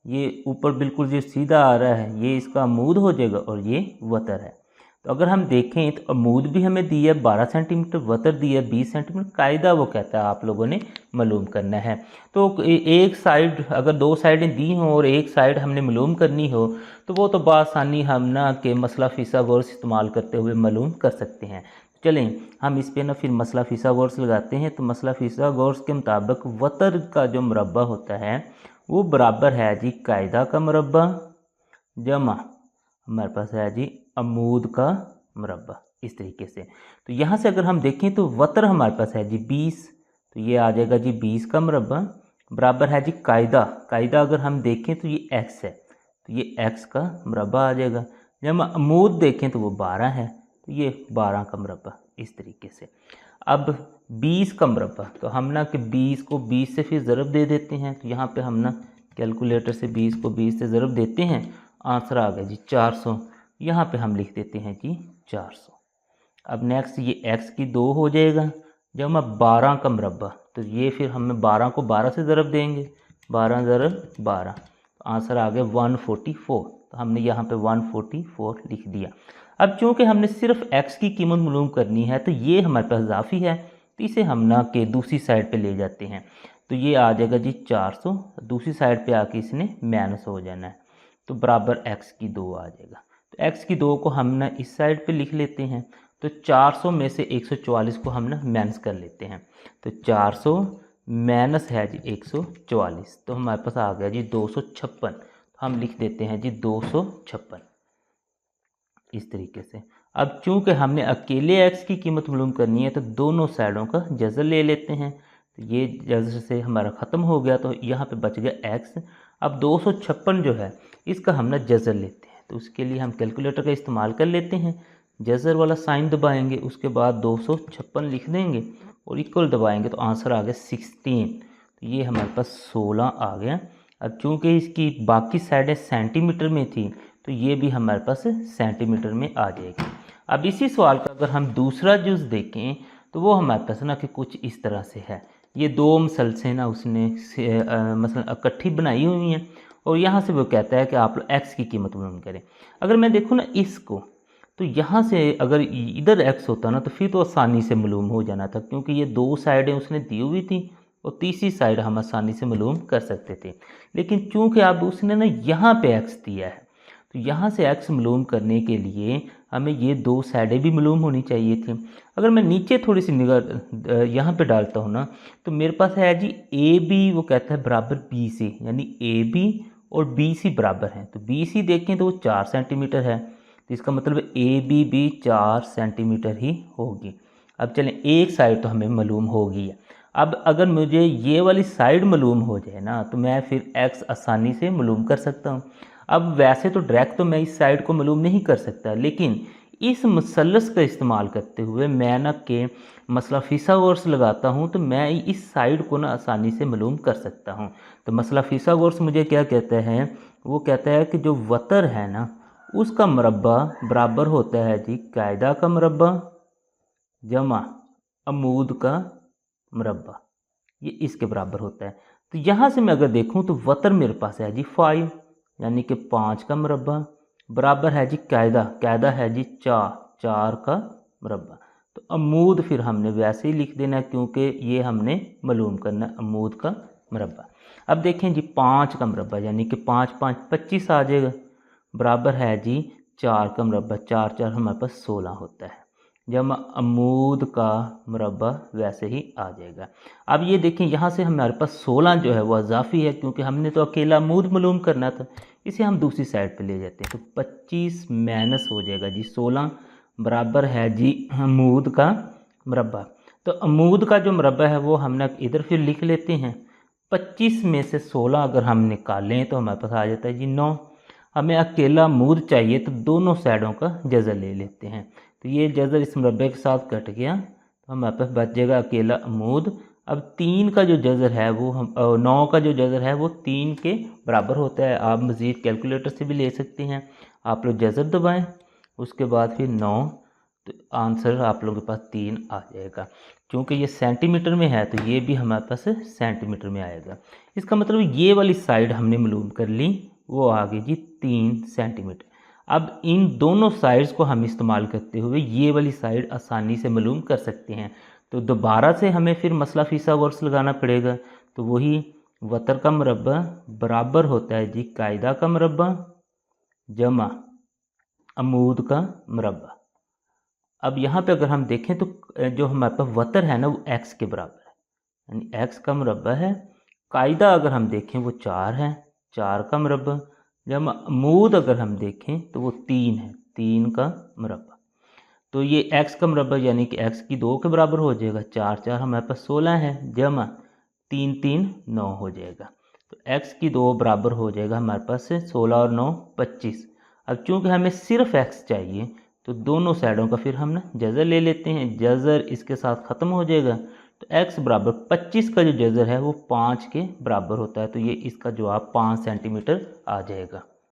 ये ऊपर बिल्कुल जो सीधा आ रहा है ये इसका अमूद हो जाएगा और ये वतर है। तो अगर हम देखें तो अमूद भी हमें दिया 12 सेंटीमीटर, वतर दिया 20 सेंटीमीटर। कायदा वो कहता है आप लोगों ने मालूम करना है। तो एक साइड अगर दो साइडें दी हों और एक साइड हमने मालूम करनी हो तो वो तो बआसानी हम ना के मसला फिसागोरस इस्तेमाल करते हुए मालूम कर सकते हैं। चलें हम इस पे ना फिर मसला फिसागोरस लगाते हैं। तो मसला फिसागोरस के मुताबिक वतर का जो मुरब्बा होता है वो बराबर है जी कायदा का मुरब्बा जमा हमारे पास है जी अमूद का मुरब्बा, इस तरीके से। तो यहाँ से अगर हम देखें तो वतर हमारे पास है जी 20, तो ये आ जाएगा जी 20 का मुरब्बा बराबर है जी कायदा। कायदा अगर हम देखें तो ये x है, तो ये x का मुरब्बा आ जाएगा। जब हम अमूद देखें तो वो 12 है, तो ये 12 का मुरब्बा, इस तरीके से। अब 20 का मुरब्बा, तो हम ना कि 20 को 20 से फिर ज़रब दे देते हैं। तो यहाँ पे हम ना कैलकुलेटर से 20 को 20 से ज़रब देते हैं, आंसर आ गया जी 400। यहाँ पे हम लिख देते हैं जी 400। अब नेक्स्ट ये x की 2 हो जाएगा। जब हम 12 का मुरब्बा, तो ये फिर हमें 12 को 12 से ज़रब देंगे, 12 ज़रब 12, तो आंसर आ गया 144। तो हमने यहाँ पे 144 लिख दिया। अब चूँकि हमने सिर्फ x की कीमत मालूम करनी है तो ये हमारे पास इजाफी है, तो इसे हम ना के दूसरी साइड पे ले जाते हैं। तो ये आ जाएगा जी 400, दूसरी साइड पे आके इसने माइनस हो जाना है, तो बराबर x की 2 आ जाएगा। तो x की 2 को हम ना इस साइड पे लिख लेते हैं, तो 400 में से 144 को हम ना माइनस कर लेते हैं, तो 400 माइनस है जी 144, तो हमारे पास आ गया जी 256। तो हम लिख देते हैं जी 256 इस तरीके से। अब चूंकि हमने अकेले x की कीमत मालूम करनी है, तो दोनों साइडों का जज़र ले लेते हैं, तो ये जज़र से हमारा ख़त्म हो गया, तो यहाँ पे बच गया x। अब 256 जो है इसका हम ना जज़र लेते हैं, तो उसके लिए हम कैलकुलेटर का इस्तेमाल कर लेते हैं। जज़र वाला साइन दबाएंगे, उसके बाद 256 लिख देंगे और इक्वल दबाएंगे, तो आंसर आ गया 16। तो ये हमारे पास 16 आ गया। अब चूँकि इसकी बाकी साइडें सेंटीमीटर में थी, तो ये भी हमारे पास सेंटीमीटर में आ जाएगी। अब इसी सवाल का अगर हम दूसरा जुज़ देखें, तो वो हमारे पास ना कि कुछ इस तरह से है। ये दो मसलसें ना उसने मसलन इकट्ठी बनाई हुई हैं, और यहाँ से वो कहता है कि आप लोग x की कीमत मालूम करें। अगर मैं देखूँ ना इसको, तो यहाँ से अगर इधर x होता ना, तो फिर तो आसानी से मालूम हो जाना था, क्योंकि ये दो साइडें उसने दी हुई थी और तीसरी साइड हम आसानी से मालूम कर सकते थे। लेकिन चूंकि अब उसने ना यहाँ पे x दिया है, तो यहाँ से x मालूम करने के लिए हमें ये दो साइडें भी मालूम होनी चाहिए थी। अगर मैं नीचे थोड़ी सी निगाह यहाँ पे डालता हूँ ना, तो मेरे पास है जी AB, वो कहता है बराबर BC, यानी AB और BC बराबर हैं। तो BC देखें तो वो 4 सेंटीमीटर है, तो इसका मतलब AB भी 4 सेंटीमीटर ही होगी। अब चलें, एक साइड तो हमें मालूम होगी है। अब अगर मुझे ये वाली साइड मालूम हो जाए ना, तो मैं फिर x आसानी से मालूम कर सकता हूँ। अब वैसे तो डायरेक्ट तो मैं इस साइड को मालूम नहीं कर सकता, लेकिन इस मसलस का इस्तेमाल करते हुए मैं ना के मसला फिसागोरस लगाता हूँ, तो मैं इस साइड को ना आसानी से मालूम कर सकता हूँ। तो मसला फिसागोरस मुझे क्या कहता है, वो कहता है कि जो वतर है ना, उसका मरबा बराबर होता है जी कायदा का मरबा जमा अमूद का मरबा, ये इसके बराबर होता है। तो यहाँ से मैं अगर देखूँ, तो वतर मेरे पास है जी 5, यानी कि 5 का मरबा, बराबर है जी कायदा है जी 4 का मरबा। तो अमूद फिर हमने वैसे ही लिख देना, क्योंकि ये हमने मालूम करना है अमूद का मरबा। अब देखें जी 5 का मरबा, यानी कि 5 5 25 आ जाएगा, बराबर है जी 4 का मरबा, 4 4 हमारे पास 16 होता है, जब अमूद का मरबा वैसे ही आ जाएगा। अब ये देखें, यहाँ से हमारे पास 16 जो है वो अजाफी है, क्योंकि हमने तो अकेला अमूद मालूम करना था। इसे हम दूसरी साइड पे ले जाते हैं, तो 25 माइनस हो जाएगा जी 16, बराबर है जी अमूद का मरबा। तो अमूद का जो मरबा है वो हमने इधर फिर लिख लेते हैं। 25 में से 16 अगर हम निकालें, तो हमारे पास आ जाता है जी 9। हमें अकेला अमूद चाहिए, तो दोनों साइडों का जज़र ले लेते हैं, तो ये जज़र इस मरबे के साथ कट गया, तो हमारे पास बच जाएगा अकेला अमूद। अब 3 का जो जज़र है वो 9 का जो जज़र है वो 3 के बराबर होता है। आप मज़ीद कैलकुलेटर से भी ले सकते हैं। आप लोग जज़र दबाएं, उसके बाद फिर 9, तो आंसर आप लोगों के पास 3 आ जाएगा। क्योंकि ये सेंटीमीटर में है, तो ये भी हमारे पास सेंटीमीटर में आएगा। इसका मतलब ये वाली साइड हमने मालूम कर ली, वो आ गई जी 3 सेंटीमीटर। अब इन दोनों साइड्स को हम इस्तेमाल करते हुए ये वाली साइड आसानी से मालूम कर सकते हैं। तो दोबारा से हमें फिर मसला फिसागोरस लगाना पड़ेगा, तो वही वतर का मरबा बराबर होता है जी कायदा का मरबा जमा अमूद का मरबा। अब यहाँ पे अगर हम देखें, तो जो हमारे पास वतर है ना वो x के बराबर है, यानी x का मरबा है। कायदा अगर हम देखें वो 4 है, 4 का मरबा, जब अमूद अगर हम देखें तो वो 3 है, 3 का मरबा। तो ये x का मरबा यानी कि x की 2 के बराबर हो जाएगा, 4 4 हमारे पास 16 है, जमा 3 3 9 हो जाएगा। तो x की 2 बराबर हो जाएगा हमारे पास 16 और 9 25। अब चूंकि हमें सिर्फ x चाहिए, तो दोनों साइडों का फिर हम ना जज़र ले लेते हैं, जज़र इसके साथ ख़त्म हो जाएगा। तो x बराबर 25 का जो जज़र है वो 5 के बराबर होता है, तो ये इसका जवाब 5 सेंटीमीटर आ जाएगा।